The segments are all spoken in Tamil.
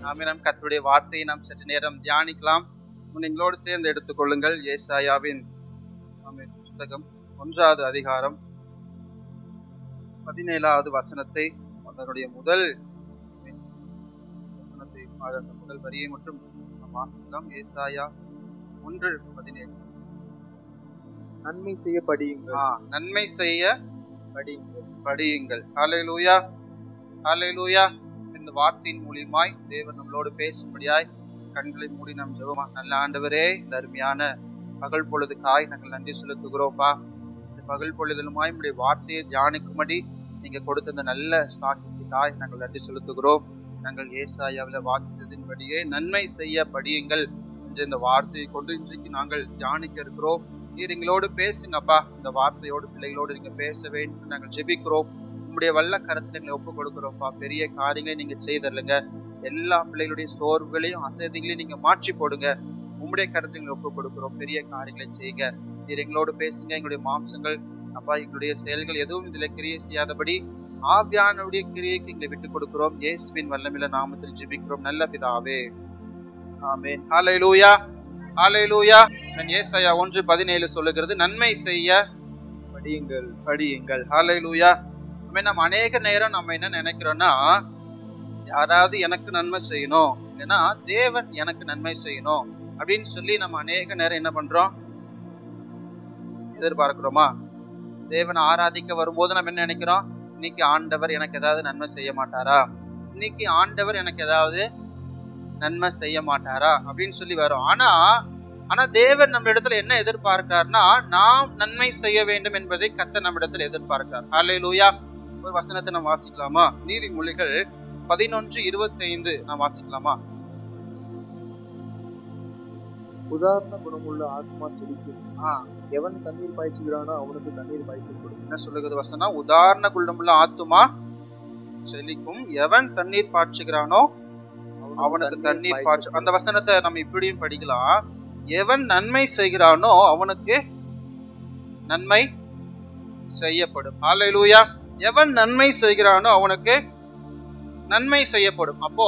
நாம் கர்த்தருடைய வார்த்தையை நாம் சற்று நேரம் தியானிக்கலாம். எங்களோடு சேர்ந்து எடுத்துக்கொள்ளுங்கள். ஏசாயாவின் புத்தகம் 1வது அதிகாரம் 17வது வசனத்தை, அதனுடைய முதல் வரியை மற்றும் வாசிக்கலாம். ஏசாயா 1:17. நன்மை செய்ய படியுங்கள், நன்மை செய்ய படியுங்கள். ஹல்லேலூயா, ஹல்லேலூயா. இந்த வார்த்தையின் மூலியமாய் தேவன் நம்மளோடு பேசும்படியாய் கண்களை மூடி நாம் ஜெபமா. நல்ல ஆண்டவரே, இந்த அருமையான பகல் பொழுதுக்காய் நாங்கள் நன்றி செலுத்துகிறோம்ப்பா. இந்த பகல் பொழுதிலுமாய் நம்முடைய வார்த்தையை தியானிக்கும்படி நீங்க கொடுத்த இந்த நல்ல சாக்கியத்துக்காய் நாங்கள் நன்றி செலுத்துகிறோம். நாங்கள் ஏசாயாவில் வாசித்ததின்படியே நன்மை செய்ய படியுங்கள் என்ற இந்த வார்த்தையை கொண்டு இன்றைக்கு நாங்கள் தியானிக்க இருக்கிறோம். நீர் எங்களோடு பேசுங்கப்பா. இந்த வார்த்தையோடு பிள்ளைகளோடு நீங்க பேச வேண்டும் நாங்கள் ஜெபிக்கிறோம். உங்களுடைய வல்ல கருத்தை எங்களை ஒப்புக் கொடுக்கிறோம்ப்பா. பெரிய காரியங்களை நீங்க செய்தரலுங்க. எல்லா பிள்ளைகளுடைய சோர்வுகளையும் அசதிகளையும் நீங்க மாற்றி போடுங்க. உங்களுடைய கருத்தை எங்களை ஒப்புக் கொடுக்கிறோம். பெரிய காரியங்களை செய்யுங்க. நீர் எங்களோடு பேசுங்க. எங்களுடைய மாம்சங்கள் அப்பா, எங்களுடைய செயல்கள் எதுவும் இதில் கிரியை செய்யாதபடி ஆவியானவருடைய கிரியைக்கு எங்களை விட்டுக் கொடுக்கிறோம். இயேசுவின் வல்லமையுள்ள நாமத்தில் ஜெபிக்கிறோம் நல்ல பிதாவே, ஆமென். ஹல்லேலூயா, ஹல்லேலூயா. ஏசாயா 1:17 சொல்லுகிறது, நன்மை செய்ய படியுங்கள் படியுங்கள். ஹல்லேலூயா. நம்ம அநேக நேரம் நம்ம என்ன நினைக்கிறோம்னா, யாராவது எனக்கு நன்மை செய்யணும், இல்லைன்னா தேவன் எனக்கு நன்மை செய்யணும் அப்படின்னு சொல்லி நம்ம அநேக நேரம் என்ன பண்றோம், எதிர்பார்க்கிறோமா? தேவனை ஆராதிக்க வரும்போது நம்ம என்ன நினைக்கிறோம், இன்னைக்கு ஆண்டவர் எனக்கு ஏதாவது நன்மை செய்ய மாட்டாரா, இன்னைக்கு ஆண்டவர் எனக்கு ஏதாவது நன்மை செய்ய மாட்டாரா அப்படின்னு சொல்லி வரும். ஆனா தேவன் நம்ம இடத்துல என்ன எதிர்பார்க்கிறார்னா, நாம் நன்மை செய்ய வேண்டும் என்பதை கர்த்தர் நம்ம இடத்துல எதிர்பார்க்கிறார். ஹல்லேலூயா. ஒரு வசனத்தை நாம் வாசிக்கலாமா? நீதிமொழிகள் 11:25 நாம் வாசிக்கலாமா? உதாரண குணமுள்ள ஆத்மா செழிக்கும், எவன் தண்ணீர் பாய்ச்சுகிறானோ அவனுக்கு தண்ணீர் பாய்ச்சப்படும். என்ன சொல்லுகிறது வசனம்? உதாரண குணமுள்ள ஆத்துமா செழிக்கும், எவன் தண்ணீர் பாய்ச்சுகிறானோ அவனுக்கு தண்ணீர் பாய்ச்சு. அந்த வசனத்தை நம்ம இப்படியும் படிக்கலாம், எவன் நன்மை செய்கிறானோ அவனுக்கு நன்மை செய்யப்படும். ஹல்லேலூயா. எவன் நன்மை செய்கிறானோ அவனுக்கு நன்மை செய்யப்படும். அப்போ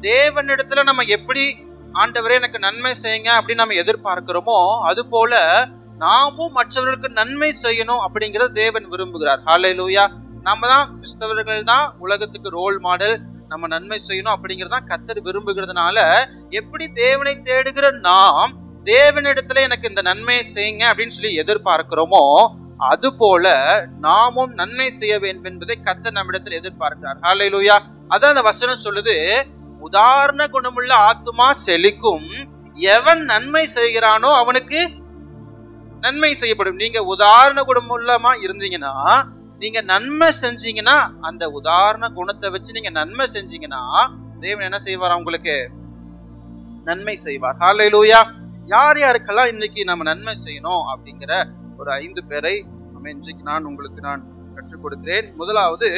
தேவனிடத்துல நம்ம எப்படி ஆண்டவரே எனக்கு நன்மை செய்யுங்க அப்படின்னு நம்ம எதிர்பார்க்கிறோமோ, அது போல நாமும் மற்றவர்களுக்கு நன்மை செய்யணும் அப்படிங்கறத தேவன் விரும்புகிறார். ஹல்லேலூயா. நம்ம தான் கிறிஸ்தவர்கள் தான் உலகத்துக்கு ரோல் மாடல். நம்ம நன்மை செய்யணும் அப்படிங்கறதான் கர்த்தர் விரும்புகிறதுனால, எப்படி தேவனை தேடுகிற நாம் தேவனிடத்துல எனக்கு இந்த நன்மையை செய்யுங்க அப்படின்னு சொல்லி எதிர்பார்க்கிறோமோ, அது போல நாமும் நன்மை செய்ய வேண்டும் என்பதை கர்த்தர் நம்மிடத்தில் எதிர்பார்க்கிறார். ஹல்லேலூயா. அதான் அந்த வசனம் சொல்லுது, உதாரண குணமுள்ள ஆத்துமா செழிக்கும், எவன் நன்மை செய்கிறானோ அவனுக்கு நன்மை செய்யப்படும். நீங்க உதாரண குணமுள்ளமா இருந்தீங்கன்னா, நீங்க நன்மை செஞ்சீங்கன்னா, அந்த உதாரண குணத்தை வச்சு நீங்க நன்மை செஞ்சீங்கன்னா தேவன் என்ன செய்வார்? உங்களுக்கு நன்மை செய்வார். ஹல்லேலூயா. யார் யாருக்கெல்லாம் இன்னைக்கு நம்ம நன்மை செய்யணும் அப்படிங்கிற ஒரு 5 பேரை நம்ம இன்றைக்கு நான் உங்களுக்கு கற்றுக் கொடுக்கிறேன். முதலாவது,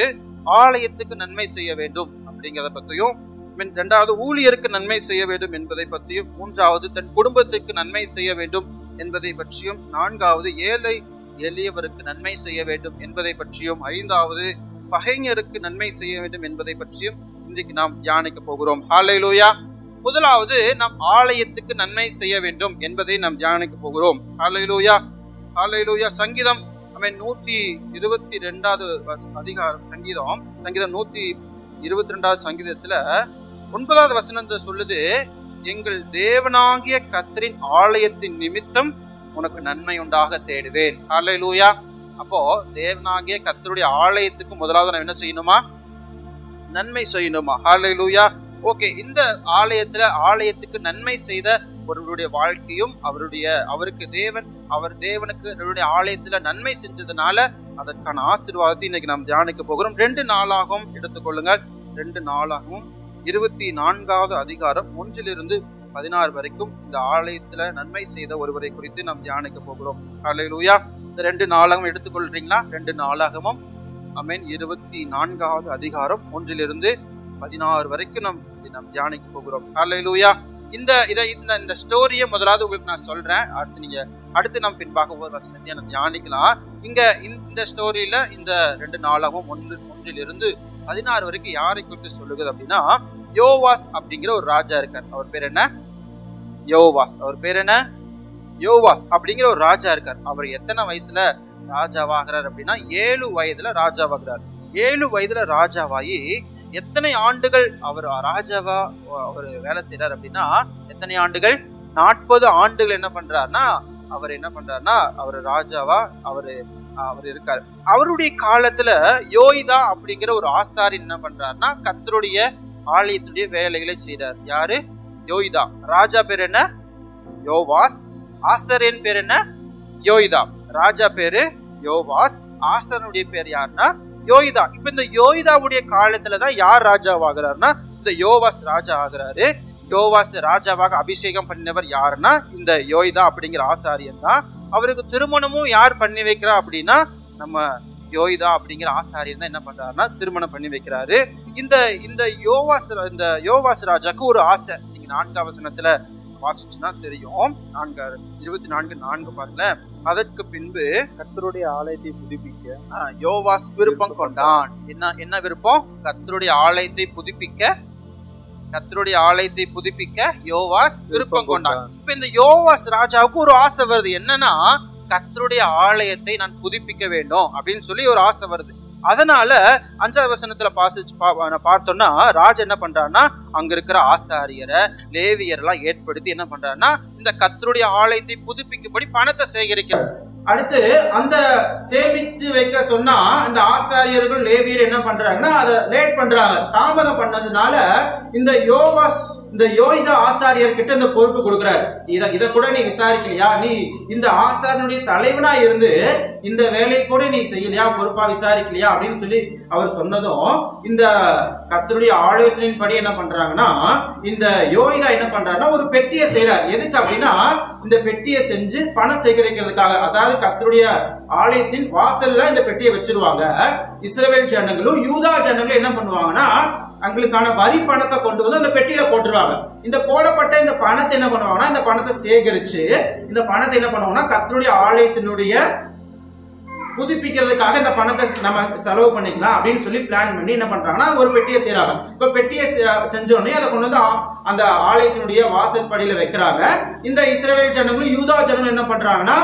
ஆலயத்துக்கு நன்மை செய்ய வேண்டும் அப்படிங்கிறத பற்றியும், 2வது ஊழியருக்கு நன்மை செய்ய வேண்டும் என்பதை பற்றியும், 3வது தன் குடும்பத்திற்கு நன்மை செய்ய வேண்டும் என்பதை பற்றியும், 4வது ஏழை எளியவருக்கு நன்மை செய்ய வேண்டும் என்பதை பற்றியும், 5வது பகைஞருக்கு நன்மை செய்ய வேண்டும் என்பதை பற்றியும் இன்றைக்கு நாம் தியானிக்க போகிறோம். ஹல்லேலூயா. முதலாவது, நாம் ஆலயத்துக்கு நன்மை செய்ய வேண்டும் என்பதை நாம் தியானிக்க போகிறோம். ஹல்லேலூயா, ஹல்லேலூயா. சங்கீதம் 122வது அதிகாரம், சங்கீதம் 122வது சங்கீதத்துல 9வது வசனத்தை சொல்லுது, எங்கள் தேவனாகிய கர்த்தரின் ஆலயத்தின் நிமித்தம் உனக்கு நன்மை உண்டாக தேடுவேன். ஹல்லேலூயா. அப்போ தேவனாகிய கர்த்தருடைய ஆலயத்துக்கு முதலாவது நான் என்ன செய்யணுமா? நன்மை செய்யணுமா? ஹல்லேலூயா. ஓகே, இந்த ஆலயத்துக்கு நன்மை செய்த ஒருவருடைய வாழ்க்கையும் அவருக்கு தேவனுக்கு அவருடைய ஆலயத்துல நன்மை செஞ்சதுனால அதற்கான ஆசீர்வாதத்தை இன்னைக்கு நாம் தியானிக்க போகிறோம். 2 நாளாகவும் எடுத்துக்கொள்ளுங்க. 2 நாளாகவும் 24வது அதிகாரம் 1 - 16 வரைக்கும் இந்த ஆலயத்துல நன்மை செய்த ஒருவரை குறித்து நாம் தியானிக்க போகிறோம். ஹல்லேலூயா. இந்த 2 நாளாகவும் எடுத்துக்கொள்றீங்களா? 2 நாளாகவும் 24வது அதிகாரம் 1 - 16 வரைக்கும் நாம் தியானிக்க போகிறோம். ஹல்லேலூயா. இந்த ஸ்டோரியை முதலாவது உங்களுக்கு நான் சொல்றேன். அடுத்து நாம் பின்பாக ஒவ்வொரு வசனத்தையும் நம்ம தியானிக்கலாம். இங்க இந்த ஸ்டோரியில இந்த 2 நாளாகவும் 1 - 16 வரைக்கும் யாரை குறித்து சொல்லுகிறது அப்படின்னா, யோவாஸ் அப்படிங்கிற ஒரு ராஜா இருக்கார். அவர் பேர் என்ன? யோவாஸ். அவர் பேர் என்ன? யோவாஸ் அப்படிங்கிற ஒரு ராஜா இருக்கார். அவர் எத்தனை வயசுல ராஜாவாகிறார் அப்படின்னா 7 வயதுல ராஜாவாகிறார். 7 வயதுல ராஜாவாகி எத்தனை ஆண்டுகள் அவர் ராஜாவா அவர் வேலை செய்யறார் அப்படின்னா எத்தனை ஆண்டுகள்? 40 ஆண்டுகள் என்ன பண்றாருன்னா அவர் ராஜாவா அவர் இருக்காரு. அவருடைய காலத்துல யோய்தா அப்படிங்கிற ஒரு ஆசாரி என்ன பண்றாருன்னா கர்த்தருடைய ஆலயத்துடைய வேலைகளை செய்யறார். யாரு? யோய்தா. ராஜா பேர் என்ன? யோவாஸ். ஆசாரியன் பேர் என்ன? யோய்தா. ராஜா பேரு யோவாஸ், ஆசாரியனுடைய பேர் யாருன்னா யோய்தா. இப்ப இந்த யோய்தாவுடைய காலத்துலதான் யார் ராஜாவாகிறாருன்னா இந்த யோவாஸ் ராஜா ஆகிறாரு. யோவாஸ் ராஜாவாக அபிஷேகம் பண்ணினவர் யாருன்னா இந்த யோய்தா அப்படிங்கிற ஆசாரியன் தான். அவருக்கு திருமணமும் யார் பண்ணி வைக்கிறா அப்படின்னா நம்ம யோய்தா அப்படிங்கிற ஆசாரியன் தான் என்ன பண்றாருன்னா திருமணம் பண்ணி வைக்கிறாரு. இந்த யோவாஸ் ராஜாக்கு ஒரு ஆசை. நீங்க 4ஆம் வசனத்துல வாசிச்சுன்னா தெரியும். 24:4 பாருங்க. அதற்கு பின்பு கர்த்தருடைய ஆலயத்தை புதுப்பிக்க யோவாஸ் விருப்பம் கொண்டான். என்ன விருப்பம்? கர்த்தருடைய ஆலயத்தை புதுப்பிக்க யோவாஸ் விருப்பம் கொண்டான். இப்ப இந்த யோவாஸ் ராஜாவுக்கு ஒரு ஆசை வருது. என்னன்னா கர்த்தருடைய ஆலயத்தை நான் புதுப்பிக்க வேண்டும் அப்படின்னு சொல்லி ஒரு ஆசை வருது. அதனால 5ஆம் வசனத்துல பார்த்தோம்னா ராஜா என்ன பண்றாருன்னா அங்க இருக்கிற ஆசாரியரை லேவியர் எல்லாம் ஏற்படுத்தி என்ன பண்றாருன்னா இந்த கர்த்தருடைய ஆலயத்தை புதுப்பிக்கும்படி பணத்தை சேகரிக்கிறார். அடுத்து அந்த சேமிச்சு வைக்க சொன்னா இந்த ஆசாரியர்கள் லேவியர் என்ன பண்றாங்கன்னா அதை லேட் பண்றாங்க. தாமதம் பண்ணதுனால இந்த யோய்தா ஆசாரியர் கிட்ட இந்த பொறுப்பு கொடுக்கிறாரு. இத கூட நீ விசாரிக்கலையா? நீ இந்த ஆசாரியனுடைய தலைவனா இருந்து இந்த வேலையை கூட நீ செய்யலையா? பொறுப்பா விசாரிக்கலையா அப்படின்னு சொல்லி அவர் சொன்னதும் இந்த கர்த்தருடைய ஆலோசனையின் படி என்ன பண்றாங்கன்னா இந்த யோய்தா என்ன பண்றாருன்னா ஒரு பெட்டியை செய்யறாரு. எதுக்கு அப்படின்னா இந்த பெட்டியை செஞ்சு பணம் சேகரிக்கிறதுக்காக. அதாவது கர்த்தருடைய ஆலயத்தின் வாசல்ல இந்த பெட்டியை வச்சிருவாங்க. இஸ்ரவேல் ஜனங்களும் யூதா ஜனங்களும் என்ன பண்ணுவாங்கன்னா அவங்களுக்கான வரி பணத்தை கொண்டு வந்து அந்த பெட்டியில போட்டுருவாங்க. இந்த போடப்பட்ட இந்த பணத்தை என்ன பண்ணுவாங்கன்னா இந்த பணத்தை சேகரிச்சு இந்த பணத்தை என்ன பண்ணுவாங்கன்னா கர்த்தருடைய ஆலயத்தினுடைய புதுப்பிக்கிறதுக்காக இந்த பணத்தை நம்ம செலவு பண்ணிக்கலாம் அப்படின்னு சொல்லி பிளான் பண்ணி என்ன பண்றாங்கன்னா ஒரு பெட்டியை செய்யறாங்க. இப்ப பெட்டியை செஞ்சோடனே அதை கொண்டு வந்து அந்த ஆலயத்தினுடைய வாசல் படியில வைக்கிறாங்க. இந்த இஸ்ரவேல் ஜனங்களும் யூதா ஜனங்களும் என்ன பண்றாங்கன்னா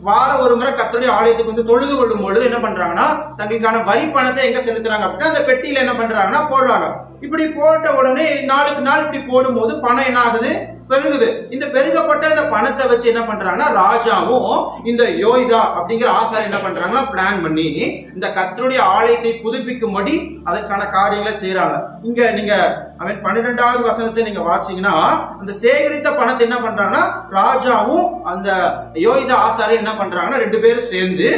வாரம் ஒரு முறை கர்த்தருடைய ஆலயத்துக்கு வந்து தொழுது கொள்ளும் பொழுது என்ன பண்றாங்கன்னா தங்களுக்கான வரி பணத்தை எங்க செலுத்துறாங்க அப்படின்னா அந்த பெட்டியில என்ன பண்றாங்கன்னா போடுறாங்க. இப்படி போட்ட உடனே நாளுக்கு நாள் இப்படி போடும் போது பணம் என்ன ஆகுது? பெருகுது. இந்த பெருகப்பட்ட இந்த பணத்தை வச்சு என்ன பண்றாங்கன்னா ராஜாவும் இந்த யோய்தா அப்படிங்கிற ஆசாரி என்ன பண்றாங்கன்னா பிளான் பண்ணி இந்த கர்த்தருடைய ஆலயத்தை புதுப்பிக்கும்படி அதற்கான காரியங்களை செய்யறாங்க. இங்க நீங்க 12வது வசனத்தை நீங்க வாசிங்கன்னா அந்த சேகரித்த பணத்தை என்ன பண்றாங்கன்னா ராஜாவும் அந்த யோய்தா ஆசாரி என்ன பண்றாங்கன்னா 2 பேரும் சேர்ந்து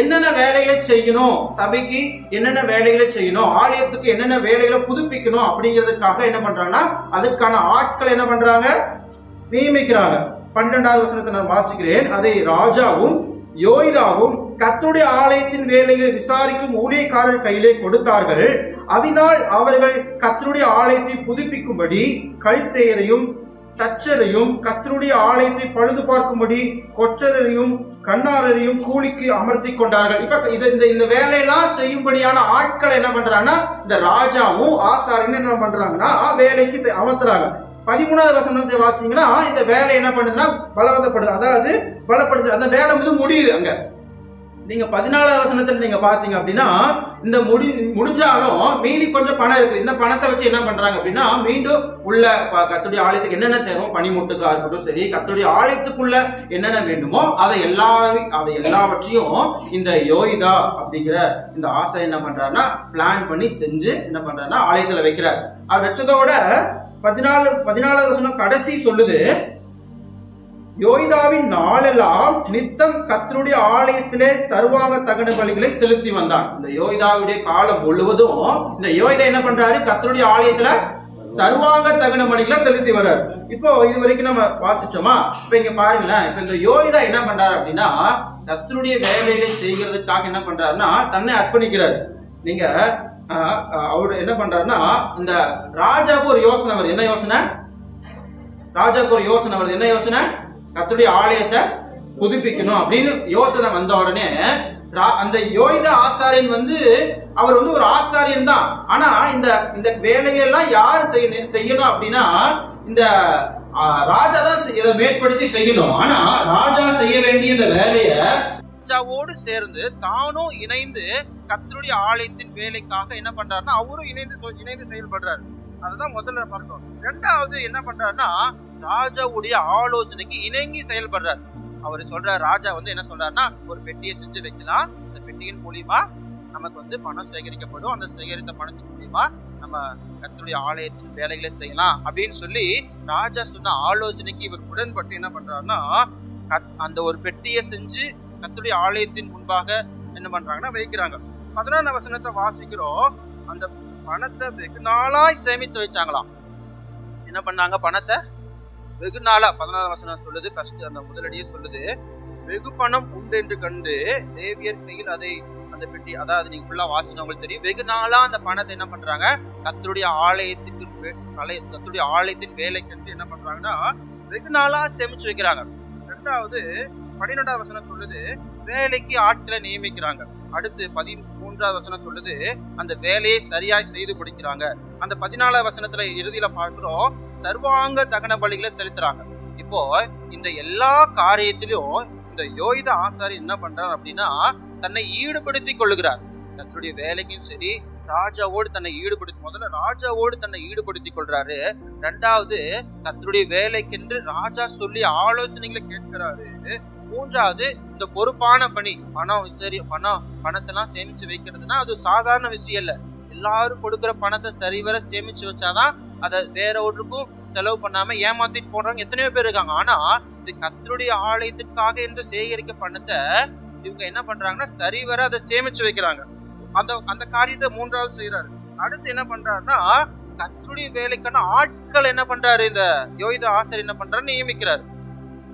என்னென்ன வேலைகளை செய்யணும், சபைக்கு என்னென்ன வேலைகளை செய்யணும், ஆலயத்துக்கு என்னென்ன வேலைகளை புதுப்பிக்கணும் அப்படிங்கிறதுக்காக என்ன பண்றாங்கன்னா அதுக்கான ஆட்கள் என்ன பண்றாங்க? நியமிக்கிறாங்க. 12வது வசனத்தை நான் வாசிக்கிறேன். அதை ராஜாவும் யோய்தாவும் கர்த்தருடைய ஆலயத்தின் வேலையை விசாரிக்கும் ஊழியக்காரர் கையிலே கொடுத்தார்கள். அதனால் அவர்கள் கர்த்தருடைய ஆலயத்தை புதுப்பிக்கும்படி கல்தேயரையும் தச்சரையும் கர்த்தருடைய ஆலயத்தை பழுது பார்க்கும்படி கொற்றரையும் கண்ணாரரையும் கூலிக்கு அமர்த்தி கொண்டார்கள். இப்ப இந்த வேலையெல்லாம் செய்யும்படியான ஆட்கள் என்ன பண்றாங்கன்னா இந்த ராஜாவும் ஆசாரியும் என்ன பண்றாங்கன்னா வேலைக்கு அமர்த்துறாங்க. 13வது வசனத்தை வாசிங்கன்னா இந்த வேலை என்ன பண்ணுதுன்னா பலவந்தப்படுது, அதாவது பலப்படுது. அந்த வேலை வந்து முடியுது. அங்க நீங்க 14வது வசனத்துல நீங்க பாத்தீங்க அப்படின்னா இந்த முடிஞ்சாலும் மீதி கொஞ்சம் பணம் இருக்கு. இந்த பணத்தை வச்சு என்ன பண்றாங்க அப்படின்னா மீண்டும் உள்ள கர்த்தருடைய ஆலயத்துக்கு என்னென்ன தேவை, பனிமுட்டுக்கா இருக்கட்டும் சரி, கர்த்தருடைய ஆலயத்துக்குள்ள என்னென்ன வேண்டுமோ அதை எல்லாவற்றையும் இந்த யோய்தா அப்படிங்கிற இந்த ஆசை என்ன பண்றாருன்னா பிளான் பண்ணி செஞ்சு என்ன பண்றாருன்னா ஆலயத்துல வைக்கிறார். அது வச்சதோட 14வது வசனம் கடைசி சொல்லுது, யோய்தாவின் நாளெல்லாம் நித்தம் கர்த்தருடைய ஆலயத்திலே சர்வாங்க தகன பலிகளை செலுத்தி வந்தான். இந்த யோய்தாவுடைய காலம் முழுவதும் இந்த யோய்தா என்ன பண்றாரு? கர்த்தருடைய ஆலயத்துல சர்வாங்க தகன பலிகளை செலுத்தி வர்றாரு. இப்போ இது வரைக்கும் நம்ம வாசிச்சோமா? இப்ப இங்க பாருங்களேன். இப்ப இந்த யோய்தா என்ன பண்றாரு அப்படின்னா கர்த்தருடைய வேலைகளை செய்கிறதுக்காக என்ன பண்றாருன்னா தன்னை அர்ப்பணிக்கிறாரு. நீங்க அவரு என்ன பண்றாருன்னா இந்த ராஜாவுக்கு ஒரு யோசனை வருது. என்ன யோசனை? ராஜாவுக்கு ஒரு யோசனை வருது. என்ன யோசனை? கர்த்தருடைய ஆலயத்தை புதுப்பிக்கணும் அப்படின்னு யோசனை வந்த உடனே அந்த யோய்தா ஆசாரியன் வந்து அவர் வந்து ஒரு ஆசாரியன் தான். ஆனா இந்த வேலையெல்லாம் யாரு செய்யணும் அப்படின்னா இந்த ராஜா தான் இதை மேற்படுத்தி செய்யணும். ஆனா ராஜா செய்ய வேண்டிய இந்த வேலைய ராஜாவோடு சேர்ந்து தானும் இணைந்து கர்த்தருடைய ஆலயத்தின் வேலைக்காக என்ன பண்றாருன்னா அவரும் இணைந்து செயல்படுறாரு. அதுதான் முதல்ல பார்க்கணும். ரெண்டாவது என்ன பண்றாருன்னா ராஜாவுடைய ஆலோசனைக்கு இணங்கி செயல்படுறாரு. அவர் சொல்றாரு, ராஜா வந்து என்ன சொல்றாருன்னா ஒரு பெட்டியை செஞ்சு வைக்கலாம், அந்த பெட்டியின் மூலியமா நமக்கு வந்து பணம் சேகரிக்கப்படும், அந்த சேகரித்த பணத்தின் மூலியமா நம்ம கர்த்தருடைய ஆலயத்தின் வேலைகளை செய்யலாம் அப்படின்னு சொல்லி ராஜா சொன்ன ஆலோசனைக்கு இவர் உடன்பட்டு என்ன பண்றாருன்னா அந்த ஒரு பெட்டியை செஞ்சு கர்த்தருடைய ஆலயத்தின் முன்பாக என்ன பண்றாங்கன்னா வைக்கிறாங்க. 14 வசனத்தை வாசிக்கிறோம். அந்த பணத்தை வெகு நாளாய் சேமித்து வச்சாங்களாம். என்ன பண்ணாங்க? பணத்தை வெகு நாளா, 14 வசனம் சொல்லுது, ஃபர்ஸ்ட் அந்த முதலடியே சொல்லுது, வெகு பணம் உண்டு என்று கண்டு லேவியர் கையில் அதை அந்த பெட்டி, அதாவது நீங்க ஃபுல்லா வாசிங்க உங்களுக்கு தெரியும். வெகு நாளா அந்த பணத்தை என்ன பண்றாங்க? கர்த்தருடைய ஆலயத்தின் வேலைக்கு என்ன பண்றாங்கன்னா வெகு நாளா சேமிச்சு வைக்கிறாங்க. ரெண்டாவது 12வது வசனம் சொல்லுது வேலைக்கு ஆட்களை நியமிக்கிறாங்க. அடுத்து 13வது வசனம் சொல்லுது அந்த வேலையை சரியாய் செய்து முடிக்கிறாங்க. அந்த 14வது வசனத்துல இறுதியில பார்க்கிறோம் சர்வாங்க தகன பலிகளை செலுத்துறாங்க. இப்போ இந்த எல்லா காரியத்திலும் இந்த யோய்தா ஆசாரி என்ன பண்றாரு அப்படின்னா தன்னை ஈடுபடுத்திக் கொள்ளுகிறார். கர்த்தருடைய வேலைக்கும் சரி ராஜாவோடு தன்னை முதல்ல ராஜாவோடு தன்னை ஈடுபடுத்திக் கொள்றாரு. ரெண்டாவது கர்த்தருடைய வேலைக்கென்று ராஜா சொல்லி ஆலோசனைகளை கேட்கிறாரு. மூன்றாவது இந்த பொறுப்பான பணி, பணத்தெல்லாம் சேமிச்சு வைக்கிறதுனா அது சாதாரண விஷயம் இல்ல. எல்லாரும் கொடுக்கிற பணத்தை சரிவர சேமிச்சு வச்சாதான் அதை வேற ஒன்றுக்கும் செலவு பண்ணாம ஏமாத்திட்டு போடுறவங்க எத்தனையோ பேர் இருக்காங்க. ஆனா இது கர்த்தருடைய ஆலயத்திற்காக என்று சேகரிக்க பணத்தை இவங்க என்ன பண்றாங்கன்னா சரிவர அதை சேமிச்சு வைக்கிறாங்க. அந்த காரியத்தை மூன்றாவது செய்யறாரு. அடுத்து என்ன பண்றாருன்னா கர்த்தருடைய வேலைக்கான ஆட்கள் என்ன பண்றாரு? இந்த யோய்தா ஆசாரியர் என்ன பண்றாரு? நியமிக்கிறாரு.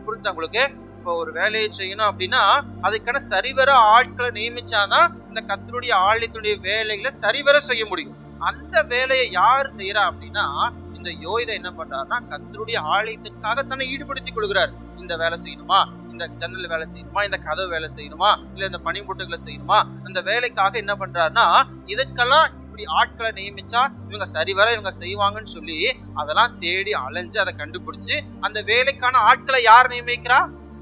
புரிஞ்சா உங்களுக்கு? இப்போ ஒரு வேலையை செய்யணும் அப்படின்னா அதுக்கான சரிவர ஆட்களை நியமிச்சாதான் இந்த கர்த்தருடைய ஆலயத்துடைய வேலைகளை சரிவர செய்ய முடியும். அந்த வேலையை யார் செய்யறா அப்படின்னா இந்த யோய்தா என்ன பண்றாருன்னா கர்த்தருடைய ஆலயத்திற்காக தன்னை ஈடுபடுத்திக் கொள்கிறார். இந்த வேலை செய்யணுமா, இந்த ஜன்னல் வேலை செய்யணுமா, இந்த கதவு வேலை செய்யணுமா, இல்ல இந்த பனிமுட்டுகளை செய்யணுமா, அந்த வேலைக்காக என்ன பண்றாருன்னா இதற்கெல்லாம் இப்படி ஆட்களை நியமிச்சா இவங்க சரிவர இவங்க செய்வாங்கன்னு சொல்லி அதெல்லாம் தேடி அலைஞ்சு அதை கண்டுபிடிச்சு அந்த வேலைக்கான ஆட்களை யார் நியமிக்கிறா?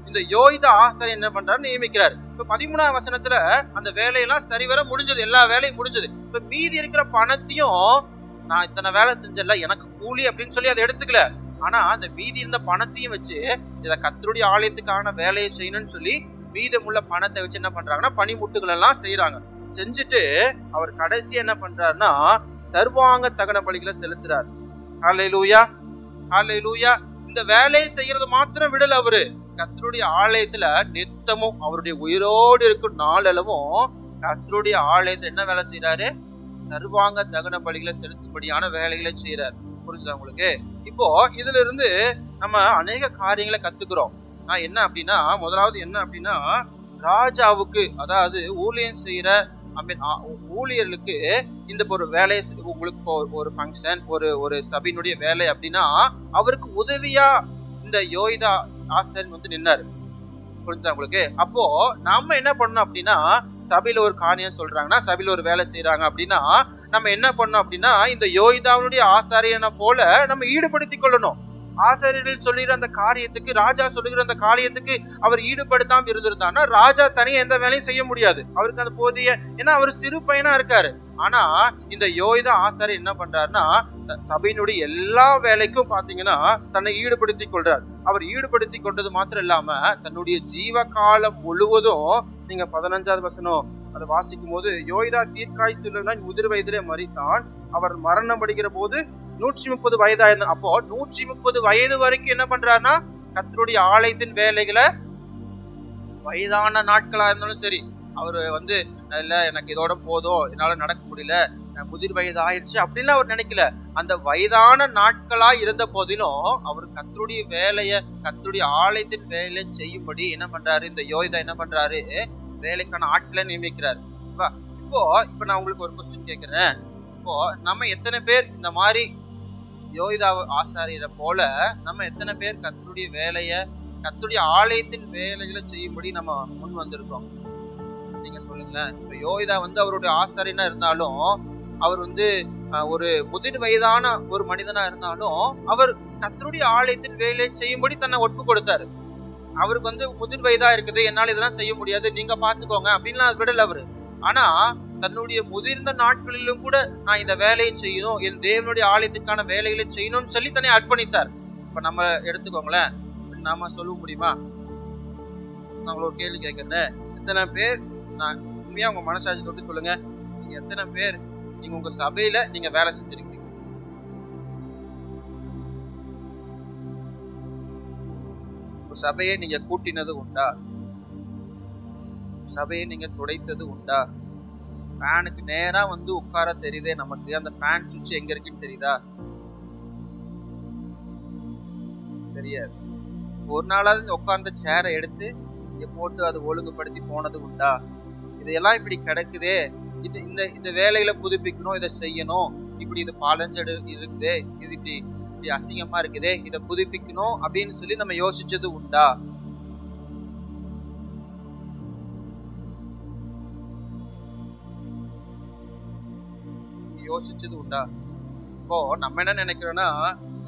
இந்த யோய்தா ஆசாரியர் என்ன பண்றாரு? நியமிக்கிறார். இப்ப 13வது வசனத்துல அந்த வேலையெல்லாம் சரிவர முடிஞ்சது, எல்லா வேலையும் முடிஞ்சது. இப்ப மீதி இருக்கிற பணத்தையும் நான் இத்தனை வேலை செஞ்சல எனக்கு கூலி அப்படின்னு சொல்லி அதை எடுத்துக்கல. ஆனா அந்த மீதி இருந்த பணத்தையும் வச்சு இதை கர்த்தருடைய ஆலயத்துக்கான வேலையை செய்யணும்னு சொல்லி மீதமுள்ள பணத்தை வச்சு என்ன பண்றாங்கன்னா பனிமுட்டுகள் எல்லாம் செய்யறாங்க. செஞ்சுட்டு அவர் கடைசி என்ன பண்றாருன்னா சர்வாங்க தகன பலிகளை செலுத்துறாரு. ஹல்லேலூயா, ஹல்லேலூயா. இந்த வேலையை செய்யறது மாத்திரம் விடல, அவரு கர்த்தருடைய ஆலயத்துல நித்தமும் அவருடைய உயிரோடு இருக்கும் நாளளவும் கர்த்தருடைய ஆலயத்துல என்ன வேலை செய்யறாரு? சர்வாங்க தகன பலிகளை செலுத்தும்படியான வேலைகளை செய்யறாரு. புரிஞ்சுதா உங்களுக்கு? இப்போ இதுல இருந்து நம்ம அநேக காரியங்களை கத்துக்கிறோம். என்ன அப்படின்னா முதலாவது என்ன அப்படின்னா ராஜாவுக்கு, அதாவது ஊழியம் செய்யற ஊழியர்களுக்கு இந்த ஒரு வேலை, உங்களுக்கு ஒரு ஃபங்க்ஷன், ஒரு சபையினுடைய வேலை அப்படின்னா அவருக்கு உதவியா இந்த யோய்தா ஆசாரியன் வந்து நின்னாரு. புரிஞ்சா உங்களுக்கு? அப்போ நம்ம என்ன பண்ணணும் அப்படின்னா சபையில ஒரு காரியம் சொல்றாங்கன்னா, சபையில ஒரு வேலை செய்யறாங்க அப்படின்னா நம்ம என்ன பண்ணணும் அப்படின்னா இந்த யோய்தாவுடைய ஆசாரியனை போல நம்ம ஈடுபடுத்திக் கொள்ளணும். ஆசாரியர்கள் சொல்லுகிற அந்த காரியத்துக்கு, ராஜா சொல்லுகிற அந்த காரியத்துக்கு அவர் ஈடுபடுத்தாம இருந்திருந்தான்னா ராஜா தனியா எந்த வேலையும் செய்ய முடியாது. அவருக்கு அந்த போதிய, ஏன்னா அவர் சிறு பையனா இருக்காரு. ஆனா இந்த யோய்தா ஆசாரியர் என்ன பண்றாருன்னா சபையினுடைய எல்லா வேலைக்கும் பாத்தீங்கன்னா தன்னை ஈடுபடுத்திக் கொள்றார். அவர் ஈடுபடுத்தி கொண்டது மாத்திரம் இல்லாம தன்னுடைய ஜீவ காலம் முழுவதும், நீங்க 15வது வசனம் அதை வாசிக்கும் போது யோய்தா தீர்க்காயுள்ள முதிர் வயதிலே மரித்தான், அவர் மரணம் அடைகிற போது 130 வயதாயிருந்தார். அப்போ 130 வயது வரைக்கும் என்ன பண்றாருன்னா கர்த்தருடைய ஆலயத்தின் வேலைகளை வயதான நாட்களா இருந்தாலும் சரி அவரு வந்து இல்ல எனக்கு இதோட போதும், என்னால நடக்க முடியல, முதிர் வயது ஆயிடுச்சு அப்படின்னு அவர் நினைக்கல. அந்த வயதான நாட்களா இருந்த போதிலும் அவர் கர்த்தருடைய வேலையை, கர்த்தருடைய ஆலயத்தின் வேலையை செய்யும்படி என்ன பண்றாரு? இந்த யோய்தா என்ன பண்றாரு? வேலைக்கான ஆட்களை நியமிக்கிறாரு. இப்போ நான் உங்களுக்கு ஒரு கொஸ்டின் கேட்கிறேன். இப்போ நம்ம எத்தனை பேர் இந்த மாதிரி யோய்தா ஆசாரியரை போல நம்ம எத்தனை பேர் கர்த்தருடைய வேலையை, கர்த்தருடைய ஆலயத்தின் வேலைகளை செய்யும்படி நம்ம முன் வந்திருக்கோம்? நீங்க சொல்லுங்களேன். இப்ப யோய்தா வந்து அவருடைய ஆசாரியனா இருந்தாலும், அவர் வந்து ஒரு முதிர் வயதான ஒரு மனிதனா இருந்தாலும், அவர் கர்த்தருடைய ஆலயத்தின் வேலையை செய்யும்படி தன்னை ஒப்பு கொடுத்தாரு. அவருக்கு வந்து முதிர் வயதா இருக்குது, என்னால இதெல்லாம் செய்ய முடியாது, நீங்க பாத்துக்கோங்க அப்படின்லாம் விடல அவரு. ஆனா தன்னுடைய முதிர்ந்த நாட்களிலும் கூட நான் இந்த வேலையை செய்யணும், என் தேவனுடைய ஆலயத்துக்கான வேலைகளை செய்யணும்னு சொல்லி தன்னை அர்ப்பணித்தார். இப்ப நம்ம எடுத்துக்கோங்களேன், நாம சொல்ல முடியுமா? நான் ஒரு கேள்வி கேட்கிறேன். எத்தனை பேர், நான் உண்மையா உங்க மனசாட்சி தொட்டு சொல்லுங்க, நீங்க எத்தனை பேர் நீங்க உங்க சபையில நீங்க வேலை செஞ்சிருக்கீங்க? உங்க சபையை நீங்க கூட்டினது உண்டா? சபையை நீங்க துடைத்தது உண்டா? ஃபேனுக்கு நேரா வந்து உட்கார தெரியுதே நமக்கு, அந்த ஃபேன் சுவிட்ச் எங்க இருக்குன்னு தெரியுதா? தெரியாது. ஒரு நாளாவது உட்கார்ந்த சேரை எடுத்து இங்க போட்டு அதை ஒழுங்குபடுத்தி போனது உண்டா? இதெல்லாம் இப்படி கிடக்குதே, இது இந்த வேலையில புதுப்பிக்கணும், இதை செய்யணும், இப்படி இது பாலஞ்சடு இருக்குதே, இது இப்படி அசிங்கமா இருக்குதே, இதை புதுப்பிக்கணும் அப்படின்னு சொல்லி நம்ம யோசிச்சது உண்டா? யோசிச்சது உண்டா? இப்போ நம்ம என்ன நினைக்கிறோம்னா,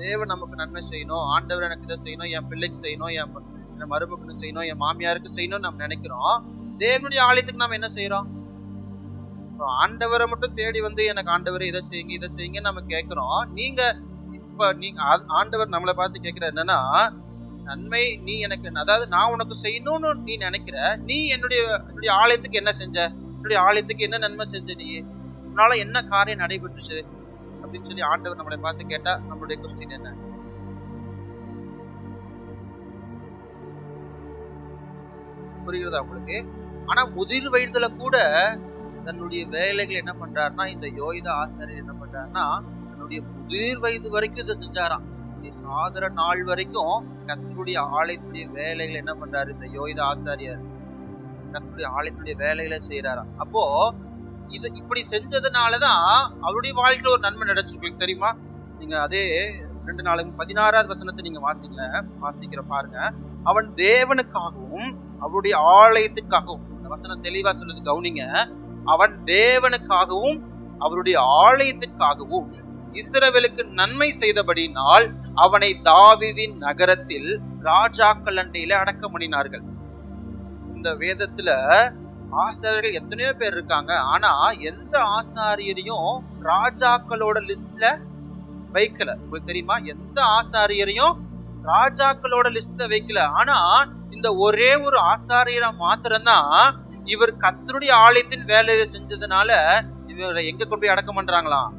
தேவன் நமக்கு நன்மை செய்யணும், ஆண்டவர் எனக்கு இதை செய்யணும், என் பிள்ளைக்கு செய்யணும், என் மருமகனுக்கு செய்யணும், என் மாமியாருக்கு செய்யணும்னு நம்ம நினைக்கிறோம். தேவனுடைய ஆலயத்துக்கு நாம என்ன செய்யறோம்? ஆண்டவரை மட்டும் தேடி வந்து எனக்கு ஆண்டவரை இதை செய்யுங்க நம்ம கேட்கிறோம். நீங்க ஆண்டவர் நம்மளை பார்த்து கேட்கிற என்னன்னா, நன்மை நீ எனக்கு, அதாவது நான் உனக்கு செய்யணும்னு நீ நினைக்கிற, நீ என்னுடைய ஆலயத்துக்கு என்ன செஞ்ச? என்னுடைய ஆலயத்துக்கு என்ன நன்மை செஞ்ச? நீ உன்னால என்ன காரியம் நடைபெற்றுச்சு அப்படின்னு சொல்லி ஆண்டவர் நம்மளை பார்த்து கேட்டா நம்மளுடைய கொஸ்டின் என்ன? புரிகிறதா உங்களுக்கு? ஆனா முதிர் வயதுல கூட தன்னுடைய வேலைகள் என்ன பண்றாருன்னா, இந்த யோய்தா ஆசாரியர் என்ன பண்றாருன்னா, தன்னுடைய முதிர் வயது வரைக்கும் இதை செஞ்சாராம். சாகர நாள் வரைக்கும் கர்த்தருடைய ஆலயத்துடைய வேலைகளை என்ன பண்றாரு இந்த யோய்தா ஆசாரியர்? கர்த்தருடைய ஆலயத்துடைய வேலைகளை செய்யறாராம். அப்போ இது இப்படி செஞ்சதுனாலதான் அவருடைய வாழ்க்கையில ஒரு நன்மை நடந்துச்சு. உங்களுக்கு தெரியுமா? நீங்க அதே 2:16 வசனத்தை நீங்க வாசிக்கிற பாருங்க. அவன் தேவனுக்காகவும் அவருடைய ஆலயத்துக்காகவும், இந்த வசனம் தெளிவா சொல்லுது, கவனிங்க. அவன் தேவனுக்காகவும் அவருடைய ஆலயத்திற்காகவும் இஸ்ரவேலுக்கு நன்மை செய்தபடினால் அவனை தாவீதின் நகரத்தில் ராஜாக்கள் அண்டையில அடக்கம் பண்ணினார்கள். இந்த வேதத்துல ஆசாரியர்கள் எத்தனையோ பேர் இருக்காங்க, ஆனா எந்த ஆசாரியரையும் ராஜாக்களோட லிஸ்ட்ல வைக்கல. உங்களுக்கு தெரியுமா? எந்த ஆசாரியரையும் ராஜாக்களோட லிஸ்ட்ல வைக்கல. ஆனா இந்த ஒரே ஒரு ஆசாரியரை மாத்திரம்தான் இவர் கர்த்தருடைய ஆலயத்தின் வேலையை செஞ்சதுனால இவரை எங்க கொண்டு போய் அடக்கம் பண்றாங்களாம்?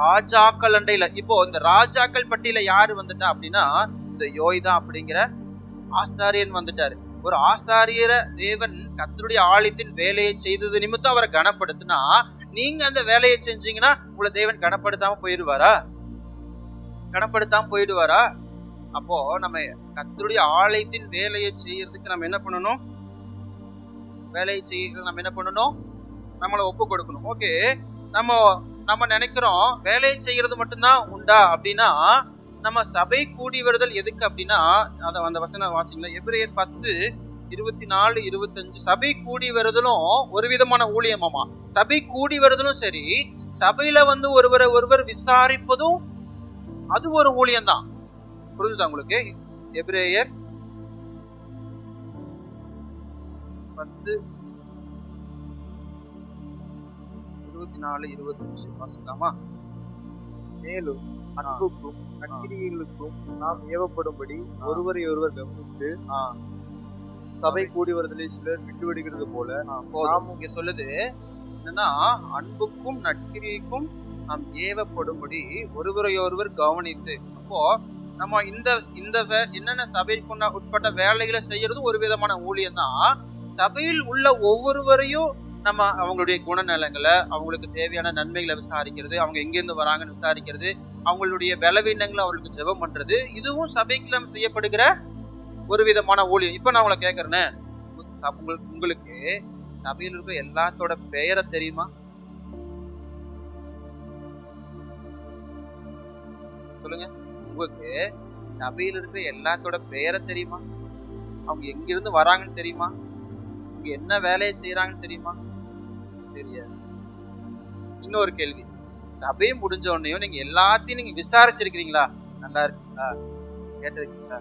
ராஜாக்கள் அண்டையில. இப்போ இந்த ராஜாக்கள் பட்டியல யாரு வந்துட்டா அப்படின்னா, இந்த யோய்தா அப்படிங்கிற ஆசாரியன் வந்துட்டாரு. ஒரு ஆசாரியரை தேவன் கர்த்தருடைய ஆலயத்தின் வேலையை செய்தது நிமித்தம் அவரை கனப்படுத்தினா, நீங்க அந்த வேலையை செஞ்சீங்கன்னா உங்களை தேவன் கனப்படுத்தாம போயிடுவாரா? கனப்படுத்தாம போயிடுவாரா? அப்போ நம்ம கர்த்தருடைய ஆலயத்தின் வேலையை செய்யறதுக்கு நம்ம என்ன பண்ணணும்? வேலையை செய்ய நம்ம என்ன பண்ணணும்? நம்மளை ஒப்பு கொடுக்கணும். ஓகே, நம்ம நினைக்கிறோம் வேலையை செய்யறது மட்டும்தான் உண்டா அப்படின்னா, நம்ம சபை கூடி வருதல் எதுக்கு அப்படின்னா, அந்த வசனம் வாசிங்களா, எபிரேயர் 10:24-25. சபை கூடி வருதலும் ஒரு விதமான ஊழியமாமா. சபை கூடி வருதலும் சரி, சபையில வந்து ஒருவர் விசாரிப்பதும் அது ஒரு ஊழியம் தான். புரிஞ்சுதா உங்களுக்கு? எபிரேயர் 10:24-25 வாசிக்கலாமா? மேலும் அன்புக்கும் நற்கிரியைகளுக்கும் நாம் ஏவப்படும்படி ஒருவரை ஒருவர் கவனித்து சபை கூடி வருதலை சிலர் விட்டுவிடுகிறது போல இங்க சொல்லுது என்னன்னா, அன்புக்கும் நற்கிரியைக்கும் நாம் ஏவப்படும்படி ஒருவரை ஒருவர் கவனித்து. அப்போ நம்ம இந்த என்னென்ன சபைக்கு உட்பட்ட வேலைகளை செய்யறது ஒரு விதமான ஊழியம் தான். சபையில் உள்ள ஒவ்வொருவரையும் நம்ம அவங்களுடைய குணநலங்களை, அவங்களுக்கு தேவையான நன்மைகளை விசாரிக்கிறது, அவங்க எங்கிருந்து வராங்கன்னு விசாரிக்கிறது, அவங்களுடைய பலவீனங்களை அவங்களுக்கு ஜெபம் பண்றது, இதுவும் சபைக்கு நம்ம செய்யப்படுகிற ஒரு விதமான ஊழியம். இப்ப நான் உங்களை கேட்கறேன்னு, உங்களுக்கு சபையில் இருக்க எல்லாத்தோட பெயரை தெரியுமா? சொல்லுங்க. உங்களுக்கு சபையில் இருக்கிற எல்லாத்தோட பெயரை தெரியுமா? அவங்க எங்கிருந்து வராங்கன்னு தெரியுமா? இங்க என்ன வேலையை செய்யறாங்கன்னு தெரியுமா? தெரியாது. இன்னொரு கேள்வி, சபை முடிஞ்ச உடனேயும் நீங்க எல்லாத்தையும் நீங்க விசாரிச்சிருக்கீங்களா? நல்லா இருக்குங்களா? கேட்டிருக்கீங்களா?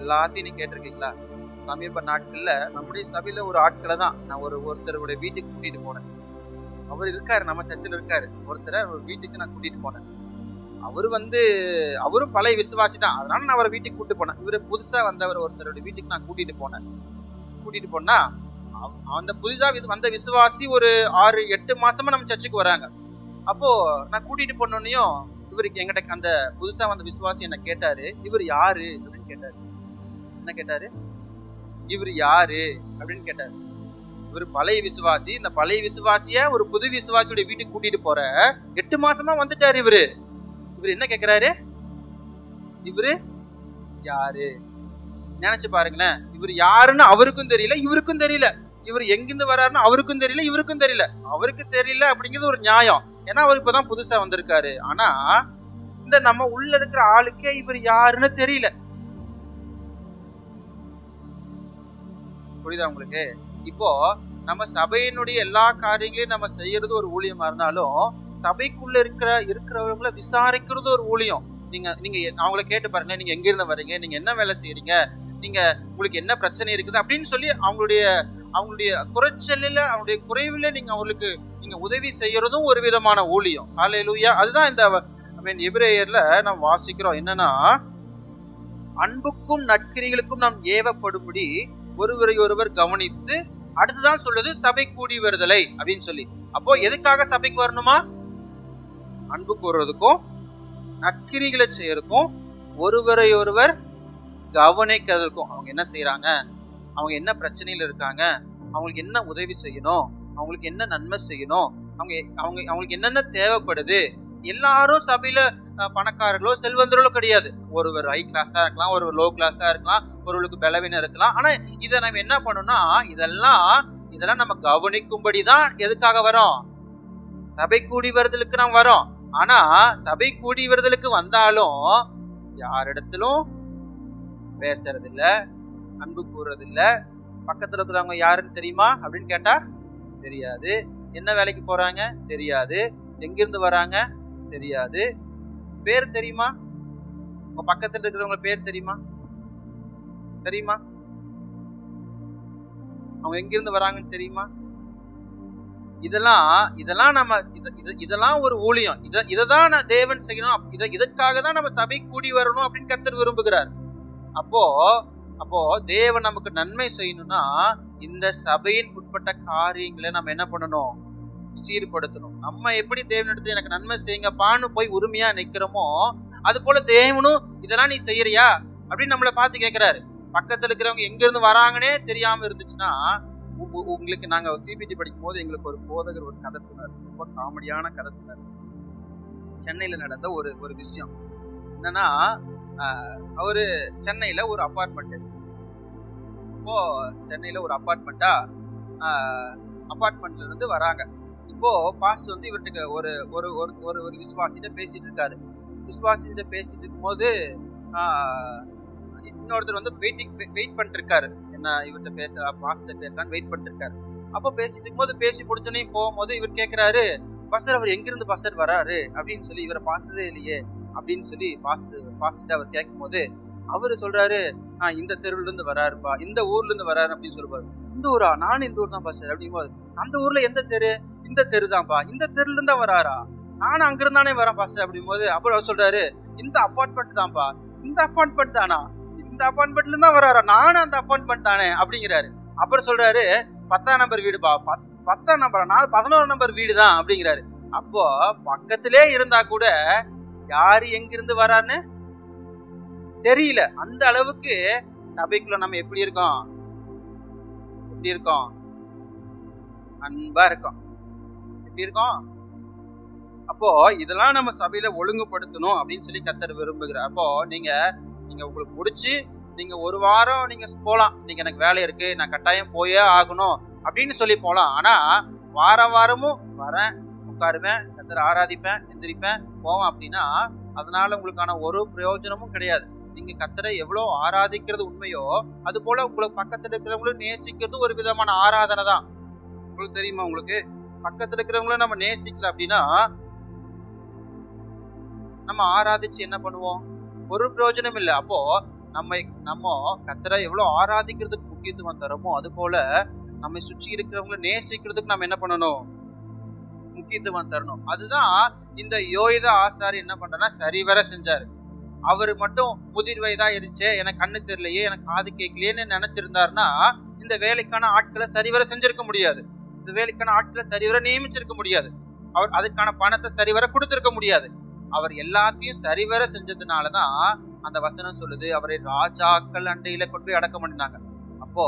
எல்லாத்தையும் நீங்க கேட்டிருக்கீங்களா? சமீப நாட்கள்ல நம்முடைய சபையில ஒரு ஆட்களை தான் நான் ஒருத்தருடைய வீட்டுக்கு கூட்டிட்டு போனேன். அவர் இருக்காரு, நம்ம சர்ச்சில் இருக்காரு. ஒருத்தரை ஒரு வீட்டுக்கு நான் கூட்டிட்டு போனேன். அவரும் பழைய விசுவாசி தான், அதனால நான் அவரை வீட்டுக்கு கூட்டிட்டு போனேன். இவரு புதுசா வந்தவர் ஒருத்தருடைய வீட்டுக்கு நான் கூட்டிட்டு போனா அந்த புதிதா வந்த விசுவாசி ஒரு 6-8 மாசமா நம்ம சர்ச்சுக்கு வராங்க. அப்போ நான் கூட்டிட்டு போனோன்னையும் இவருக்கு எங்கிட்ட அந்த புதுசா வந்த விசுவாசி என்ன கேட்டாரு, இவர் யாரு அப்படின்னு கேட்டாரு. என்ன கேட்டாரு? இவர் யாரு அப்படின்னு கேட்டாரு. இவர் பழைய விசுவாசி. இந்த பழைய விசுவாசிய ஒரு புது விசுவாசியோட வீட்டுக்கு கூட்டிட்டு போற 8 மாசமா வந்துட்டாரு. இவரு என்ன கேக்குறாரு? இவரு யாரு? நினைச்சு பாருங்களேன். இவர் யாருன்னு அவருக்கும் தெரியல, இவருக்கும் தெரியல. இவர் எங்கிருந்து வர்றாருன்னு அவருக்கும் தெரியல, இவருக்கும் தெரியல. அவருக்கு தெரியல அப்படிங்கிறது ஒரு நியாயம், ஏன்னா அவர் இப்பதான் புதுசா வந்திருக்காரு. ஆனா இந்த நம்ம உள்ள இருக்கிற ஆளுக்கே இவர் யாருன்னு தெரியல. புரியுதா உங்களுக்கு? இப்போ நம்ம சபையினுடைய எல்லா காரியங்களையும் நம்ம செய்யறது ஒரு ஊழியமா இருந்தாலும், சபைக்குள்ள இருக்கிறவங்களை விசாரிக்கிறது ஒரு ஊழியம். நீங்க அவங்கள கேட்டு பாருங்க, நீங்க எங்க இருந்து வர்றீங்க, நீங்க என்ன வேலை செய்யறீங்க, நீங்க உங்களுக்கு என்ன பிரச்சனை இருக்குது அப்படின்னு சொல்லி அவங்களுடைய குறைச்சலில, அவங்களுடைய குறைவுல நீங்க உதவி செய்யறதும் ஒரு விதமான ஊழியம். ஹல்லேலூயா. அதுதான் இந்த எபிரேயர்ல நாம் வாசிக்கிறோம். என்னன்னா, அன்புக்கும் நற்கிரிகளுக்கும் நாம் ஏவப்படும்படி ஒருவரை ஒருவர் கவனித்து, அடுத்துதான் சொல்லுது சபை கூடி வருதலை அப்படின்னு சொல்லி. அப்போ எதுக்காக சபைக்கு வரணுமா? அன்பு கூறுறதுக்கும் நற்கிரிகளை செய்யறதுக்கும் ஒருவரை ஒருவர் கவனிக்கிறதுக்கும். அவங்க என்ன செய்யறாங்க, அவங்க என்ன பிரச்சனையில இருக்காங்க, அவங்களுக்கு என்ன உதவி செய்யணும், அவங்களுக்கு என்ன நன்மை செய்யணும், அவங்களுக்கு என்னென்ன தேவைப்படுது. எல்லாரும் சபையில பணக்காரர்களோ செல்வந்தர்களோ கிடையாது. ஒருவர் ஹை கிளாஸா இருக்கலாம், ஒருவர் லோ கிளாஸா இருக்கலாம், ஒருவருக்கு பலவீனம் இருக்கலாம். ஆனா இதை நம்ம என்ன பண்ணணும்னா, இதெல்லாம் நம்ம கவனிக்கும்படிதான் எதுக்காக வரோம்? சபை கூடி வருதலுக்கு நாம் வரோம். ஆனா சபை கூடி வருதலுக்கு வந்தாலும் யாரிடத்திலும் பேசுறது இல்ல, அன்பு கூறுறது இல்ல. பக்கத்துல இருக்கிறவங்க யாருன்னு தெரியுமா அப்படின்னு கேட்டா தெரியாது. என்ன வேலைக்கு போறாங்க தெரியாது. எங்கிருந்து வராங்க தெரியாது. பேர் தெரியுமா? உங்க பக்கத்துல இருக்கிறவங்க பேர் தெரியுமா? அவங்க எங்கிருந்து வராங்கன்னு தெரியுமா? இதெல்லாம் நம்ம இதெல்லாம் ஒரு ஊழியம். இததான் தேவன் செய்யணும். இதற்காக தான் நம்ம சபை கூடி வரணும் அப்படின்னு கர்த்தர் விரும்புகிறார். அப்போ தேவன் நமக்கு நன்மை செய்யணும்னா இந்த சபையின் உட்பட்ட காரியங்களை நம்ம என்ன பண்ணணும்? சீர்படுத்தணும். நம்ம எப்படி தேவனிடத்துல எனக்கு நன்மை செய்யுங்கப்பான்னு போய் உரிமையா நிக்கிறோமோ, அது போல தேவனும் இதெல்லாம் நீ செய்யறியா அப்படின்னு நம்மளை பார்த்து கேட்கிறாரு. பக்கத்துல இருக்கிறவங்க எங்க இருந்து வராங்கன்னே தெரியாம இருந்துச்சுன்னா, உங்களுக்கு நாங்க சிபிடி படிக்கும் போது எங்களுக்கு ஒரு போதகர் ஒரு கதை சொன்னார். ரொம்ப காமெடியான கதை சொன்னார். சென்னையில நடந்த ஒரு விஷயம் என்னன்னா, அவரு சென்னையில ஒரு அபார்ட்மெண்ட். இப்போ சென்னையில ஒரு அபார்ட்மெண்ட்ல இருந்து வராங்க. இப்போ பாஸ் இவர்கிட்ட ஒரு விசுவாசிட்ட பேசிட்டு இருக்காரு. விசுவாசிட்ட பேசிட்டு இருக்கும்போது இன்னொருத்தர் வெயிட் பண்ணிட்டு இருக்காரு. என்ன இவர்கிட்ட பாஸ்ட பேசலான்னு வெயிட் பண்ணிட்டு இருக்காரு. அப்போ பேசிட்டு இருக்கும்போது பேசி முடிச்சோன்னே போகும்போது இவர் கேட்கிறாரு, பாஸ்டர் அவர் எங்கிருந்து பாஸ்டர் வராரு அப்படின்னு சொல்லி, இவரை பார்த்ததே இல்லையே அப்படின்னு சொல்லி பாஸ்ட அவர் கேட்கும் போது அவரு சொல்றாரு, இந்த தெருவுல இருந்து வராருப்பா, இந்த ஊர்ல இருந்து வராரு அப்படின்னு சொல்லுவாரு. இந்த ஊரா? நானும் இந்த ஊர் தான் பாஸ்டர் அப்படிங்கும்போது, அந்த ஊர்ல எந்த தெரு? இந்த தெரு தான்ப்பா, இந்த தெருல இருந்தா வராரா? நானும் அங்கிருந்தானே வரேன் பாஸ்டர் அப்படிங்கும்போது அப்புறம் அவர் சொல்றாரு, இந்த அப்பார்ட்மெண்ட் தான்ப்பா. இந்த அப்பார்ட்மெண்ட் தானா? இந்த அப்பார்ட்மெண்ட்ல இருந்தா வராரா? நானும் அந்த அப்பார்ட்மெண்ட் தானே அப்படிங்கிறாரு. அப்புறம் சொல்றாரு, 10ஆம் நம்பர் வீடுப்பா. 10ஆம் நம்பரா? நான் 11ஆம் நம்பர் வீடு தான் அப்படிங்கிறாரு. அப்போ பக்கத்திலே இருந்தா கூட யாரு எங்கிருந்து வரான்னு தெரியல. அந்த அளவுக்கு சபைக்குள்ள நம்ம எப்படி இருக்கோம்? அன்பா இருக்கோம். எப்படி இருக்கோம்? அப்போ இதெல்லாம் நம்ம சபையில ஒழுங்குபடுத்தணும் அப்படின்னு சொல்லி கர்த்தர் விரும்புகிறார். அப்போ நீங்க உங்களுக்கு முடிச்சு நீங்க ஒரு வாரம் நீங்க போலாம், இன்னைக்கு எனக்கு வேலை இருக்கு, நான் கட்டாயம் போயே ஆகணும் அப்படின்னு சொல்லி போலாம். ஆனா வாரமும் வரேன், உட்காருவேன், கர்த்தரை ஆராதிப்பேன், எந்திரிப்பேன், போவேன் அப்படின்னா அதனால உங்களுக்கான ஒரு பிரயோஜனமும் கிடையாது. நீங்க கர்த்தரை எவ்வளவு ஆராதிக்கிறது உண்மையோ அது போல உங்களுக்கு பக்கத்துல இருக்கிறவங்களும் நேசிக்கிறது ஒரு விதமான ஆராதனை தான். உங்களுக்கு தெரியுமா? உங்களுக்கு பக்கத்துல இருக்கிறவங்களும் நம்ம நேசிக்கல அப்படின்னா நம்ம ஆராதிச்சு என்ன பண்ணுவோம்? ஒரு பிரயோஜனம் இல்லை. அப்போ நம்ம கர்த்தரை எவ்வளவு ஆராதிக்கிறதுக்கு முக்கியத்துவம் தரமோ அது போல நம்மை சுற்றி இருக்கிறவங்களை நேசிக்கிறதுக்கு நம்ம என்ன பண்ணணும்? முக்கியத்துவம் தரணும். அதுதான் இந்த யோய்தா ஆசாரி என்ன பண்றா சரிவர செஞ்சாரு. அவரு மட்டும் முதிர் வயதா இருந்துச்சு, எனக்கு கண்ணு தெரியலையே, எனக்கு காது கேட்கலையேன்னு நினைச்சிருந்தாருன்னா இந்த வேலைக்கான ஆட்களை சரிவர செஞ்சிருக்க முடியாது. இந்த வேலைக்கான ஆட்களை சரிவர நியமிச்சிருக்க முடியாது. அவர் அதுக்கான பணத்தை சரிவர கொடுத்திருக்க முடியாது. அவர் எல்லாத்தையும் சரிவர செஞ்சதுனாலதான் அந்த வசனம் சொல்லுது, அவரை ராஜாக்கள் அண்டையில கொண்டு போய் அடக்கம் பண்ணினாங்க. அப்போ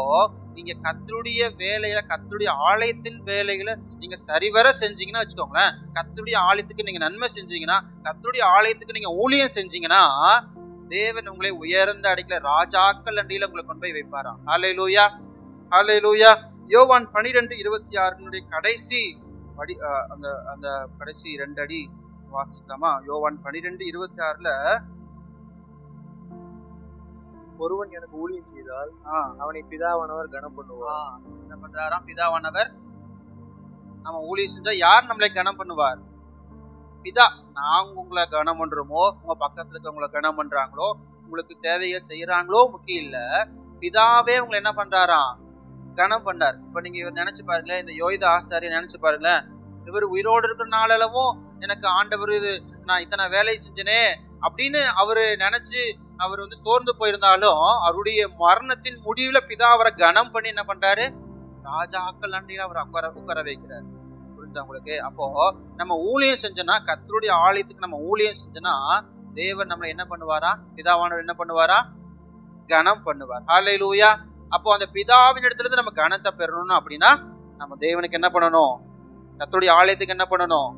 நீங்க கர்த்தருடைய வேலையில, கர்த்தருடைய ஆலயத்தின் வேலைகளை நீங்க சரிவர செஞ்சீங்கன்னா வச்சுக்கோங்களேன், கர்த்தருடைய ஆலயத்துக்கு நீங்க நன்மை செஞ்சீங்கன்னா, கர்த்தருடைய ஆலயத்துக்கு நீங்க ஊழியம் செஞ்சீங்கன்னா தேவன் உங்களை உயர்ந்த அடிக்கல ராஜாக்கள் அண்டையில உங்களை கொண்டு போய் வைப்பாராம். ஹல்லேலூயா, ஹல்லேலூயா. யோவான் 12:26 கடைசி படி, அந்த கடைசி 2 அடி வாசிக்கலாமா? யோவான் 12:26 ஒருவன் எனக்கு ஊழியம் செய்தால் அவனை பிதாவானவர் கனம் பண்ணுவார். என்ன பண்றாராம்? பிதாவானவர் நம்ம ஊழியம் செஞ்சா யார் நம்மளை கனம் பண்ணுவார்? பிதா. நாங்க உங்களை கனம் பண்றோமோ, உங்க பக்கத்துல இருக்கவங்களை கனம் பண்றாங்களோ, உங்களுக்கு தேவையை செய்யறாங்களோ முக்கியம் இல்ல, பிதாவே உங்களை என்ன பண்றாராம்? கனம் பண்ணார். இப்ப நீங்க இவர் நினைச்சு பாருங்களேன், இந்த யோய்தா ஆசாரியை நினைச்சு பாருங்களேன். இவர் உயிரோடு இருக்கிற நாளளவும் எனக்கு ஆண்டவர் நான் இத்தனை வேலை செஞ்சனே அப்படின்னு அவரு நினைச்சு அவர் சோர்ந்து போயிருந்தாலும் அவருடைய மரணத்தின் முடிவுல பிதா அவரை கனம் பண்ணி என்ன பண்றாரு? ராஜாக்கள் அண்டையில அவரை உட்கார வைக்கிறார். புரிஞ்சா உங்களுக்கு? அப்போ நம்ம ஊழியம் செஞ்சோம்னா, கர்த்தருடைய ஆலயத்துக்கு நம்ம ஊழியம் செஞ்சோம்னா தேவன் நம்மளை என்ன பண்ணுவாரா? பிதாவானவர் என்ன பண்ணுவாரா? கனம் பண்ணுவார். ஹல்லேலூயா. அப்போ அந்த பிதாவின் இடத்துல இருந்து நம்ம கனத்தை பெறணும் அப்படின்னா நம்ம தேவனுக்கு என்ன பண்ணணும்? கர்த்தருடைய ஆலயத்துக்கு என்ன பண்ணணும்?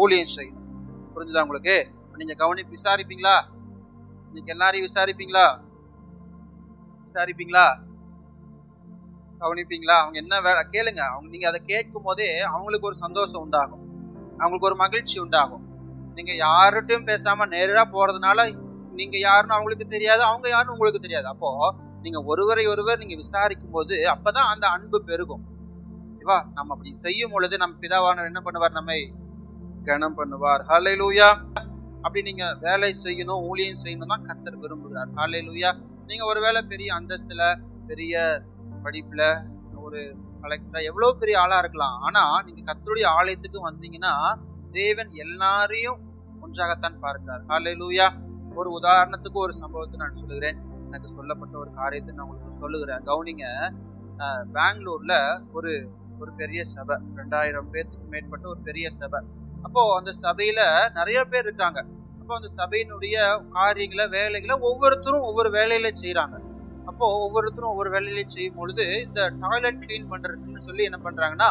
ஊழியம் செய்யணும். புரிஞ்சுதா உங்களுக்கு? நீங்க விசாரிப்பீங்களா? நீங்க எல்லாரையும் விசாரிப்பீங்களா? கவனிப்பீங்களா? அவங்க என்ன வேலை கேளுங்க. நீங்க அதை கேட்கும் போதே அவங்களுக்கு ஒரு சந்தோஷம் உண்டாகும், அவங்களுக்கு ஒரு மகிழ்ச்சி உண்டாகும். நீங்க யார்கிட்டையும் பேசாம நேரா போறதுனால நீங்க யாருன்னு அவங்களுக்கு தெரியாது, அவங்க யாருன்னு உங்களுக்கு தெரியாது. அப்போ நீங்க ஒருவரை ஒருவர் நீங்க விசாரிக்கும் போது அப்பதான் அந்த அன்பு பெருகும். நம்ம அப்படி செய்யும் பொழுது நம்ம பிதாவானவர் என்ன பண்ணுவார்? நம்மை கனம் பண்ணுவார். ஹல்லேலூயா. அப்படி நீங்க வேலை செய்யணும், ஊழியம் செய்யணும் தான் கர்த்தர் விரும்புகிறார். ஹல்லேலூயா. நீங்க ஒருவேளை பெரிய அந்தஸ்துல, பெரிய படிப்புல, ஒரு கலெக்டரா, எவ்வளவு பெரிய ஆளா இருக்கலாம். ஆனா நீங்க கர்த்தருடைய ஆலயத்துக்கு வந்தீங்கன்னா தேவன் எல்லாரையும் ஒன்றாகத்தான் பார்க்கிறார். ஹல்லேலூயா. ஒரு உதாரணத்துக்கு ஒரு சம்பவத்தை நான் சொல்லுகிறேன். எனக்கு சொல்லப்பட்ட ஒரு காரியத்தை நான் உங்களுக்கு சொல்லுகிறேன், கவனிங்க. பெங்களூர்ல ஒரு பெரிய சபை, 2000 பேருக்கு மேற்பட்ட ஒரு பெரிய சபை. அப்போ அந்த சபையில நிறைய பேர் இருக்காங்க. அப்போ அந்த சபையினுடைய காரியங்களை, வேலைகளை ஒவ்வொருத்தரும் ஒவ்வொரு வேலையில செய்யறாங்க. அப்போ ஒவ்வொருத்தரும் ஒவ்வொரு வேலையில செய்யும் பொழுது இந்த டாய்லெட் கிளீன் பண்றதுன்னு சொல்லி என்ன பண்றாங்கன்னா,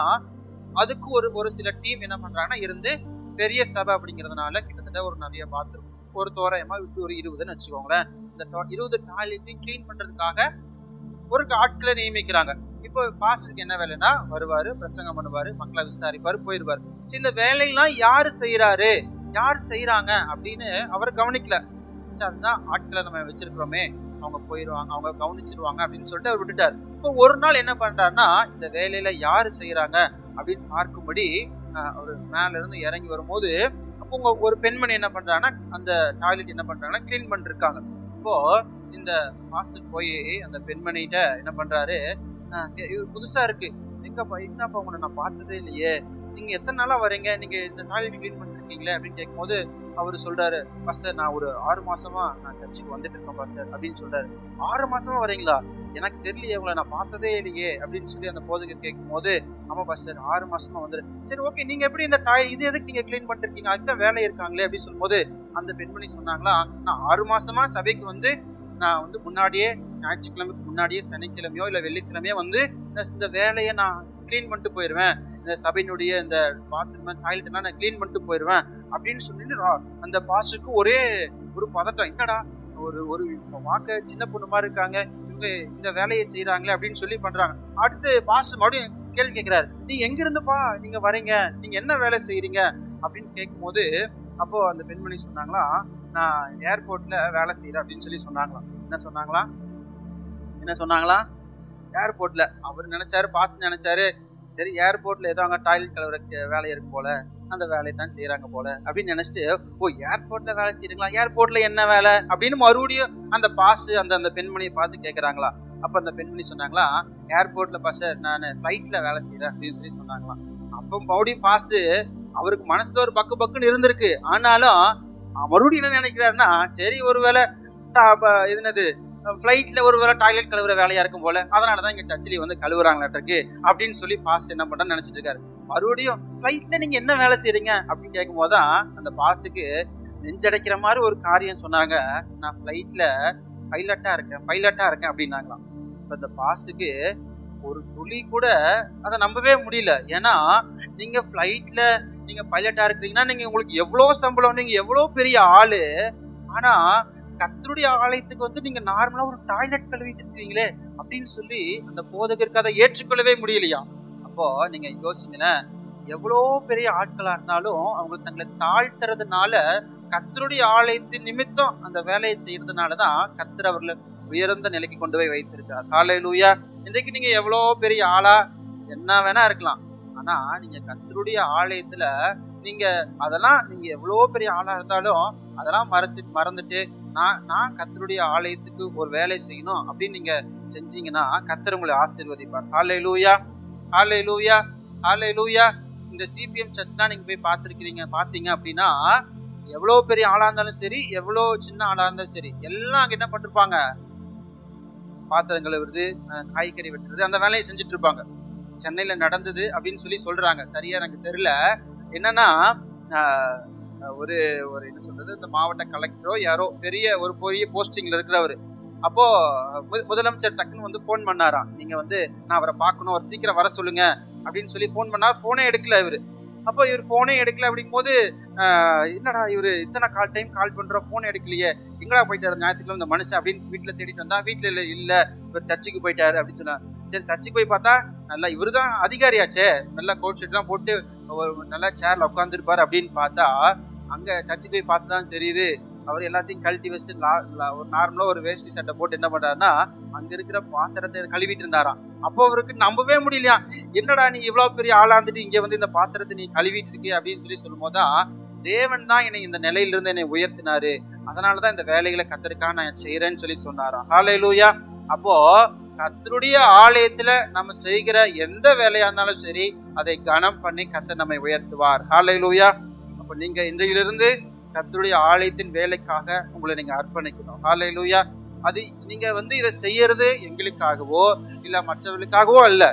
அதுக்கு ஒரு சில டீம் என்ன பண்றாங்கன்னா இருந்து, பெரிய சபை அப்படிங்கிறதுனால கிட்டத்தட்ட ஒரு நிறைய பாத்ரூம், ஒரு தோராயமா ஒரு 20ன்னு வச்சுக்கோங்களேன். இந்த 20 டாய்லெட்டையும் கிளீன் பண்றதுக்காக ஒரு ஆட்களை நியமிக்கிறாங்க. இப்போ பாஸ்டருக்கு என்ன வேலைன்னா வருவாரு, பிரசங்கம் பண்ணுவாரு, மக்களை விசாரிப்பாரு, போயிருவாரு. இந்த வேலையெல்லாம் யாரு செய்யறாங்க அப்படின்னு அவர் கவனிக்கல. அதுதான் ஆட்களை நம்ம வச்சிருக்கிறோமே, அவங்க போயிருவாங்க, அவங்க கவனிச்சிருவாங்க அப்படின்னு சொல்லிட்டு அவர் விட்டுட்டாரு. இப்போ ஒரு நாள் என்ன பண்றாருன்னா, இந்த வேலையில யாரு செய்யறாங்க அப்படின்னு பார்க்கும்படி அவர் மேல இருந்து இறங்கி வரும்போது அப்போ ஒரு பெண்மணி என்ன பண்றாங்கன்னா அந்த டாய்லெட் என்ன பண்றாங்கன்னா கிளீன் பண்ணிருக்காங்க. இப்போ இந்த பாஸ்டர் போய் அந்த பெண்மணிகிட்ட என்ன பண்றாரு, புதுசா இருக்கு, என்னப்பா உங்களை நான் பார்த்ததே இல்லையே, நீங்க எத்தனை நாளா வரீங்க, நீங்க இந்த டாய்லெட் கிளீன் பண்ணிருக்கீங்களே அப்படின்னு கேட்கும் போது அவரு சொல்றாரு, பாஸ்டர் நான் ஒரு 6 மாசமா நான் சர்ச்சுக்கு வந்துட்டு இருக்கேன் பாஸ்டர் அப்படின்னு சொல்றாரு. 6 மாசமா வரீங்களா, எனக்கு தெரியலையே, உங்களை நான் பார்த்ததே இல்லையே அப்படின்னு சொல்லி அந்த போதகர் கேட்கும் போது, ஆமா பாஸ்டர் 6 மாசமா வந்துரு. சரி ஓகே, நீங்க எப்படி இந்த இது எதுக்கு நீங்க கிளீன் பண்ணிட்டு இருக்கீங்க, அதுதான் வேலை இருக்காங்களே அப்படின்னு சொல்லும் போது அந்த பெண்மணி சொன்னாங்களா, நான் 6 மாசமா சபைக்கு வந்து நான் முன்னாடியே ஞாயிற்றுக்கிழமைக்கு முன்னாடியே சனிக்கிழமையோ இல்ல வெள்ளிக்கிழமையோ இந்த வேலையை நான் கிளீன் பண்ணிட்டு போயிருவேன், இந்த சபையினுடைய இந்த பாத்ரூம் டாய்லெட் எல்லாம் நான் கிளீன் பண்ணிட்டு போயிருவேன் அப்படின்னு சொல்லிட்டு அந்த பாஸ்டருக்கு ஒரே ஒரு பதட்டம். என்னடா ஒரு வாக்க சின்ன பொண்ணு மாதிரி இருக்காங்க, இவங்க இந்த வேலையை செய்யறாங்களே அப்படின்னு சொல்லி பண்றாங்க. அடுத்து பாஸ்டர் மறுபடியும் கேள்வி கேட்கிறாரு, நீங்க எங்க இருந்துப்பா நீங்க வரீங்க, நீங்க என்ன வேலை செய்யறீங்க அப்படின்னு கேட்கும் போது அப்போ அந்த பெண்மணி சொன்னாங்களா, நான் ஏர்போர்ட்ல வேலை செய்யறேன் அப்படின்னு சொல்லி சொன்னாங்களாம். என்ன சொன்னாங்களா ஏர்போர்ட்ல அவர் நினைச்சாரு, பாஸ் நினைச்சாரு, சரி ஏர்போர்ட்ல ஏதோ அங்க டாய்லெட் கழுவுற வேலை இருக்கும் போல, அந்த வேலையை தான் செய்யறாங்க போல அப்படின்னு நினைச்சிட்டு, ஓ ஏர்போர்ட்ல வேலை செய்யறீங்களா, ஏர்போர்ட்ல என்ன வேலை அப்படின்னு மறுபடியும் அந்த பாஸ் அந்த பெண்மணியை பார்த்து கேட்கறாங்களா. அப்ப அந்த பெண்மணி சொன்னாங்களா, ஏர்போர்ட்ல பாஸ் நான் ஃபிளைட்ல வேலை செய்யறேன் அப்படின்னு சொல்லி சொன்னாங்களாம். அப்போ மறுபடியும் பாஸ் அவருக்கு மனசுல ஒரு பக்குன்னு இருந்திருக்கு. ஆனாலும் மறுபடியும் என்ன நினைக்கிறாருன்னா, சரி ஒருவேளை என்னது ஃபிளைட்ல ஒருவேளை டாய்லெட் கழுவுற வேலையா இருக்கும் போல, அதனாலதான் இங்க சர்ச்சிலே வந்து கழுவுறாங்களாட்டிருக்கு அப்படின்னு சொல்லி பாஸ் என்ன பண்றான்னு நினைச்சிட்டு இருக்காரு. மறுபடியும் ஃபிளைட்ல நீங்க என்ன வேலை செய்யறீங்க அப்படின்னு கேட்கும் போதுதான் அந்த பாஸுக்கு நெஞ்சடைக்கிற மாதிரி ஒரு காரியம் சொன்னாங்க. நான் ஃபிளைட்ல பைலட்டா இருக்கேன் அப்படின்னாங்களாம். இப்ப இந்த பாஸுக்கு ஒரு துளி கூட அதை நம்பவே முடியல. ஏன்னா நீங்க ஃபிளைட்ல நீங்க பைலட்டா இருக்கிறீங்கன்னா நீங்க உங்களுக்கு எவ்வளவு சம்பளம், நீங்க எவ்வளவு பெரிய ஆளு, ஆனா கர்த்தருடைய ஆலயத்துக்கு வந்து நீங்க நார்மலா ஒரு டாய்லெட் கழுவிட்டு இருக்கீங்களே அப்படின்னு சொல்லி அந்த போதகருக்கு அதை ஏற்றுக்கொள்ளவே முடியலையா. அப்போ நீங்க யோசிங்கன்னா, எவ்வளோ பெரிய ஆட்களா இருந்தாலும் அவங்க தங்களை தாழ்த்துறதுனால, கர்த்தருடைய ஆலயத்தின் நிமித்தம் அந்த வேலையை செய்யறதுனாலதான் கர்த்தர் அவர்களை உயர்ந்த நிலைக்கு கொண்டு போய் வைத்திருக்கார். ஹல்லேலூயா. இன்றைக்கு நீங்க எவ்வளோ பெரிய ஆளா என்ன வேணா இருக்கலாம், ஆனா நீங்க கர்த்தருடைய ஆலயத்துல நீங்க எவ்வளோ பெரிய ஆளா இருந்தாலும் அதெல்லாம் மறந்துட்டு நான் கர்த்தருடைய ஆலயத்துக்கு ஒரு வேலை செய்யணும் அப்படின்னு நீங்க செஞ்சீங்கன்னா கர்த்தர் உங்களை ஆசீர்வதிப்பார். ஹல்லேலூயா, ஹல்லேலூயா, ஹல்லேலூயா. இந்த சிபிஎம் சர்ச்லாம் நீங்க போய் பாத்தீங்க அப்படின்னா, எவ்வளவு பெரிய ஆளா இருந்தாலும் சரி, எவ்வளவு சின்ன ஆளா இருந்தாலும் சரி, எல்லாம் அங்க என்ன பண்ணிருப்பாங்க, பாத்திரங்களை விடுறது, காய்கறி வெட்டுறது, அந்த வேலையை செஞ்சுட்டு இருப்பாங்க. சென்னையில நடந்தது அப்படின்னு சொல்லி சொல்றாங்க, சரியா எனக்கு தெரியல. என்னன்னா ஒரு என்ன சொல்றது, இந்த மாவட்ட கலெக்டரோ யாரோ பெரிய போஸ்டிங்ல இருக்கிறவரு, அப்போ முதலமைச்சர் டக்குன்னு வந்து போன் பண்ணாராம், நீங்க வந்து நான் அவரை பார்க்கணும், அவர் சீக்கிரம் வர சொல்லுங்க அப்படின்னு சொல்லி போன் பண்ணா. போனே எடுக்கல இவரு. அப்போ இவர் போனே எடுக்கல அப்படிங்கும் போது, என்னடா இவரு இத்தனை டைம் கால் பண்ற, போன் எடுக்கலையே, எங்கடா போயிட்டாரு ஞாயிற்றுக்கிழமை இந்த மனுஷன் அப்படின்னு வீட்டுல தேடிட்டு வந்தா, வீட்டுல இல்ல இவர் சர்ச்சுக்கு போயிட்டாரு அப்படின்னு சொன்னா. சரி சர்ச்சுக்கு போய் பார்த்தா, நல்லா இவருதான் அதிகாரியாச்சே, நல்லா கோட் ஷீட் எல்லாம் போட்டு ஒரு நல்லா சேர்ல உட்காந்துருப்பாரு அப்படின்னு பார்த்தா, அங்க சர்ச்சுக்கு போய் பார்த்துதான் தெரியுது அவர் எல்லாத்தையும் கழட்டி வச்சுட்டு ஒரு நார்மலா ஒரு வேஷ்டி சட்டை போட்டு என்ன பண்றாருன்னா அங்க இருக்கிற பாத்திரத்தை கழுவிட்டு இருந்தாராம். அப்போ அவருக்கு நம்பவே முடியலையா, என்னடா நீ இவ்வளவு பெரிய ஆளா இருந்துட்டு இங்க வந்து இந்த பாத்திரத்தை நீ கழுவிட்டு இருக்கே அப்படின்னு சொல்லி சொல்லும் போதுதான், தேவன் தான் என்னை இந்த நிலையில இருந்து என்னை உயர்த்தினாரு, அதனாலதான் இந்த வேலைகளை கர்த்தருக்காக நான் செய்யறேன்னு சொல்லி சொன்னாராம். ஹல்லேலூயா. அப்போ கர்த்தருடைய ஆலயத்துல நம்ம செய்கிற எந்த வேலையா இருந்தாலும் சரி, அதை கனம் பண்ணி கர்த்தர் நம்மை உயர்த்துவார். ஹல்லேலூயா. அப்ப நீங்க இன்றையிலிருந்து கர்த்தருடைய ஆலயத்தின் வேலைக்காக உங்களை நீங்க அர்ப்பணிக்கணும். ஹல்லேலூயா. அது நீங்க வந்து இதை செய்யறது எங்களுக்காகவோ இல்ல மற்றவர்களுக்காகவோ அல்ல,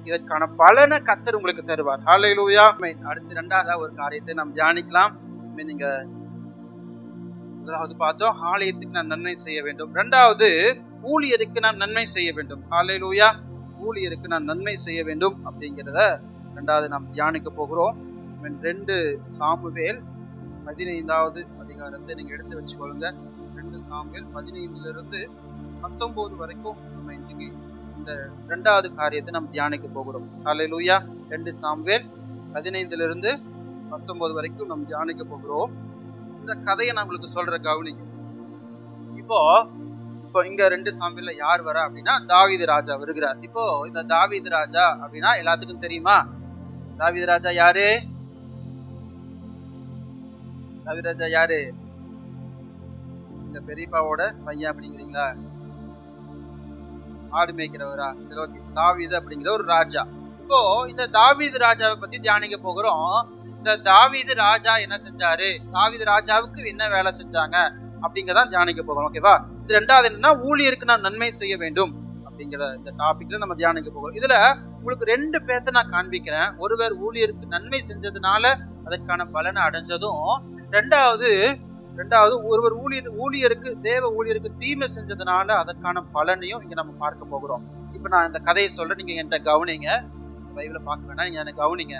இதற்கான பலனை கர்த்தர் உங்களுக்கு தருவார். ஹல்லேலூயா. அடுத்து இரண்டாவது ஒரு காரியத்தை நாம் தியானிக்கலாம். நீங்க முதலாவது பார்த்தோம், ஆலயத்துக்கு நான் நன்மை செய்ய வேண்டும். இரண்டாவது, ஊழியருக்கு நான் நன்மை செய்ய வேண்டும். ஹல்லேலூயா. ஊழியருக்கு நான் நன்மை செய்ய வேண்டும் அப்படிங்கிறத இரண்டாவது நாம் தியானிக்க போகிறோம். 2 சாமுவேல் 15வது அதிகாரத்தை நீங்க எடுத்து வச்சுக்கொள்ளுங்க. 2 சாமுவேல் 15 19 வரைக்கும் நம்ம இன்னைக்கு இந்த இரண்டாவது காரியத்தை நம்ம தியானிக்க போகிறோம். ஹல்லேலூயா. 2 சாமுவேல் 15 19 வரைக்கும் நம்ம தியானிக்க போகிறோம். இந்த கதையை நான் உங்களுக்கு சொல்ற கவனிங்க. இப்போ இங்க 2 சாமுவேல்ல யார் வரா அப்படின்னா, தாவீது ராஜா வருகிறார். இப்போ இந்த தாவீது ராஜா அப்படின்னா எல்லாத்துக்கும் தெரியுமா? தாவீது ராஜா யாரு? தாவீது ராஜா யாரு? இந்த பெரியப்பாவோட பையன் அப்படிங்கிறீங்களா? ஆடு மேய்க்கிறவரா? சரி, ஓகே. தாவீது அப்படிங்கிற ஒரு ராஜா. இப்போ இந்த தாவீது ராஜாவை பத்தி தியானிக்க போகிறோம். இந்த தாவீது ராஜா என்ன செஞ்சாரு, தாவீது ராஜாவுக்கு என்ன வேலை செஞ்சாங்க அப்படிங்கறதான் தியானிக்க போகிறோம். ஓகேவா? இது ரெண்டாவது என்னன்னா, ஊழியருக்கு நான் நன்மை செய்ய வேண்டும் அப்படிங்கிற இந்த டாபிக்ல நம்ம தியானிக்க போகிறோம். இதுல உங்களுக்கு 2 பேர்த்த நான் காண்பிக்கிறேன். ஒருவர் ஊழியருக்கு நன்மை செஞ்சதுனால அதற்கான பலனை அடைஞ்சதும், ரெண்டாவது ஒருவர் ஊழியருக்கு தேவ ஊழியருக்கு தீமை செஞ்சதுனால அதற்கான பலனையும் இங்க நம்ம பார்க்க போகிறோம். இப்ப நான் இந்த கதையை சொல்றேன், நீங்க என்கிட்ட கவனிங்க. பைபிள பார்க்க வேண்டாம், நீங்க எனக்கு கவனிங்க.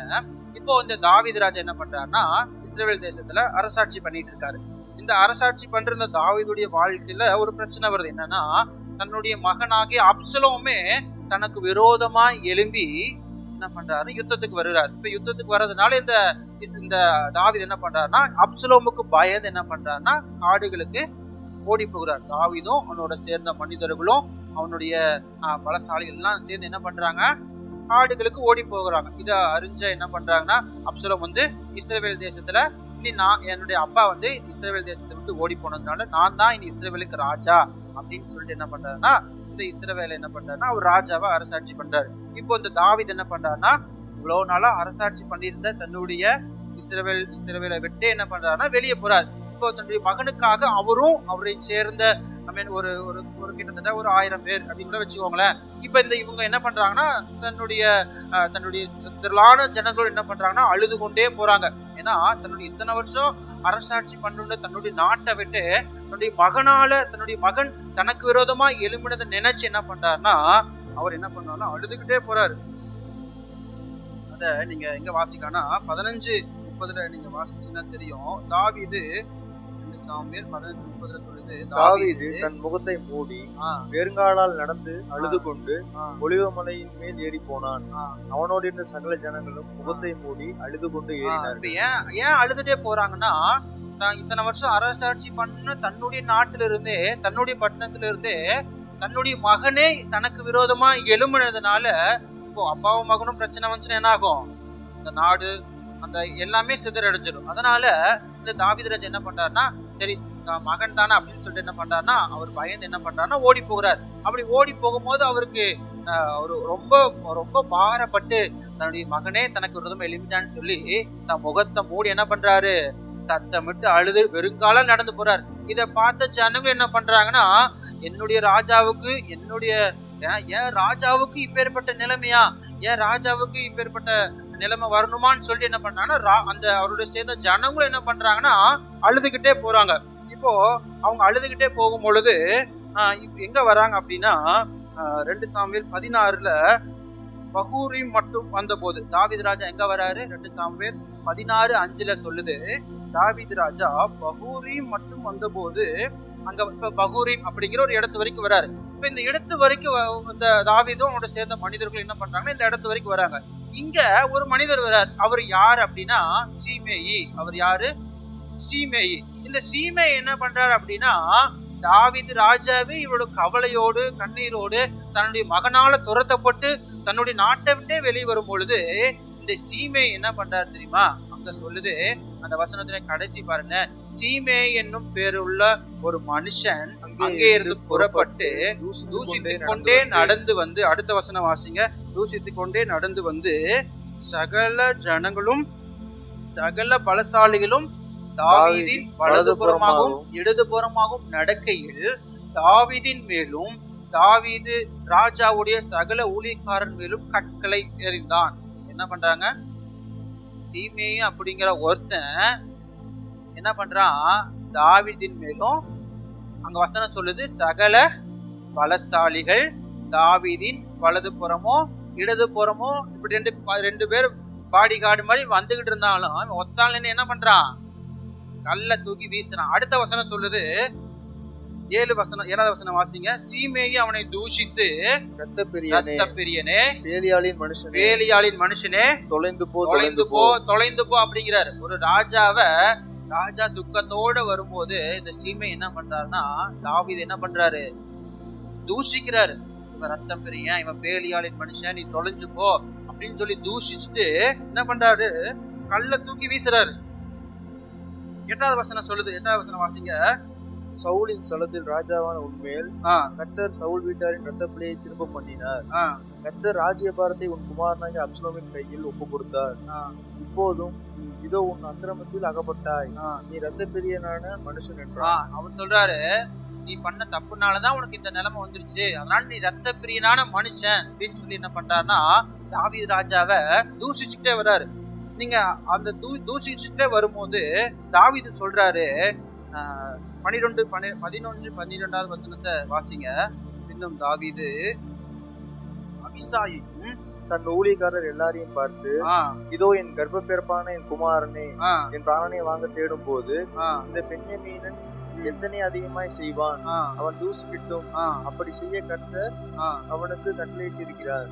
இப்போ இந்த தாவீது ராஜா என்ன பண்றாருன்னா, இஸ்ரவேல் தேசத்துல அரசாட்சி பண்ணிட்டு இருக்காரு. இந்த அரசாட்சி பண்ற இந்த தாவீதுடைய வாழ்க்கையில ஒரு பிரச்சனை வருது. என்னன்னா, தன்னுடைய மகனாகிய அப்சலோமே தனக்கு விரோதமா எழும்பி என்ன பண்றாரு, யுத்தத்துக்கு வருகிறார். இப்ப யுத்தத்துக்கு வர்றதுனால இந்த தாவீது என்ன பண்றாருன்னா, அப்சலோமுக்கு பயந்து என்ன பண்றாருன்னா காடுகளுக்கு ஓடி போகிறார். தாவீதும் அவனோட சேர்ந்த மனிதர்களும் அவனுடைய பலசாலிகள் எல்லாம் சேர்ந்து என்ன பண்றாங்க, காடுகளுக்கு ஓடி போகிறாங்க. இத அறிஞ்ச என்ன பண்றாங்கன்னா, அப்சலோம் இஸ்ரவேல் தேசத்துல இனி நான் என்னுடைய அப்பா இஸ்ரவேல் தேசத்தை விட்டு ஓடி போனதுனால நான் தான் இனி இஸ்ரவேலுக்கு ராஜா அப்படின்னு சொல்லிட்டு என்ன பண்றாருன்னா, இந்த இஸ்ரவேலை என்ன பண்றாருன்னா அவர் ராஜாவா அரசாட்சி பண்றாரு. இப்போ இந்த தாவீது என்ன பண்றாருன்னா, இவ்வளவு நாளா அரசாட்சி பண்ணியிருந்த தன்னுடைய இஸ்ரவேலை விட்டு என்ன பண்றாருன்னா வெளியே போறாரு. இப்போ தன்னுடைய மகனுக்காக அவரும் அவரை சேர்ந்த ஒரு கிட்டத்தட்ட ஒரு 1000 பேர் அப்படின்னு கூட வச்சுக்கோங்களேன். இப்ப இவங்க என்ன பண்றாங்கன்னா, தன்னுடைய திரளான ஜனங்கள் என்ன பண்றாங்கன்னா அழுது கொண்டே போறாங்க. ஏன்னா தன்னுடைய இத்தனை வருஷம் அரசாட்சி பண்ணுற தன்னுடைய நாட்டை விட்டு தன்னுடைய மகன் தனக்கு விரோதமா எழும்பினதை நினைச்சு என்ன பண்றாருன்னா அவர் என்ன பண்றாருன்னா அழுதுகிட்டே போறாரு. அத நீங்க எங்க வாசிக்கலாம்னா 15:30 நீங்க வாசிச்சீங்கன்னா தெரியும். தாவீது சாமுவேல் 15:30 சொல்லுது, தாவீது தன் முகத்தை மூடி வெறுங்காலால் நடந்து அழுது கொண்டு ஒலிவமலையின் மேல் ஏறி போனான். அவனோடு இருந்த சகல ஜனங்களும் முகத்தை மூடி அழுது கொண்டு ஏறினார். ஏன் அழுதுட்டே போறாங்கன்னா, இத்தனை வருஷம் அரசாட்சி பண்ண தன்னுடைய நாட்டில இருந்தே தன்னுடைய பட்டணத்துல இருந்தே தன்னுடைய மகனே தனக்கு விரோதமா எழும்பினதுனால இப்போ அப்பாவும் மகனும் பிரச்சனை வந்துச்சுன்னா என்ன ஆகும், இந்த நாடு அந்த எல்லாமே சிதறடைஞ்சிடும். அதனால இந்த தாவீது என்ன பண்றாருன்னா, சரி மகன் தானே அப்படின்னு சொல்லிட்டு என்ன பண்றாருன்னா அவர் பயந்து என்ன பண்றாருன்னா ஓடி போகிறார். அப்படி ஓடி போகும்போது அவருக்கு ரொம்ப ரொம்ப பாரப்பட்டு தன்னுடைய மகனே தனக்கு விரோதமா எழுப்பிட்டான்னு சொல்லி தன் முகத்தை மூடி என்ன பண்றாரு, சத்தமிட்டு அழுது வெறுங்கால நடந்து போறாரு. இத பார்த்த ஜனங்க என்ன பண்றாங்கன்னா, என்னுடைய ராஜாவுக்கு ஏன் ராஜாவுக்கு இப்பேற்பட்ட நிலைமையா, ஏன் ராஜாவுக்கு இப்பேற்பட்ட நிலைமை வரணுமான்னு சொல்லிட்டு என்ன பண்றாங்கன்னா அந்த அவருடைய சேர்ந்த ஜனங்களும் என்ன பண்றாங்கன்னா அழுதுகிட்டே போறாங்க. இப்போ அவங்க அழுதுகிட்டே போகும் பொழுது எங்க வராங்க அப்படின்னா 2 சாமுவேல் 16 பகூரிம் மட்டும் வந்த போது தாவீது ராஜா எங்க வராரு, 2 சாமுவேல் 16:5 சொல்லுது, தாவீது ராஜா பகூரிம் மட்டும் வந்த போது அங்க இப்ப பகூரிம் அப்படிங்கிற ஒரு இடத்து வரைக்கும் வராரு. இப்ப இந்த இடத்து வரைக்கும் இந்த தாவீதும் அவனோட சேர்ந்த மனிதர்கள் என்ன பண்றாங்கன்னா இந்த இடத்து வரைக்கும் வராங்க. இங்க ஒரு மனிதர் வரார். அவர் யார் அப்படின்னா சீமேயி. அவர் யாரு, சீமேயி. இந்த சீமேயி என்ன பண்றாரு அப்படின்னா, தாவீது ராஜாவே இவரோட கவலையோடு கண்ணீரோடு தன்னுடைய மகனால துரத்தப்பட்டு தன்னுடைய நாட்டை விட்டே வெளியே வரும் பொழுது இந்த சீமேயி என்ன பண்றாரு தெரியுமா, அங்க சொல்லுது அந்த வசனத்துல கடைசி பாருங்க, சீமேயி என்னும் பேருள்ள ஒரு மனுஷன் அங்கே இருந்து புறப்பட்டு தூசித்துக் கொண்டே நடந்து வந்து, அடுத்த வசனம் வாசிங்க, தூசித்துக் கொண்டே நடந்து வந்து சகல ஜனங்களும் சகல பலசாலிகளும் தாவீதின் வலதுபுறமாகவும் இடதுபுறமாகவும் நடக்கையில் தாவீதின் மேலும் தாவீது ராஜாவுடைய சகல ஊழியக்காரன் மேலும் கற்களை எறிந்தான். என்ன பண்றாங்க, சீமேயி அப்படிங்கிற ஒருத்தன் என்ன பண்றான், தாவீதின் மேலும் அங்க வசனம் சொல்லுது சகல பலசாலிகள் தாவீதின் வலதுபுறமோ இடதுபுறமோ இப்படி ரெண்டு பேர் பாடி காடு மாதிரி வந்துகிட்டு இருந்தாலும் ஒத்தாள் என்ன பண்றான், கல்ல தூக்கி வீசுறான். அடுத்த வசனம் சொல்லுது 7வது வசனம் வாசிங்க, சீமேயி அவனை தூஷித்து இரத்த பிரியனே வேலியாளின் மனுஷனே தொலைந்து போ அப்படிங்கிறாரு. ஒரு ராஜா துக்கத்தோட வரும்போது இந்த சீமேயி என்ன பண்றாருன்னா தாவீது என்ன பண்றாரு, தூஷிக்கிறாரு. இவன் ரத்தம் பிரியன், இவன் வேலியாளின் மனுஷன், நீ தொலைஞ்சு போ அப்படின்னு சொல்லி தூஷிச்சுட்டு என்ன பண்றாரு, கல்ல தூக்கி வீசுறாரு. 8வது வசனம் சொல்லுது, 8வது வசனம் வாசிங்க, சவுலின் ஸ்தலத்தில் ராஜாவான உன்மேல் கர்த்தர் சவுல் வீட்டாரின் இரத்த பிள்ளையை திரும்ப பண்ணினார். கர்த்தர் ராஜ்யபாரத்தை உன் குமாரனாகிய அப்சலோமின் கையில் ஒப்பு கொடுத்தார். இப்போதும் இதோ உன் அக்கிரமத்தில் அகப்பட்டாய், நீ இரத்த பிரியனான மனுஷன் என்றான். அவர் சொல்றாரு, நீ பண்ண தப்புனாலதான் உனக்கு இந்த நிலைமை வந்துருச்சு, அதனால நீ இரத்த பிரியனான மனுஷன் அப்படின்னு சொல்லி என்ன பண்றாருன்னா தாவீது ராஜாவை தூஷிச்சுட்டே வர்றாரு. நீங்க அந்த தூஷிச்சுட்டே வரும்போது தாவீது சொல்றாரு, 11-12வது வசனத்தை வாசிங்க. இன்னும் தாவீது அபிசாயையும் தன் ஊழியக்காரர் எல்லாரையும் பார்த்து, இதோ என் கர்ப்பப்பிறப்பான என் குமாரனே, என் பிராணனை வாங்க தேடும் போது இந்த பென்யமீனன் எத்தனை அதிகமாய் செய்வான், அவன் தூசிக்கிட்டும் அப்படி செய்ய கர்த்தர் அவனுக்கு கட்டளையிட்டு இருக்கிறார்.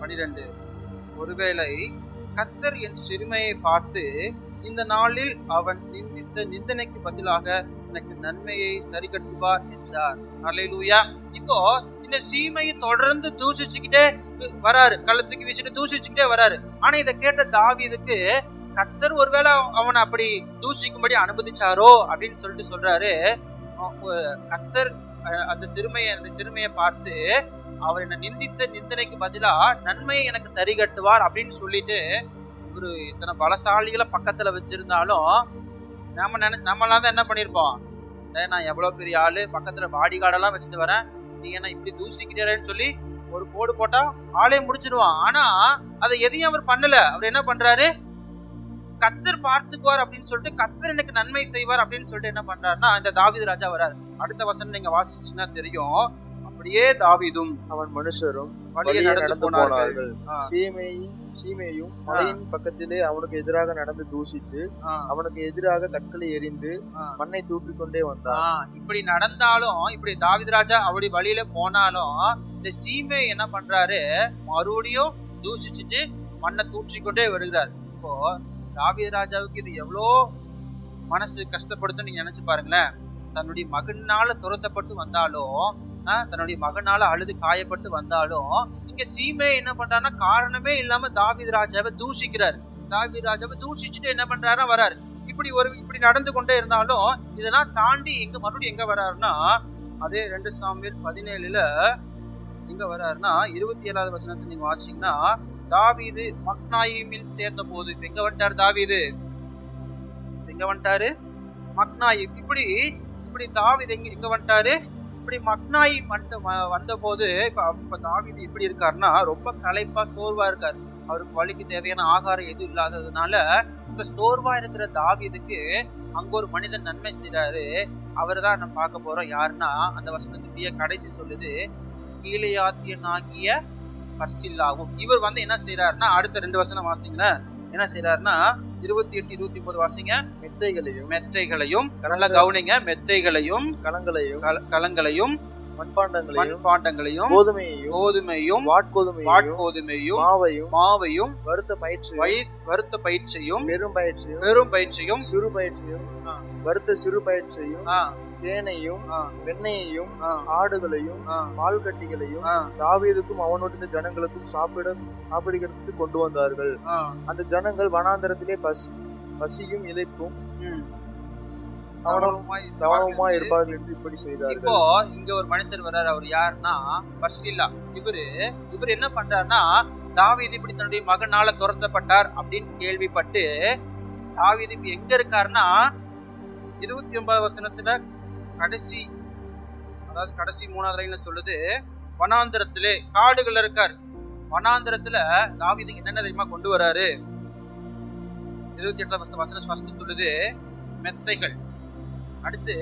12 ஒருவேளை கர்த்தர் என் சிறுமையை பார்த்து இந்த நாளில் அவன் நிந்தித்த நிந்தனைக்கு பதிலாக எனக்கு நன்மையை சரி கட்டுவார் என்றார். அல்லேலூயா. இப்போ இந்த சீமையை தொடர்ந்து தூசிச்சுக்கிட்டே வராரு, கள்ளத்துக்கு வீசிட்டு தூசிச்சுக்கிட்டே வராரு. ஆனா இதை கேட்ட தாவீதுக்கு கர்த்தர் ஒருவேளை அவனை அப்படி தூசிக்கும்படி அனுமதிச்சாரோ அப்படின்னு சொல்லிட்டு சொல்றாரு. கர்த்தர் அந்த சிறுமையை பார்த்து அவர் என்ன நிந்தித்த நிந்தனைக்கு பதிலா நன்மையை எனக்கு சரி கட்டுவார் அப்படின்னு சொல்லிட்டு, ஒரு இத்தனை பலசாலிகளை பக்கத்துல வச்சிருந்தாலும் நம்மளாம் தான் என்ன பண்ணிருப்போம், நான் எவ்வளவு பெரிய ஆளு, பக்கத்துல பாடி கார்டெல்லாம் வச்சுட்டு வரேன், நீ என்ன இப்படி தூசிக்கிறேன்னு சொல்லி ஒரு போடு போட்டா ஆளே முடிச்சிருவான். ஆனா அதை எதையும் அவர் பண்ணல. அவர் என்ன பண்றாரு, கர்த்தர் பார்த்துக்குவார் அப்படின்னு சொல்லிட்டு கர்த்தர் எனக்கு நன்மை செய்வார் அப்படின்னு சொல்லிட்டு என்ன பண்றாருன்னா இந்த தாவீது ராஜா வர்றாரு. அடுத்த வசனம் நீங்க வாசிச்சுன்னா தெரியும். அப்படியே தாவீதும் அவன் மனுஷரும் வழியே நடந்து போனார்கள். சீமையும் மலையின் பக்கத்திலே அவனுக்கு எதிராக நடந்து தூசித்து அவனுக்கு எதிராக கற்களை எறிந்து மண்ணை தூற்றிக் கொண்டே வந்தான். இப்படி நடந்தாலும், இப்படி தாவீது ராஜா அப்படி வழியில போனாலும் இந்த சீமை என்ன பண்றாரு, மறுபடியும் தூசிச்சுட்டு மண்ணை தூற்றிக்கொண்டே வருகிறார். இப்போ தாவீது ராஜாவுக்கு இது எவ்வளோ மனசு கஷ்டப்படுத்தும் நீங்க நினைச்சு பாருங்களேன். தன்னுடைய மகனால துரத்தப்பட்டு வந்தாலும், தன்னுடைய மகனால அழுது காயப்பட்டு வந்தாலும், இங்க சீமை என்ன பண்றாருன்னா காரணமே இல்லாம தாவீது ராஜாவை தூஷிக்கிறார். தாவீது ராஜாவை தூஷிச்சுட்டு என்ன பண்றாருன்னா வராரு. இப்படி நடந்து கொண்டே இருந்தாலும் இதெல்லாம் தாண்டி மறுபடியும் எங்க வர்றாருன்னா, அதே 2 சாமுவேல் 17 எங்க வர்றாருன்னா 27வது வசனத்தை நீங்க வாசிச்சீங்கன்னா, தாவீது மக்னாயிமில் சேர்ந்த போது எங்க வந்துட்டாரு, தாவீது எங்க வந்துட்டாரு, மக்னாயிம். இப்படி தாவீது எங்க வந்துட்டாரு, இப்படி மக்னாயிம் வந்த போது இப்ப தாவீது எப்படி இருக்காருன்னா ரொம்ப களைப்பா சோர்வா இருக்காரு. அவருக்கு வழிக்கு தேவையான ஆகாரம் எதுவும் இல்லாததுனால இப்ப சோர்வா இருக்கிற தாவீதுக்கு அங்க ஒரு மனிதன் நன்மை செய்யறாரு. அவரை தான் நம்ம பார்க்க போறோம். யாருன்னா அந்த வசனத்துடைய கடைசி சொல்லுது, கீலேயாத்தியனாகிய பர்சில்லாவும். இவர் என்ன செய்யறாருன்னா அடுத்த 2 வசனம் வாசிங்க. என்ன செய்யறாருன்னா 28, 29 வாசிங்க. மெத்தைகளையும் நல்லா கவனிங்க, மெத்தைகளையும் கலங்களையும் மண்பாண்டங்களையும் கோதுமையும் வாட்கோதுமையும் மாவையும் வறுத்த பயிற்சியும் பெரும் பயிற்சியும் சிறு பயிற்சியும் வறுத்த சிறு பயிற்சியும் தேனையும் வெண்ணையையும் ஆடுகளையும் பால் கட்டிகளையும் தாவீதுக்கும் அவனுடைய ஜனங்களுக்கும் சாப்பிடுகிறதுக்கு கொண்டு வந்தார்கள். அந்த ஜனங்கள் வனாந்தரத்திலே பசியும் இளைப்பும் கவனமா இருப்பார்கள் என்று இப்படி செய்தார்கள். இப்போ இங்க ஒரு மனுஷர் வர்றாரு. அவர் யாருன்னா பர்சில்லா. இவர் என்ன பண்றாருன்னா, தாவீது இப்படி தன்னுடைய மகனால துரத்தப்பட்டார் அப்படின்னு கேள்விப்பட்டு தாவீது இப்ப எங்க இருக்காருன்னா 29வது வசனத்துல கடைசி 3வது லைன்ல சொல்லுது, வனாந்தரத்திலே காடுகள் இருக்கார். வனாந்தரத்துல தாவீதுக்கு என்னென்ன தெரியுமா கொண்டு வராரு. 28வது வசனம் ஃபர்ஸ்ட் சொல்லுது மெத்தைகள், அடுத்து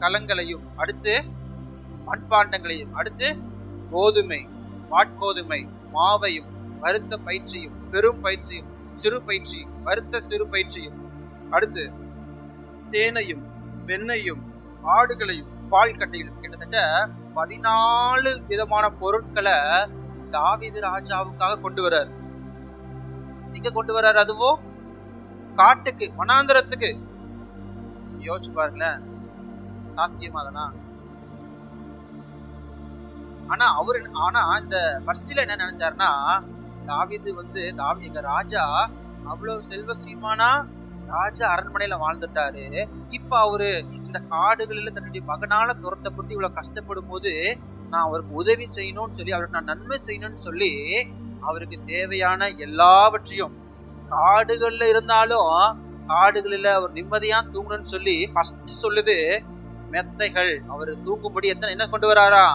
கலங்களையும், அடுத்து மண்பாண்டங்களையும், அடுத்து கோதுமை வாட்கோதுமை மாவையும் வறுத்த பயிற்சியும் பெரும் பயிற்சியும் சிறு பயிற்சியும் வறுத்த சிறு பயிற்சியும், அடுத்து தேனையும் வெண்ணையும் ஆடுகளையும் பால் கட்டையும், கிட்டத்தட்ட 14 விதமான பொருட்களை தாவீது ராஜாவுக்காக கொண்டு வர்றாரு. எங்க கொண்டு வர்றாரு, அதுவோ காட்டுக்கு, வனாந்தரத்துக்கு. யோசிச்சு பாருங்களேன், சாத்தியமாதனா? ஆனா இந்த பர்சில என்ன நினைச்சாருன்னா, தாவீது எங்க ராஜா அவ்வளவு செல்வசீமானா ராஜா அரண்மனையில வாழ்ந்துட்டாரு. இப்ப அவரு இந்த காடுகளில தன்னுடைய மகனால துரத்தப்பட்டு இவ்வளவு கஷ்டப்படும் போது நான் அவருக்கு உதவி செய்யணும்னு சொல்லி, அவருக்கு நான் நன்மை செய்யணும்னு சொல்லி, அவருக்கு தேவையான எல்லாவற்றையும் காடுகள்ல இருந்தாலும் காடுகளில அவர் நிம்மதியா தூங்கணும்னு சொல்லி ஃபர்ஸ்ட் சொல்லுது மெத்தைகள். அவர் தூங்கும்படி என்ன கொண்டு வராரா,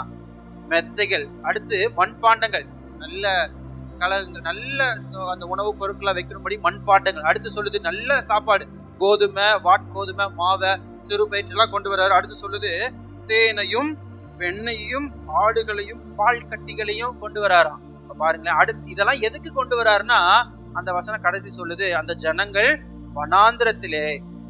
மெத்தைகள். அடுத்து மண்பாண்டங்கள், நல்ல அந்த உணவுப் பொருட்களை வைக்கணும்படி மண்பாண்டங்கள். அடுத்து சொல்லுது நல்ல சாப்பாடு, கோதுமை வாட்கோதுமை மாவை சிறு பயிற்றெல்லாம் கொண்டு வர்றாரு. அடுத்து சொல்லுது தேனையும் வெண்ணையும் ஆடுகளையும் பால் கட்டிகளையும் கொண்டு வராராம். பாருங்களேன், அடுத்து இதெல்லாம் எதுக்கு கொண்டு வராருன்னா, அந்த வசனம் கடைசி சொல்லுது, அந்த ஜனங்கள் வனாந்திரத்திலே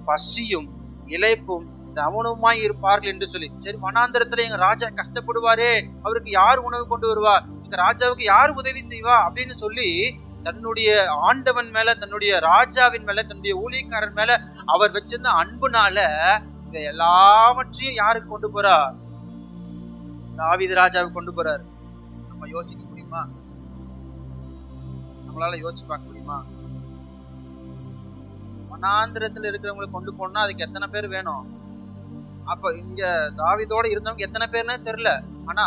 பசியும் இளைப்பும் கவனமாய் இருப்பார்கள் என்று சொல்லி. சரி, வனாந்தரத்துல எங்க ராஜா கஷ்டப்படுவாரே, அவருக்கு யார் உணவு கொண்டு வருவா, எங்க ராஜாவுக்கு யார் உதவி செய்வா அப்படின்னு சொல்லி தன்னுடைய ஆண்டவன் மேல, தன்னுடைய ராஜாவின் மேல, தன்னுடைய ஊழியக்காரன் மேல அவர் வச்சிருந்த அன்புனால இந்த எல்லாவற்றையும் யாருக்கு கொண்டு போறா? தாவீது ராஜாவுக்கு கொண்டு போறாரு. நம்ம யோசிக்க முடியுமா? நம்மளால யோசிச்சு பார்க்க முடியுமா? வனாந்திரத்துல இருக்கிறவங்களை கொண்டு போனா அதுக்கு எத்தனை பேர் வேணும்? அப்ப இங்க தாவீதோட இருந்தவங்க எத்தனை பேர்னே தெரியல. ஆனா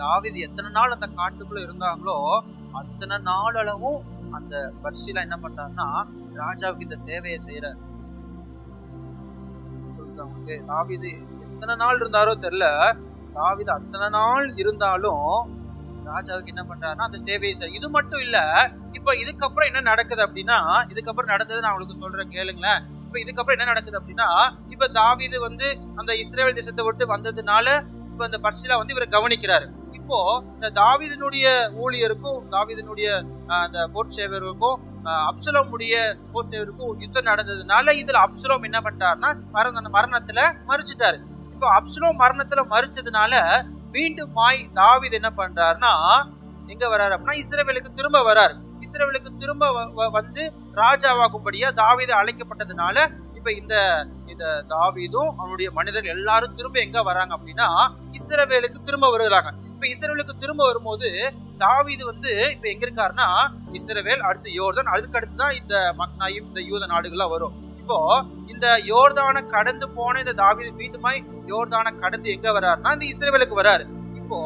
தாவீது எத்தனை நாள் அந்த காட்டுக்குள்ள இருந்தாங்களோ அத்தனை நாள் அளவும் அந்த பர்சிலா என்ன பண்றாருன்னா ராஜாவுக்கு இந்த சேவையை செய்யறாரு. தாவீது எத்தனை நாள் இருந்தாரோ தெரியல, தாவீது அத்தனை நாள் இருந்தாலும் ராஜாவுக்கு என்ன பண்றாருன்னா அந்த சேவையை செய்ய. இது மட்டும் இல்ல, இப்ப இதுக்கப்புறம் என்ன நடக்குது அப்படின்னா, இதுக்கப்புறம் நடந்தது நான் உங்களுக்கு சொல்றேன் கேளுங்களேன். இப்ப இதுக்கப்புறம் என்ன நடக்குது அப்படின்னா, இப்ப தாவீது அந்த இஸ்ரேல் தேசத்தை விட்டு வந்ததுனால இப்ப அந்த பர்சிலா இவரை கவனிக்கிறாரு. இப்போ இந்த தாவீதினுடைய ஊழியருக்கும் தாவீதினுடைய அந்த போர்ச்சேவருக்கும் அப்சலோமுடைய போர்ச்சேவருக்கும் யுத்தம் நடந்ததுனால இதுல அப்சலோம் என்ன பண்ணிட்டாருன்னா மரணத்துல மறிச்சிட்டாரு. இப்போ அப்சலோம் மரணத்துல மறிச்சதுனால மீண்டும் தாவீது என்ன பண்றாருன்னா எங்க வர்றாரு அப்படின்னா இஸ்ரவேலுக்கு திரும்ப வர்றாரு. இஸ்ரவேலுக்கு திரும்ப வந்து ராஜாவாகும்படியா தாவீது அழைக்கப்பட்டதுனால இப்ப இந்த தாவீதும் அவனுடைய மனிதர்கள் எல்லாரும் திரும்ப எங்க வராங்க அப்படின்னா இஸ்ரவேலுக்கு திரும்ப வருகிறாங்க. இப்ப இஸ்ரவேலுக்கு திரும்ப வரும்போது தாவீது இப்ப எங்க இருக்காருன்னா இஸ்ரவேல், அடுத்து யோர்தான், அதுக்கு அடுத்துதான் இந்த மக்னாயிம், இந்த யூத நாடுகள்லாம் வரும். இப்போ இந்த யோர்தானை கடந்து போன இந்த தாவீது மீண்டுமாய் யோர்தானை கடந்து எங்க வர்றாருன்னா இந்த இஸ்ரவேலுக்கு வர்றாரு. இப்போ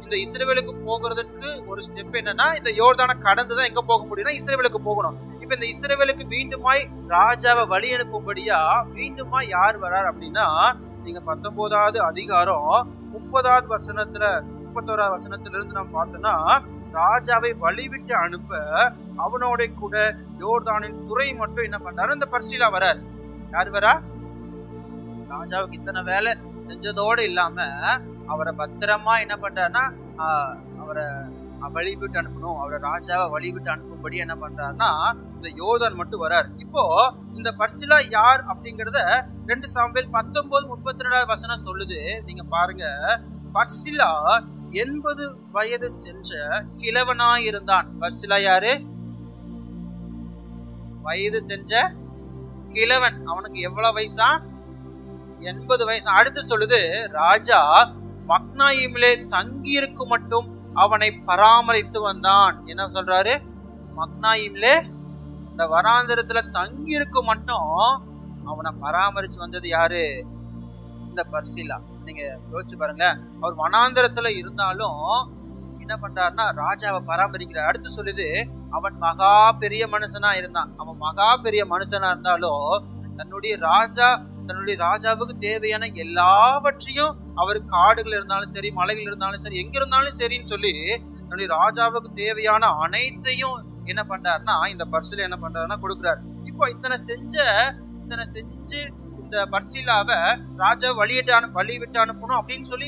இந்த இஸ்ரவேலுக்கு போகிறதுக்கு ஒரு ஸ்டெப் என்னன்னா இந்த யோர்தானை கடந்துதான் எங்க போக முடியும்னா இஸ்ரவேலுக்கு போகணும். இப்ப இந்த இஸ்ரவேலுக்கு மீண்டுமாய் ராஜாவை வழி அனுப்பும்படியா மீண்டுமாய் யார் வர்றார் அப்படின்னா நீங்க 19வது அதிகாரம் 30வது வசனத்துல 31வது வசனத்துல இருந்து நம்ம பார்த்தோம்னா ராஜாவை வழிவிட்டு அனுப்ப அவனோட கூட யோர்தானின் துறை மட்டும் என்ன பண்றாரு இந்த பர்சிலா வராரு. யார் வரா? ராஜாவுக்கு இத்தனை வேலை செஞ்சதோடு இல்லாம அவரை பத்திரமா என்ன பண்றாருன்னா அவரை வழிவிட்டு அனுப்பணும், அவரை ராஜாவை வழிவிட்டு அனுப்பும்படி என்ன பண்றாருன்னா இந்த யோர்தான் மட்டும் வராரு. இப்போ இந்த பர்சிலா யார் அப்படிங்கறத 2 சாமுவேல் 19:32 வசனம் சொல்லுது. நீங்க பாருங்க, பர்சிலா 80 வயது சென்ற கிழவனாயிருந்தான். பர்சிலா யாரு? வயது சென்ற கிழவன். அவனுக்கு எவ்வளவு வயசா? 80 வயசு. அடுத்து சொல்லுது, ராஜா மக்னாயிமிலே தங்கி இருக்கும் மட்டும் அவனை பராமரித்து வந்தான். என்ன சொல்றாரு? மக்னாயிமிலே இந்த வனாந்திரத்துல தங்கி இருக்கும் மட்டும் அவனை பராமரிச்சு வந்தது யாரு? இந்த பர்சிலா. நீங்க யோசிச்சு பாருங்க, அவர் வனாந்திரத்துல இருந்தாலும் என்ன பண்றாருன்னா ராஜாவை பராமரிக்கிறார். அடுத்து சொல்லுது, அவன் மகா பெரிய மனுஷனா இருந்தான். அவன் மகா பெரிய மனுஷனா இருந்தாலும் தன்னுடைய ராஜாவுக்கு தேவையான எல்லாவற்றையும் அவர் காடுகள் இருந்தாலும் சரி, மலைகள் இருந்தாலும் சரி, எங்க இருந்தாலும் சரின்னு சொல்லி தன்னுடைய ராஜாவுக்கு தேவையான அனைத்தையும் என்ன பண்றாருன்னா இந்த பர்சிலா என்ன பண்றாருன்னா கொடுக்குறாரு. இப்போ இத்தனை செஞ்சு இந்த பர்சிலாவை ராஜா வழிவிட்டு அனுப்பணும் அப்படின்னு சொல்லி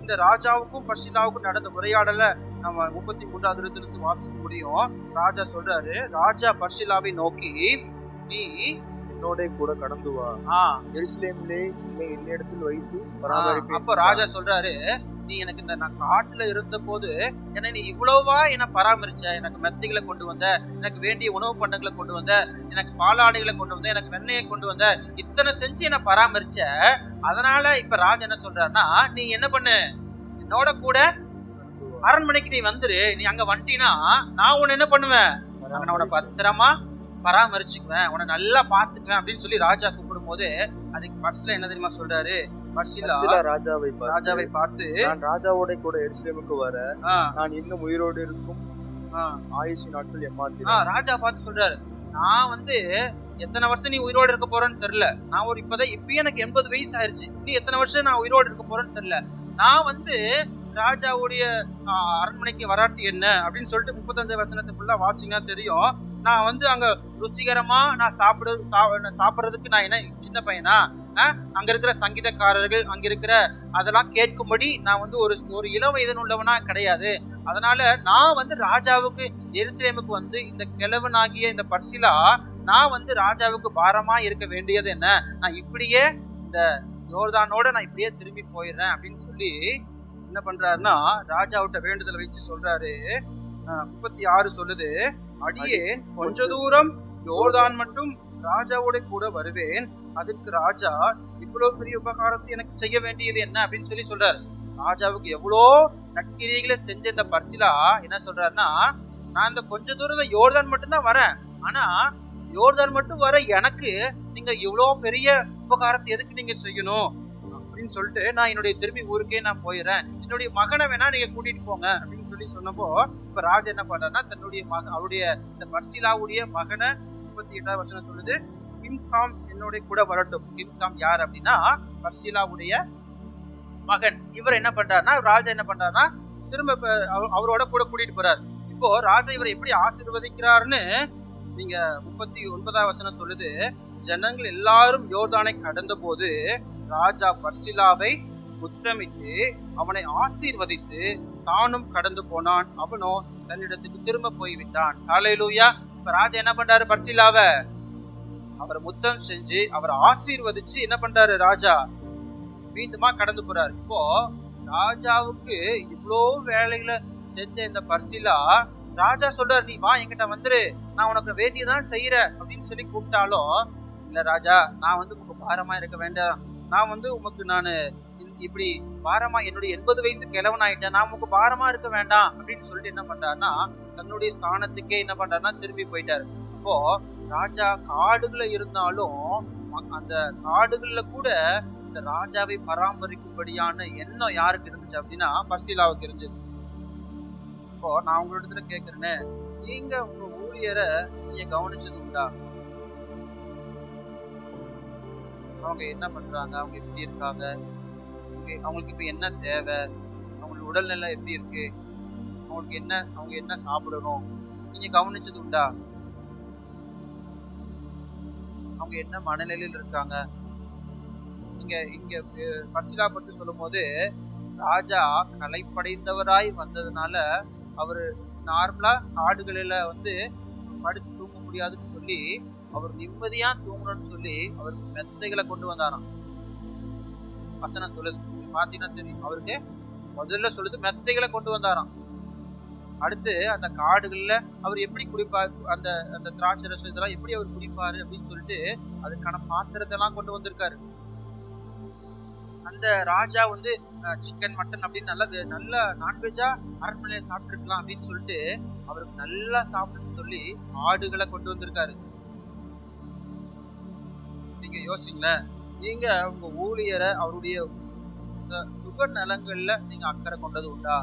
இந்த ராஜாவுக்கும் பர்சிலாவுக்கும் நடந்த உரையாடல நம்ம 33வது அதிகாரத்திலிருந்து வாசிக்க முடியும். ராஜா சொல்றாரு, ராஜா பர்சிலாவை நோக்கி, நீ என்னோட கூட கடந்து வா, எருசலேமிலே என்னிடத்தில் வைத்து பராமரிப்பேன். அப்ப ராஜா சொல்றாரு, நீ எனக்கு நான் காட்டுல இருந்த போது நீ இவ்வளவா என்ன பராமரிச்ச, எனக்கு மெத்தைகளை கொண்டு வந்த, எனக்கு வேண்டிய உணவு பண்டங்களை கொண்டு வந்த, எனக்கு பாலாடைகளை கொண்டு வந்த, எனக்கு வெண்ணையை கொண்டு வந்த, இத்தனை செஞ்சு என்ன பராமரிச்ச. அதனால இப்ப ராஜா என்ன சொல்றாருன்னா, நீ என்ன பண்ணு, என்னோட கூட அரண்மனைக்கு நீ வந்துரு. நீ அங்க வந்துட்டீன்னா நான் உன்னை என்ன பண்ணுவேன், உன்னை பத்திரமா பராமரிச்சுக்குவேன், உன்னை நல்லா பாத்துக்குவேன் அப்படின்னு சொல்லி ராஜா கூப்பிடும் போது அதுக்கு பர்சிலா என்ன தெரியுமா சொல்றாரு? பர்சிலா ராஜாவை பார்த்து, நான் ராஜாவோட கூட எருசலேமுக்கு வர நான் இன்னும் உயிரோடு இருக்கும் ஆயுசு நாட்கள் ஏமாத்தி. ராஜா பார்த்து சொல்றாரு, நான் எத்தனை வருஷம் நீ உயிரோடு இருக்க போறேன்னு தெரியல. நான் இப்பயே எனக்கு 80 வயசு ஆயிருச்சு. நீ எத்தனை வருஷம் நான் உயிரோடு இருக்க போறேன்னு தெரியல. நான் ராஜாவுடைய அரண்மனைக்கு வராட்டி என்ன அப்படின்னு சொல்லிட்டு 35 வசனத்தை ஃபுல்லா வாட்சிங்கன்னா தெரியும். நான் அங்க ருசிகரமா நான் சாப்பிடுறதுக்கு நான் என்ன சின்ன பையனா? அங்க இருக்கிற சங்கீதக்காரர்கள் அங்க இருக்கிற அதெல்லாம் கேட்கும்படி நான் ஒரு இளம் வயதில் உள்ளவனா கிடையாது. அதனால நான் ராஜாவுக்கு எருசலேமுக்கு இந்த கிழவனாகிய இந்த பர்சிலா நான் ராஜாவுக்கு பாரமா இருக்க வேண்டியது என்ன? நான் இப்படியே இந்த யோர்தானோட நான் இப்படியே திரும்பி போயிடுறேன் அப்படின்னு சொல்லி என்ன பண்றாருன்னா ராஜாவிட்ட வேண்டுதல் வச்சு சொல்றாரு. 36 சொல்லுது, அடியே கொஞ்ச தூரம் யோர்தான் மட்டும் ராஜாவோட கூட வருவேன், அதுக்கு ராஜா இவ்வளவு பெரிய உபகாரத்தை எனக்கு செய்ய வேண்டியது என்ன அப்படின்னு சொல்லி சொல்றாரு. ராஜாவுக்கு எவ்வளோ நற்கிரிகளை செஞ்ச இந்த பர்சிலா என்ன சொல்றாருன்னா, நான் இந்த கொஞ்ச தூரம் யோர்தான் மட்டும்தான் வரேன், ஆனா யோர்தான் மட்டும் வர எனக்கு நீங்க இவ்வளவு பெரிய உபகாரத்தை எதுக்கு நீங்க செய்யணும் அப்படின்னு சொல்லிட்டு நான் என்னுடைய திரும்பி ஊருக்கே நான் போயிடுறேன், என்னுடைய மகனை வேணா நீங்க கூட்டிட்டு போங்க அப்படின்னு சொல்லி சொன்னப்போ இப்ப ராஜா என்ன பண்றாருன்னா தன்னுடைய அவருடைய இந்த பர்சிலாவுடைய மகனை 38ஆவது வசனம் சொல்லுது, கிம்காம் என்னோட கூட வரட்டும். கிம்காம் யார் அப்படின்னா பர்சிலாவுடைய மகன். இவர் என்ன பண்றாருன்னா ராஜா என்ன பண்றாருன்னா திரும்ப அவரோட கூட கூட்டிட்டு போறாரு. இப்போ ராஜா இவரை எப்படி ஆசீர்வதிக்கிறாருன்னு நீங்க 39ஆவது வசனம் சொல்லுது, ஜனங்கள் எல்லாரும் யோர்தானை கடந்த போது ராஜா பர்சிலாவை முத்தமிட்டு அவனை ஆசீர்வதித்து தானும் கடந்து போனான், அவனோ தன்னிடத்துக்கு திரும்ப போய்விட்டான். ஹல்லேலூயா. இப்ப ராஜா என்ன பண்றாரு, பர்சிலாவை அவரை முத்தம் செஞ்சு அவரை ஆசீர்வதிச்சு என்ன பண்றாரு, ராஜா மீண்டுமா கடந்து போறாரு. இப்போ ராஜாவுக்கு இவ்வளோ வேலைகளை செஞ்ச இந்த பர்சிலா ராஜா சொல்றாரு, நீ வா என்கிட்ட வந்துரு, நான் உனக்கு வேண்டியதான் செய்யறேன் அப்படின்னு சொல்லி கூப்பிட்டாலும், இல்ல ராஜா நான் உங்க பாரமா இருக்க வேண்டாம், நான் உமக்கு நான் இப்படி பாரமா என்னுடைய 80 வயசு கிழவன் ஆயிட்டேன், நான் உமக்கு பாரமா இருக்க வேண்டாம் அப்படின்னு சொல்லிட்டு என்ன பண்றாருன்னா தன்னுடைய ஸ்தானத்துக்கே என்ன பண்றாருன்னா திரும்பி போயிட்டாரு. அப்போ ராஜா காடுகள்ல இருந்தாலும் அந்த காடுகள்ல கூட இந்த ராஜாவை பராமரிக்கும்படியான எண்ணம் யாருக்கு இருந்துச்சு அப்படின்னா பர்சிலாவுக்கு இருந்துச்சு. இப்போ நான் உங்களிடத்துல கேட்கிறேன்னு, நீங்க உங்க ஊழியரை நீங்க கவனிச்சது உண்டா? அவங்க என்ன பண்றாங்க, அவங்க எப்படி இருக்காங்க, அவங்களுக்கு இப்ப என்ன தேவை, அவங்களுக்கு உடல்நிலை எப்படி இருக்கு, அவங்க என்ன சாப்பிடணும், நீங்க கவனிச்சது உண்டா? அவங்க என்ன மனநிலையில் இருக்காங்க? நீங்க இங்க பர்சிலா பற்றி சொல்லும் போது ராஜா களைப்படைந்தவராய் வந்ததுனால அவரு நார்மலா காடுகளில படுத்து தூங்க முடியாதுன்னு சொல்லி அவர் நிம்மதியா தூங்கணும்னு சொல்லி அவருக்கு மெத்தைகளை கொண்டு வந்தாராம். வசனம் சொல்லுது, பாத்தீங்கன்னா தெரியும், அவருக்கு முதல்ல சொல்லுது மெத்தைகளை கொண்டு வந்தாராம். அடுத்து அந்த காடுகள்ல அவர் எப்படி குடிப்பாரு, அந்த அந்த திராட்சை ரசம் இதெல்லாம் எப்படி அவர் குடிப்பாரு அப்படின்னு சொல்லிட்டு அதுக்கான பாத்திரத்தை எல்லாம் கொண்டு வந்திருக்காரு. அந்த ராஜா சிக்கன் மட்டன் அப்படின்னு நல்ல நான்வெஜ்ஜா அரண்மனையில சாப்பிட்டுருக்கலாம் அப்படின்னு சொல்லிட்டு அவருக்கு நல்லா சாப்பிடுன்னு சொல்லி ஆடுகளை கொண்டு வந்திருக்காரு. நீங்க யோசிங்களேன், நீங்க உங்க ஊழியரை அவருடைய சுக நலங்கள்ல நீங்க அக்கறை கொண்டது உண்டா?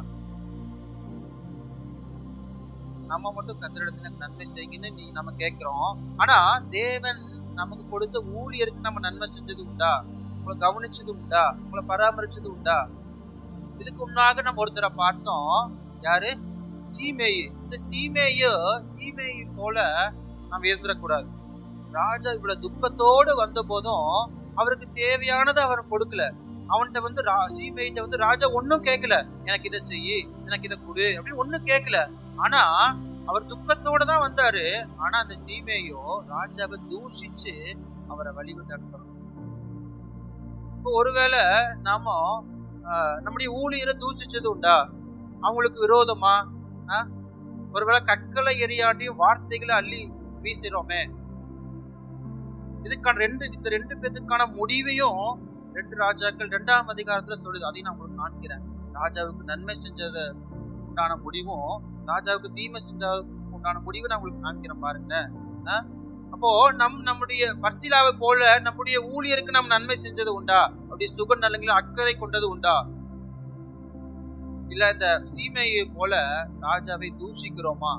நம்ம மட்டும் கத்திரிடத்துல நன்மை செய்யுங்கன்னு நம்ம கேட்கிறோம், ஆனா தேவன் நமக்கு கொடுத்த ஊழியருக்கு நம்ம நன்மை செஞ்சது உண்டா? உங்களை கவனிச்சது உண்டா? உங்களை பராமரிச்சது உண்டா? இதுக்கு முன்னாக நம்ம ஒருத்தரை பார்த்தோம், யாரு? சீமேயு. இந்த சீமேயு போல நம்ம இருந்துடக்கூடாது. ராஜா இவ்வளவு துக்கத்தோடு வந்த போதும் அவருக்கு தேவையானது அவர் கொடுக்கல. அவன்கிட்ட சீமேயிட்ட ராஜா ஒன்னும் கேட்கல, எனக்கு இதை செய்யி, எனக்கு இதை கொடு அப்படின்னு ஒன்னும் கேட்கல. ஆனா அவர் துக்கத்தோட தான் வந்தாரு. ஆனா அந்த சீமேயோ ராஜாவை தூஷிச்சு அவரை வழிவிட்டு அனுப்பணும். இப்போ ஒருவேளை நாம நம்முடைய ஊழியரை தூஷிச்சது உண்டா? அவங்களுக்கு விரோதமா ஒருவேளை கற்களை எரியாட்டியும் வார்த்தைகளை அள்ளி வீசுறோமே? இதுக்கான இந்த ரெண்டு பேருக்கான முடிவையும் 2 ராஜாக்கள் 2ஆம் அதிகாரத்துல சொல்லுது. அதையும் நான் உங்களுக்கு காண்கிறேன். ராஜாவுக்கு நன்மை செஞ்சது உண்டான முடிவும் ராஜாவுக்கு தீமை செஞ்ச உண்டான முடிவை நான் உங்களுக்கு காண்கிறேன் பாருங்க. அப்போ நம்முடைய பர்சிலாவை போல நம்முடைய ஊழியருக்கு நாம் நன்மை செஞ்சது உண்டா? அப்படி சுக நலங்களில் அக்கறை கொண்டது உண்டா? இல்ல இந்த சீமையை போல ராஜாவை தூஷிக்கிறோமா?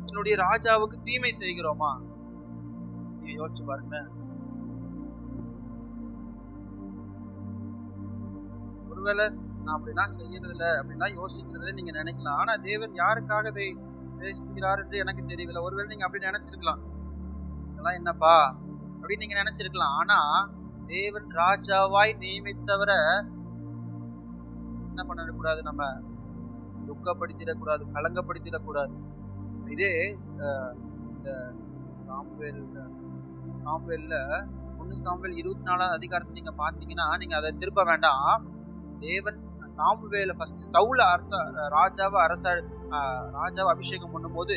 என்னுடைய ராஜாவுக்கு தீமை செய்கிறோமா? யோசிச்சு பாருங்க. ஒருவேளை நான் அப்படிலாம் செய்யறது இல்லை அப்படிலாம் யோசிக்கிறத நீங்க நினைக்கலாம். ஆனா தேவன் யாருக்காக இதை பேசுகிறார் என்று எனக்கு தெரியவில்லை. ஒருவேளை நீங்க அப்படி நினைச்சிருக்கலாம், இதெல்லாம் என்னப்பா அப்படின்னு நீங்க நினைச்சிருக்கலாம். ஆனா தேவன் ராஜாவாய் நியமித்தவரை என்ன பண்ணக்கூடாது, நம்ம துக்கப்படுத்திடக்கூடாது, கலங்கப்படுத்திடக்கூடாது. இதே இந்த சாமுவேல்ல 1 சாமுவேல் 24 அதிகாரத்தை நீங்க பாத்தீங்கன்னா நீங்க அதை திருப்ப வேண்டாம். தேவன் சாமுவேல ஃபர்ஸ்ட் சவுல் ராஜாவை அபிஷேகம் பண்ணும்போது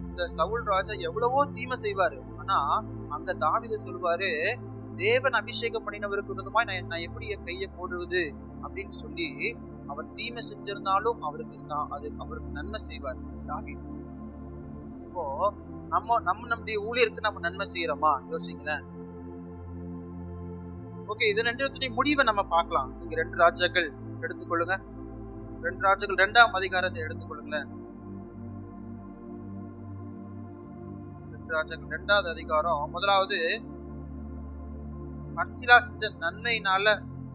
இந்த சவுல் ராஜா எவ்வளவோ தீமை செய்வாரு. ஆனா அங்க தாவீது சொல்லுவாரு, தேவன் அபிஷேகம் பண்ணினவருக்கு விரோதமாய் நான் எப்படி என் கையை போடுவது அப்படின்னு சொல்லி அவர் தீமை செஞ்சிருந்தாலும் அவருக்கு நன்மை செய்வார் தாவீது. இப்போ நம்முடைய ஊழியருக்கு நம்ம நன்மை செய்யறோமா யோசிங்களேன். ஓகே, இது ரெண்டு முடிவை நம்ம பார்க்கலாம். நீங்க 2 ராஜாக்கள் எடுத்துக்கொள்ளுங்க. 2 ராஜாக்கள் 2ஆம் அதிகாரத்தை எடுத்துக்கொள்ளுங்களேன். 2 ராஜாக்கள் 2வது அதிகாரம். முதலாவது பர்சிலா செஞ்ச நன்மையினால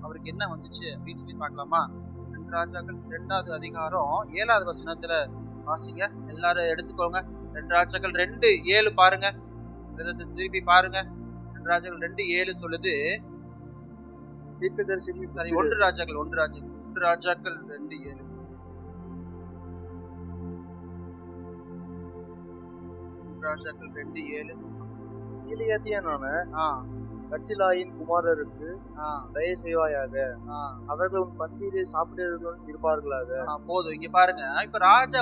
அவருக்கு என்ன வந்துச்சு அப்படின்னு சொல்லி பார்க்கலாமா? 2 ராஜாக்கள் 2வது அதிகாரம் 7வது வசனத்துல வாசிங்க. எல்லாரும் எடுத்துக்கோங்க. 2 ராஜாக்கள் 2:7 பாருங்க. திருப்பி பாருங்க. 2 ராஜாக்கள் 2:7 சொல்லுது. 1 ராஜாக்கள் 2:7. ராஜாக்கள் 2:7. கீலேயாத்தியனான பர்சிலாயின் குமாரருக்கு தயை செய்வாயாக, அவர்கள் உன் பந்தியிலே சாப்பிடுவதுடன் இருப்பார்களாக. போதும். இங்க பாருங்க, இப்ப ராஜா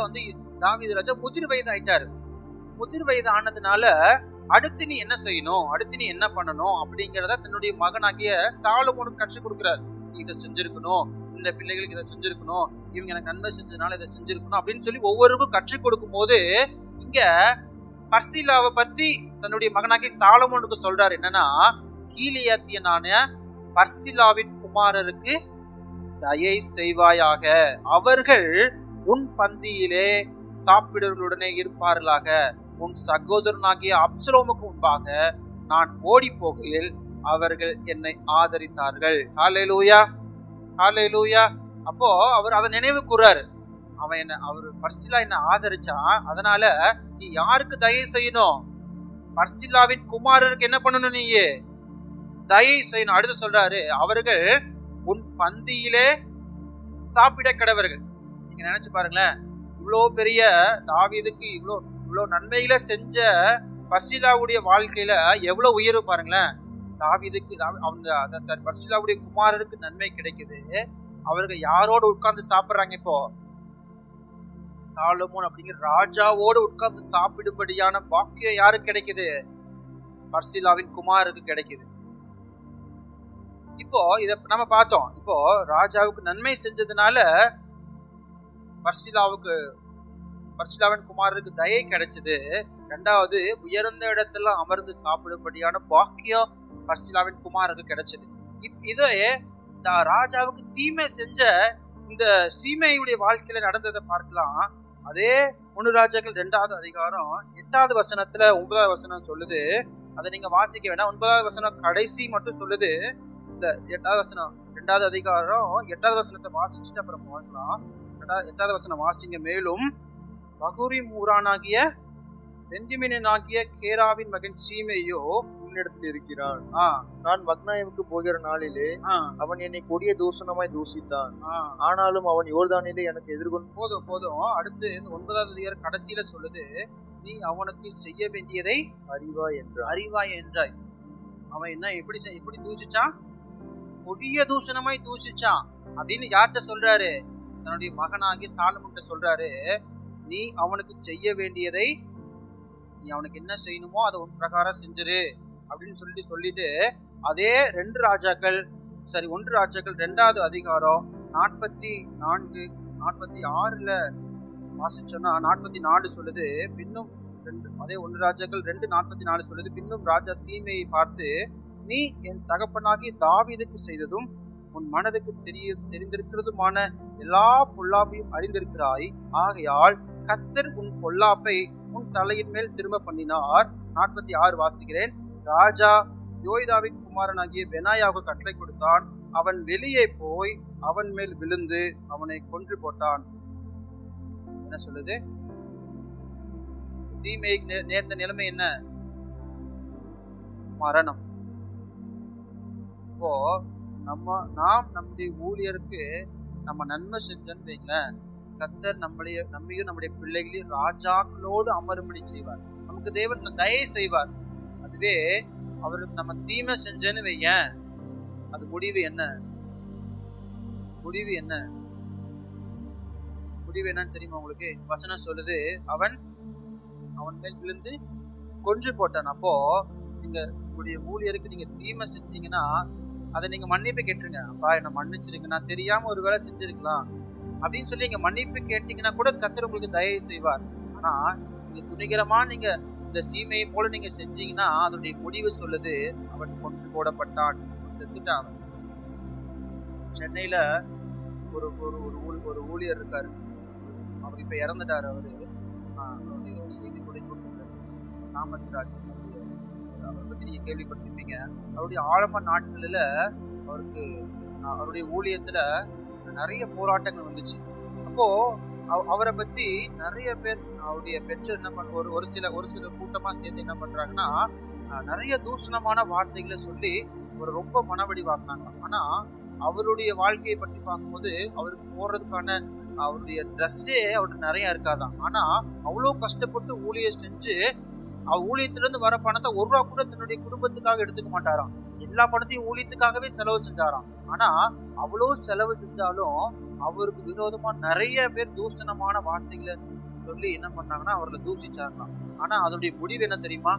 தாவீது ராஜா முதிர் வயது ஆயிட்டாரு. முதிர் வயது ஆனதுனால அடுத்து நீ என்ன செய்யணும், அடுத்து நீ என்ன பண்ணணும் அப்படிங்கறத தன்னுடைய மகனாகிய சாலமோனுக்கு கற்றுக் கொடுக்கிறார். நீ இதை செஞ்சிருக்கணும், இந்த பிள்ளைகளுக்கு இதை செஞ்சிருக்கணும், இவங்க எனக்கு நன்மை செஞ்சதுனால இதை செஞ்சிருக்கணும் அப்படின்னு சொல்லி ஒவ்வொருவருக்கும் கற்றுக் கொடுக்கும் போது இங்க பர்சிலாவை பத்தி தன்னுடைய மகனாகிய சாலமோனுக்கு சொல்றாரு. என்னன்னா, கீலேயாத்தியனான பர்சிலாவின் குமாரருக்கு தயை செய்வாயாக, அவர்கள் உன் பந்தியிலே சாப்பிடுவர்களுடனே இருப்பார்களாக. உன் சகோதரனாகிய அப்சலோமுக்கு முன்பாக நான் ஓடி போகையில் அவர்கள் என்னை ஆதரித்தார்கள். ஹல்லேலூயா, ஹல்லேலூயா. அப்போ அவர் அதை நினைவு கூறாரு. அவர் பர்சிலா என்ன ஆதரிச்சான், அதனால நீ யாருக்கு தயை செய்யணும்? பர்சிலாவின் குமாரருக்கு என்ன பண்ணணும்? நீயே தயை செய்யணும். அடுத்து சொல்றாரு, அவர்கள் உன் பந்தியிலே சாப்பிட கடவர்கள். நீங்க நினைச்சு பாருங்களேன், இவ்வளோ பெரிய தாவீதுக்கு இவ்வளோ நன்மைகளை செஞ்ச பர்சிலாவுடைய வாழ்க்கையில எவ்வளவு உயர்வு பாருங்களேன். தாவீதுக்கு பர்சிலாவுடைய குமாரருக்கு நன்மை கிடைக்குது. அவர்கள் யாரோடு உட்கார்ந்து சாப்பிடுறாங்க? இப்போ சாலமோன் அப்படிங்கிற ராஜாவோடு உட்கார்ந்து சாப்பிடும்படியான பாக்கியம் யாருக்கு கிடைக்குது? பர்சிலாவின் குமாருக்கு கிடைக்குது. இப்போ இத நம்ம பார்த்தோம். இப்போ ராஜாவுக்கு நன்மை செஞ்சதுனால பர்சிலாவின் குமாரருக்கு தயை கிடைச்சது. 2வது, உயர்ந்த இடத்துல அமர்ந்து சாப்பிடும்படியான பாக்கியம் பர்சிலாவின் குமாருக்கு கிடைச்சது. இதே ராஜாவுக்கு தீமை செஞ்ச இந்த சீமையுடைய வாழ்க்கையில நடந்ததை பார்க்கலாம். அதே 1 ராஜாக்கள் 2வது அதிகாரம் 8வது வசனத்துல 9வது வசனம் சொல்லுது. அதை நீங்க வாசிக்க வேண்டாம். 9வது வசனம் கடைசி மட்டும் சொல்லுது. இந்த 8வது வசனம் 2வது அதிகாரம் 8வது வசனத்தை வாசிச்சுட்டு அப்புறம் பார்க்கலாம். 8வது வசனம் வாசிங்க. மேலும் பகுரிம் ஊரானாகிய பென்யமீனாகிய கேராவின் மகன் சீமேயோ உன்னிடத்தில் இருக்கிறான். நான் மக்னாயிமுக்கு போகிற நாளிலே அவன் என்னை கொடிய தூஷணமாய் தூஷித்தான். ஆனாலும் அவன் யோர்தானிலே எனக்கு எதிர்கொண்டு போதும். அடுத்து 9வது அதிகாரம் கடைசியில சொல்லுது, நீ அவனுக்கு செய்ய வேண்டியதை அறிவாய் என்றாய். அவன் என்ன எப்படி தூஷிச்சான்? கொடிய தூஷணமாய் தூஷிச்சான் அப்படின்னு யார்கிட்ட சொல்றாரு? தன்னுடைய மகனாகிய சாலமோன்கிட்ட சொல்றாரு. நீ அவனுக்கு செய்ய வேண்டியதை, நீ அவனுக்கு என்ன செய்யணுமோ அதை உன் பிரகாரம் செஞ்சிரு அப்படின்னு சொல்லிட்டு அதே 1 ராஜாக்கள் 2வது அதிகாரம் 46ல வாசிச்சோம்னா 44 சொல்லுது. பின்னும் அதே 1 ராஜாக்கள் 2:44 சொல்லுது. பின்னும் ராஜா சீமையை பார்த்து, நீ என் தகப்பனாகிய தாவீதுக்கு செய்ததும் உன் மனதுக்கு தெரிந்திருக்கிறதுமான எல்லா பொல்லாப்பையும் அறிந்திருக்கிறாய். ஆகையால் கர்த்தர் உன் பொல்லாப்பை உன் தலையின் மேல் திரும்ப பண்ணினார். 46 வாசிக்கிறேன். ராஜா யோய்தாவின் குமாரனாகிய பெனாயாவுக்கு கட்டளை கொடுத்தான். அவன் வெளியே போய் அவன் மேல் விழுந்து அவனை கொன்று போட்டான். என்ன சொல்லுது? சீமைக்கு நேர்ந்த நிலைமை என்ன? மரணம். இப்போ நாம் நம்முடைய ஊழியருக்கு நம்ம நன்மை செஞ்சோன்னு வைங்களேன், கர்த்தர் நம்மையும் நம்முடைய பிள்ளைகளையும் ராஜாக்களோடு அமரும்படி செய்வார். நமக்கு தேவன் தயை செய்வார். அதுவே அவருக்கு நம்ம தீமை செஞ்சேன்னு வையேன், அது முடிவு என்ன? முடிவு என்ன? முடிவு என்னன்னு தெரியுமா உங்களுக்கு? வசனம் சொல்லுது, அவன் மேல் விழுந்து கொன்று போட்டான். அப்போ நீங்க உங்களுடைய ஊழியருக்கு நீங்க தீமை செஞ்சீங்கன்னா அதை நீங்க மன்னிப்பு கேட்டுருங்க. அப்பா என்ன மன்னிச்சிருங்க, நான் தெரியாம ஒரு வேலை செஞ்சிருக்கலாம் அப்படின்னு சொல்லி நீங்க மன்னிப்பு கேட்டீங்கன்னா கூட கர்த்தர் உங்களுக்கு தயவு செய்வார். ஆனா நீங்க துணிகரமா நீங்க இந்த சீமையை போல நீங்க செஞ்சீங்கன்னா அதனுடைய முடிவு சொல்லுது, அவன் கொன்று போடப்பட்டான், செத்துட்டான். சென்னையில ஒரு ஒரு ஊழியர் இருக்காரு, அவர் இப்ப இறந்துட்டாரு. அவருடைய செய்தி கூட தாமஸ் ராஜ், அவரை பத்தி நீங்க கேள்விப்பட்டிருப்பீங்க. அவருடைய ஆரம்ப நாட்களில அவருடைய ஊழியத்துல நிறைய போராட்டங்கள் வந்துச்சு. அப்போ அவரை பத்தி நிறைய பேர் அவருடைய பெற்றோர் என்ன பண்ண ஒரு சில கூட்டமா சேர்ந்து என்ன பண்றாங்கன்னா நிறைய தூஷணமான வார்த்தைகளை சொல்லி ஒரு ரொம்ப மனவடிவாக்குனாங்க. ஆனா அவருடைய வாழ்க்கையை பற்றி பார்க்கும்போது அவருக்கு போடுறதுக்கான அவருடைய ட்ரெஸ்ஸே அவருக்கு நிறைய இருக்காதான். ஆனா அவ்வளவு கஷ்டப்பட்டு ஊழியர் செஞ்சு ஊழியத்துல இருந்து வர பணத்தை ஒரு ரூபா கூட தன்னுடைய குடும்பத்துக்காக எடுத்துக்க மாட்டாராம். எல்லா பணத்தையும் ஊழியத்துக்காகவே செலவு செஞ்சாராம். ஆனா அவ்வளவு செலவு செஞ்சாலும் அவருக்கு விரோதமா நிறைய பேர் தூஷணமான வார்த்தைகளை சொல்லி என்ன பண்ணாங்கன்னா அவர்களை தூஷிச்சாங்களாம். ஆனா அதனுடைய முடிவு என்ன தெரியுமா?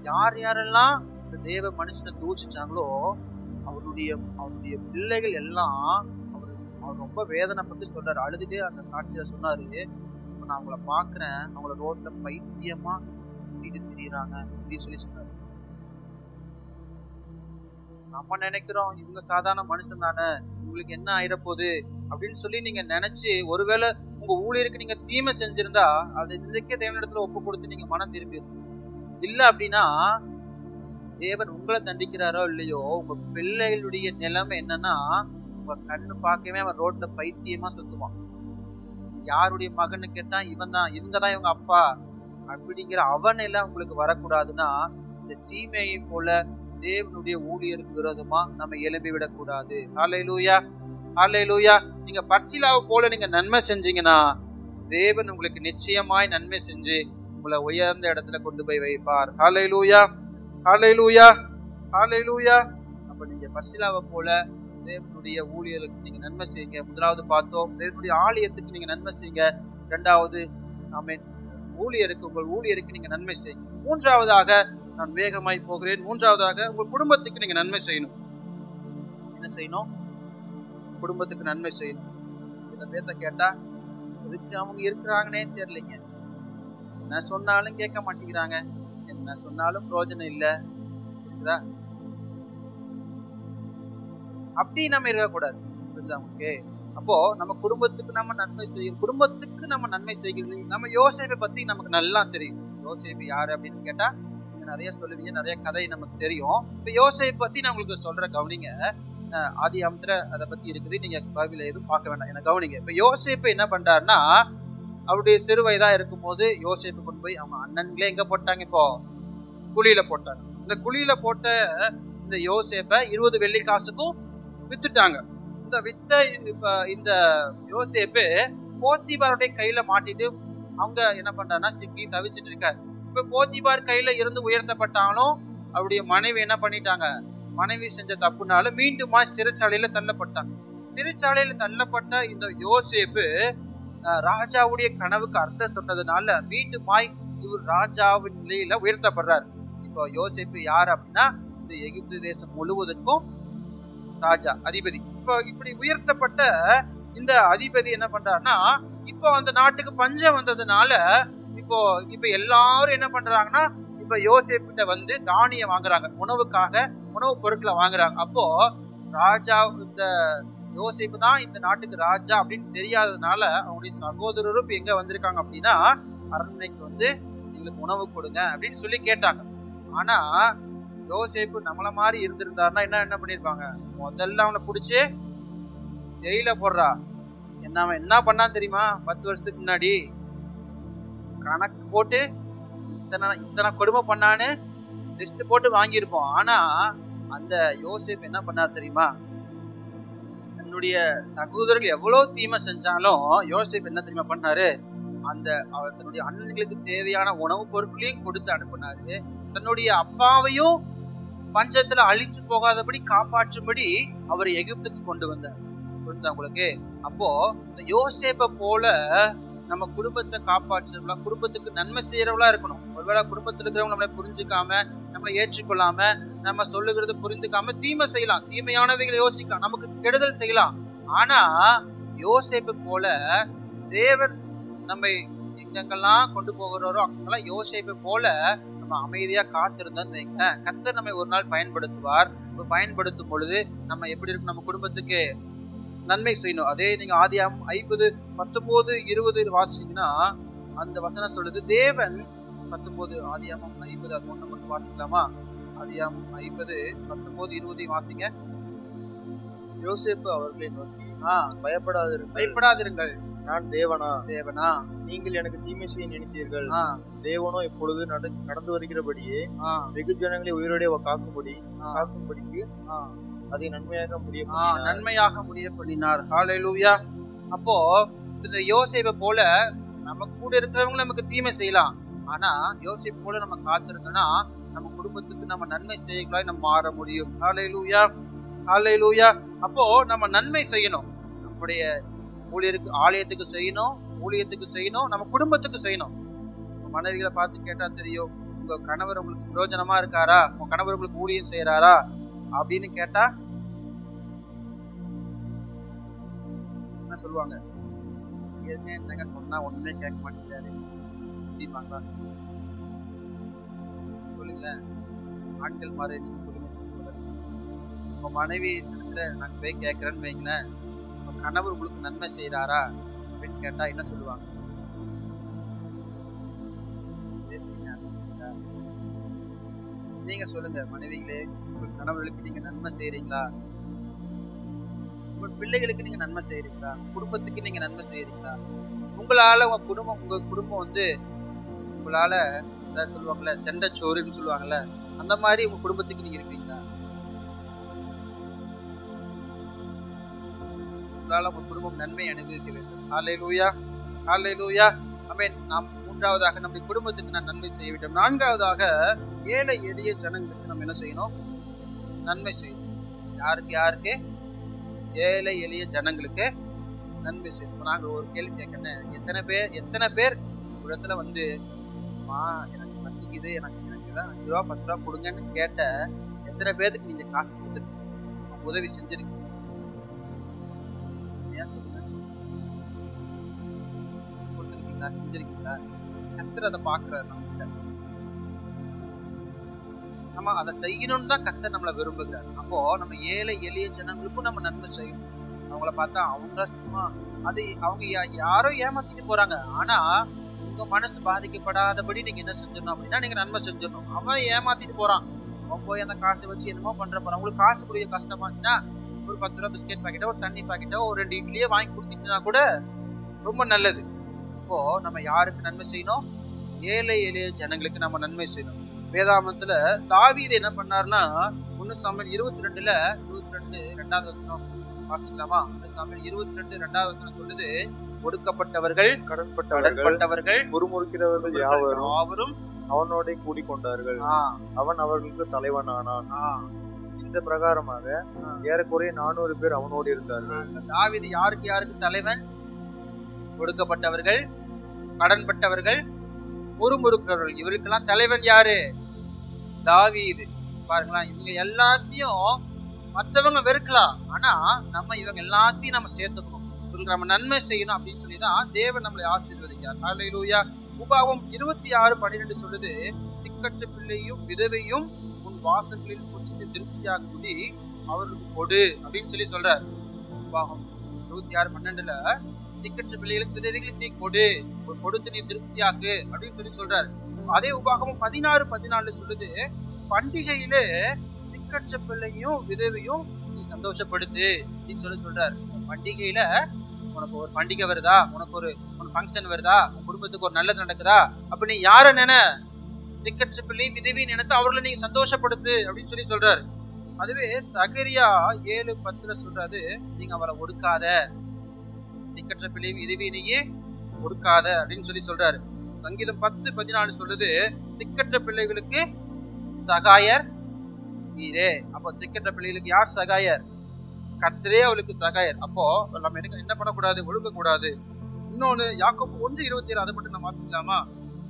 யாரெல்லாம் இந்த தேவ மனுஷனை தூஷிச்சாங்களோ அவருடைய பிள்ளைகள் எல்லாம் அவர் ரொம்ப வேதனைப்பட்டு சொல்றாரு. அழுதுட்டே அந்த காட்சியில சொன்னாரு, நான் அவங்கள பாக்குறேன், அவங்கள ரோட்ல பைத்தியமா சுத்திட்டு திரியுறாங்க அப்படின்னு சொல்லி சொன்னாரு. நம்ம நினைக்கிறோம் இவங்க சாதாரண மனுஷன் தானே, உங்களுக்கு என்ன ஆயிரப்போகுது அப்படின்னு சொல்லி நீங்க நினைச்சு ஒருவேளை உங்க ஊழியருக்கு நீங்க தீமை செஞ்சிருந்தா அது இதுக்கே தேவனிடத்துல ஒப்பு கொடுத்து நீங்க மனம் திரும்பிடும். இல்ல அப்படின்னா தேவன் உங்களை தண்டிக்கிறாரோ இல்லையோ, உங்க பிள்ளைகளுடைய நிலைமை என்னன்னா உங்க கண்ணு பார்க்கவே அவன் ரோட்ல பைத்தியமா சுத்துவான். யாருடைய மகன்னு கேட்டா இவங்கதான் இவங்க அப்பா அப்படிங்கிற அவன் எல்லாம் உங்களுக்கு வரக்கூடாதுன்னா இந்த சீமையை போல தேவனுடைய ஊழியருக்கு விரோதமா நம்ம எழுப்பி விடக்கூடாது. ஹல்லேலூயா, ஹல்லேலூயா. நீங்க பர்சிலாவை போல நீங்க நன்மை செஞ்சீங்கன்னா தேவன் உங்களுக்கு நிச்சயமாய் நன்மை செஞ்சு உங்களை உயர்ந்த இடத்துல கொண்டு போய் வைப்பார். ஹல்லேலூயா, ஹல்லேலூயா, ஹல்லேலூயா. அப்ப நீங்க பர்சிலாவை போல தேவனுடைய ஊழியருக்கு நீங்க நன்மை செய்யுங்க. முதலாவது பார்த்தோம், தேவனுடைய ஆலயத்துக்கு நீங்க நன்மை செய்யுங்க. இரண்டாவது ஆமென், உங்கள் ஊழியருக்கு நீங்க நன்மை செய்யுங்க. மூன்றாவதாக, நான் வேகமாய் போகிறேன், மூன்றாவதாக உங்கள் குடும்பத்துக்கு நீங்க நன்மை செய்யணும். என்ன செய்யணும்? குடும்பத்துக்கு நன்மை செய்யணும். சில பேர்த்த கேட்டா எதுக்கு அவங்க இருக்கிறாங்கன்னே தெரியலைங்க, என்ன சொன்னாலும் கேட்க மாட்டேங்கிறாங்க, என்ன சொன்னாலும் பிரயோஜனம் இல்லை. அப்படி நம்ம இருக்கக்கூடாது. புரியுதா? அப்போ நம்ம குடும்பத்துக்கு நம்ம நன்மை செய்யும், குடும்பத்துக்கு நம்ம நன்மை செய்கிறது. நம்ம யோசேப்பை பத்தி நமக்கு நல்லா தெரியும். யோசேப்பு யாரு அப்படின்னு கேட்டா நீங்க நிறைய சொல்லுவீங்க, நிறைய கதை நமக்கு தெரியும். இப்ப யோசேப்பை பத்தி நான் உங்களுக்கு சொல்ற கவனிங்க. ஆதியாகமத்துல அதை பத்தி இருக்குது, நீங்க பைபிள்ல எதுவும் பார்க்க வேண்டாம், என்ன கவனிங்க. இப்ப யோசேப்பு என்ன பண்றாருன்னா அவருடைய சிறு வயதா இருக்கும் போது யோசேப்பு கொண்டு போய் அவங்க அண்ணன்களே எங்க போட்டாங்க? இப்போ குழியில போட்டாங்க. இந்த குழியில போட்ட இந்த யோசேப்பை 20 வெள்ளி காசுக்கும் வித்துட்டாங்க. இந்த யோசேப்பு போத்திபாருடைய கையில மாட்டிட்டு அவங்க என்ன பண்றாருன்னா சிக்கி தவிச்சிட்டு இருக்காரு. இப்ப போத்திபார் கையில இருந்து உயர்த்தப்பட்டாலும் அவருடைய மனைவி என்ன பண்ணிட்டாங்க? மனைவி செஞ்ச தப்புனால மீண்டுமா சிறைச்சாலையில தள்ளப்பட்டாங்க. சிறைச்சாலையில தள்ளப்பட்ட இந்த யோசேப்பு ராஜாவுடைய கனவுக்கு அர்த்தம் சொன்னதுனால மீண்டுமாய் இவர் ராஜாவின் நிலையில உயர்த்தப்படுறாரு. இப்போ யோசேப்பு யார் அப்படின்னா இந்த எகிப்து தேசம் முழுவதற்கும் ராஜா, அதிபதி. இப்போ இப்படி உயர்த்தப்பட்ட இந்த அதிபதி என்ன பண்றாருன்னா இப்போ அந்த நாட்டுக்கு பஞ்சம் வந்ததுனால இப்போ எல்லாரும் என்ன பண்றாங்கன்னா இப்ப யோசேப்பிட்ட வந்து தானியம் வாங்குறாங்க, உணவு பொருட்களை வாங்குறாங்க. அப்போ ராஜா இந்த யோசேப்பு தான் இந்த நாட்டுக்கு ராஜா அப்படின்னு தெரியாததுனால அவங்களுடைய சகோதரரும் இப்ப எங்க வந்திருக்காங்க அப்படின்னா அரண்மனைக்கு வந்து எங்களுக்கு உணவு கொடுங்க அப்படின்னு சொல்லி கேட்டாங்க. ஆனா யோசேப்பு நம்மள மாதிரி இருந்திருந்தாருன்னா என்ன பண்ணிருப்பாங்க? முதல்ல அவனை பிடிச்சி ஜெயில போடுறா. என்ன பண்ணான்னு தெரியுமா? 10 வருஷத்துக்கு முன்னாடி கணக்கு போட்டு இத்தனை கொடுமை பண்ணான்னு லிஸ்ட் போட்டு வாங்கியிருப்போம். ஆனா அந்த யோசேப்பு என்ன பண்ணாரு தெரியுமா? தன்னுடைய சகோதரர்கள் எவ்வளவு தீமை செஞ்சாலும் யோசேப்பு என்ன தெரியுமா பண்ணாரு? அவர் தன்னுடைய அண்ணன்களுக்கு தேவையான உணவு பொருட்களையும் கொடுத்து அனுப்பினாரு. தன்னுடைய அப்பாவையும் பஞ்சத்துல அழிஞ்சு போகாதபடி காப்பாற்றும்படி அவர் எகிப்துக்கு கொண்டு வந்தார். புரியுதா உங்களுக்கு? அப்போ இந்த யோசேப்பை போல நம்ம குடும்பத்தை காப்பாற்றுறவங்களா, குடும்பத்துக்கு நன்மை செய்யறவங்களா இருக்கணும். ஒருவேளை குடும்பத்தில் இருக்கிறவங்க நம்மளை புரிஞ்சுக்காம, நம்மளை ஏற்றுக்கொள்ளாம, நம்ம சொல்லுகிறது புரிந்துக்காம தீமை செய்யலாம், தீமையானவைகளை யோசிக்கலாம், நமக்கு கெடுதல் செய்யலாம். ஆனா யோசேப்பு போல தேவன் நம்மை எங்கெங்கெல்லாம் கொண்டு போகிறாரோ அங்கெல்லாம் யோசேப்பு போல நம்ம அமைதியா காத்திருந்தோம் வைங்களேன், கர்த்தர் நம்மை ஒரு நாள் பயன்படுத்துவார். பயன்படுத்தும் பொழுது நம்ம எப்படி இருக்கும், நம்ம குடும்பத்துக்கு நன்மை செய்யணும். அதே நீங்க ஆதியாகமம் 50:19-20 வாசிச்சீங்கன்னா அந்த வசனம் சொல்லுது, தேவன் 19 ஆதியாகமம் 50 அது ஒண்ணு மட்டும் வாசிக்கலாமா? ஆதியாகமம் 50:19-20 வாசிங்க. யோசேப்பு அவர்களை நோக்கி, பயப்படாதிருங்கள், நான் தேவனா, நீங்கள் எனக்கு தீமை செய்ய நினைத்தீர்கள். தேவனோ இப்பொழுது நடந்து வருகிறபடியே வெகு ஜனங்களை உயிரோட காக்கும்படிக்கு அதை நன்மையாக முடிய பண்ணினார். ஹல்லேலூயா. அப்போ இந்த யோசேப்பை போல நம்ம கூட இருக்கிறவங்க நமக்கு தீமை செய்யலாம். ஆனா யோசேப்பு போல நம்ம காத்திருந்தோம்னா நம்ம குடும்பத்துக்கு நம்ம நன்மை செய்யலாம், நம்ம மாற முடியும். ஹல்லேலூயா, ஹல்லேலூயா. அப்போ நம்ம நன்மை செய்யணும், நம்முடைய ஊழியருக்கு ஆலயத்துக்கு செய்யணும், ஊழியத்துக்கு செய்யணும், நம்ம குடும்பத்துக்கு செய்யணும். மனைவிகளை பார்த்து கேட்டா தெரியும், உங்க கணவர் உங்களுக்கு பிரயோஜனமா இருக்காரா, உங்க கணவர் உங்களுக்கு ஊழியம் செய்யறாரா அப்படின்னு கேட்டா என்ன சொல்லுவாங்க? என்னங்க சொன்னா ஒண்ணுமே கேட்க மாட்டேங்கிறாரு அப்படிப்பாங்களா? சொல்லுங்களேன், ஆட்கள் மாதிரி நீங்க சொல்லுங்க. உங்க மனைவி இடத்துல நான் போய் கேட்கிறேன்னு வைங்களேன், உங்க கணவர் உங்களுக்கு நன்மை செய்யறாரா அப்படின்னு கேட்டா என்ன சொல்லுவாங்க? நீங்க சொல்லுங்க மனைவிகளே, உங்க கணவர்களுக்கு நீங்க நன்மை செய்யறீங்களா? உங்க பிள்ளைகளுக்கு நீங்க நன்மை செய்யறீங்களா? குடும்பத்துக்கு நீங்க நன்மை செய்யறீங்களா? உங்களால உங்க குடும்பம் வந்து உங்களால அதாவது சொல்லுவாங்கல்ல தெண்டச்சோறுன்னு சொல்லுவாங்கல்ல, அந்த மாதிரி உங்க குடும்பத்துக்கு நீங்க இருக்கீங்களா? உங்களால உங்க குடும்பம் நன்மை அனுபவிக்க வேண்டும். ஹல்லேலூயா, ஹல்லேலூயா. ஆமென். நாம் மூன்றாவதாக நம்முடைய குடும்பத்துக்கு நான் நன்மை செய்ய வேண்டும். நான்காவதாக ஏழை எளிய ஜனங்களுக்கு நம்ம என்ன செய்யணும்? நன்மை செய்யணும். யாருக்கு? ஏழை எளிய ஜனங்களுக்கு நன்மை செய்யணும். நாங்க ஒரு கேள்வி கேட்கிறேன், எத்தனை பேர் இடத்துல வந்து எனக்கு பசிக்குது, எனக்கு 5 ரூபா 10 ரூபா கொடுங்கன்னு கேட்ட எத்தனை பேருக்கு நீங்க காசு கொடுத்துருக்கீங்க, உதவி செஞ்சிருக்கீங்க? கொடுத்துருக்கீங்களா, செஞ்சிருக்கீங்களா? கர்த்தர் அதை பாக்குறாரு. நம்ம அதை செய்யணும்னு தான் கர்த்தர் நம்மளை விரும்புகிறார். அப்போ நம்ம ஏழை எளிய ஜனங்களுக்கும் நம்ம நன்மை செய்யணும். அவங்கள பார்த்தா அவங்க சும்மா அவங்க யாரோ ஏமாத்திட்டு போறாங்க, ஆனா உங்க மனசு பாதிக்கப்படாதபடி நீங்க என்ன செஞ்சிடணும் அப்படின்னா நீங்க நன்மை செஞ்சிடணும். அவன் ஏமாத்திட்டு போறான், அவன் போய் அந்த காசை வச்சு என்னமோ பண்ற போறான். உங்களுக்கு காசு புரிய கஷ்டமாச்சுன்னா ஒரு 10 ரூபா பிஸ்கெட் பாக்கெட்டோ ஒரு தண்ணி பாக்கெட்டோ ஒரு 2 இட்லியே வாங்கி கொடுத்தீங்கன்னா கூட ரொம்ப நல்லது. இப்போ நம்ம யாருக்கு நன்மை செய்யணும்? ஏழை எளிய ஜனங்களுக்கு நம்ம நன்மை செய்யணும். வேதாமத்துல தாவீது என்ன பண்ணாருன்னா 1 சாமுவேல் 22:22 2வது வசனம் வாசிக்கலாமா? 1 சாமுவேல் 22 2வது வசனம் சொல்லுது, ஒடுக்கப்பட்டவர்கள் கடன்பட்டவர்கள் முறுமுறுக்கிறவர்கள் யாவரும் அவனோட கூடிக்கொண்டார்கள், அவன் அவர்களுக்கு தலைவனானான். இந்த பிரகாரமாக ஏறக்குறைய 400 பேர் அவனோடு இருந்தார்கள். தாவீது யாருக்கு தலைவன்? ஒடுக்கப்பட்டவர்கள், கடன்பட்டவர்கள், முறுமுறுக்கிறவர்கள். இவருக்கெல்லாம் தலைவன் யாரு? தாவீது. பாருங்களா, இவங்க எல்லாத்தையும் மற்றவங்க வெறுக்கலாம், ஆனா நம்ம இவங்க எல்லாத்தையும் நம்ம சேர்த்துக்கணும், நம்ம நன்மை செய்யணும் அப்படின்னு சொல்லிதான் தேவன் நம்மளை ஆசீர்வதிக்கிறார். ஹல்லேலூயா. உபாகமம் 26:12 சொல்லுது, திக்கற்ற பிள்ளையும் விதவையும் உன் வாசல்களில் புசித்து திருப்தியாகும்படி அவர்களுக்கு கொடு அப்படின்னு சொல்லி சொல்றார். உபாகமம் 26:12 திக்கற்ற பிள்ளைகளுக்கு விதவைகளுக்கு நீ கொடுத்து நீ திருப்தியாக்கு அப்படின்னு சொல்லி சொல்றாரு. அதே உபாகமம் 16:14 சொல்லுது, பண்டிகையிலே திக்கற்ற பிள்ளையும் விதவையும் நீ சந்தோஷப்படுத்து அப்படின்னு சொல்லி சொல்றாரு. பண்டிகையில உனக்கு ஒரு பண்டிகை வருதா, உனக்கு ஒரு ஃபங்க்ஷன் வருதா, உன் குடும்பத்துக்கு ஒரு நல்லது நடக்குதா, அப்ப நீ யார திக்கற்ற பிள்ளையும் விதவையும் நினைத்து அவர்களை நீங்க சந்தோஷப்படுத்து அப்படின்னு சொல்லி சொல்றாரு. அதுவே சகரியா 7:10 சொல்றாரு, நீங்க அவளை ஒடுக்காத, திக்கற்ற பிள்ளையும் விதவையினையே ஒடுக்காத அப்படின்னு சொல்லி சொல்றாரு. சங்கீதம் 10:14 சொல்லுது, திக்கற்ற பிள்ளைகளுக்கு சகாயர் நீரே. அப்போ திக்கற்ற பிள்ளைகளுக்கு யார் சகாயர்? கர்த்தரே அவளுக்கு சகாயர். அப்போ நம்ம என்ன பண்ணக்கூடாது? ஒழுக்க கூடாது. இன்னொன்னு யாக்கோபு 1:27 அதை மட்டும் நம்ம வாசிக்கலாமா?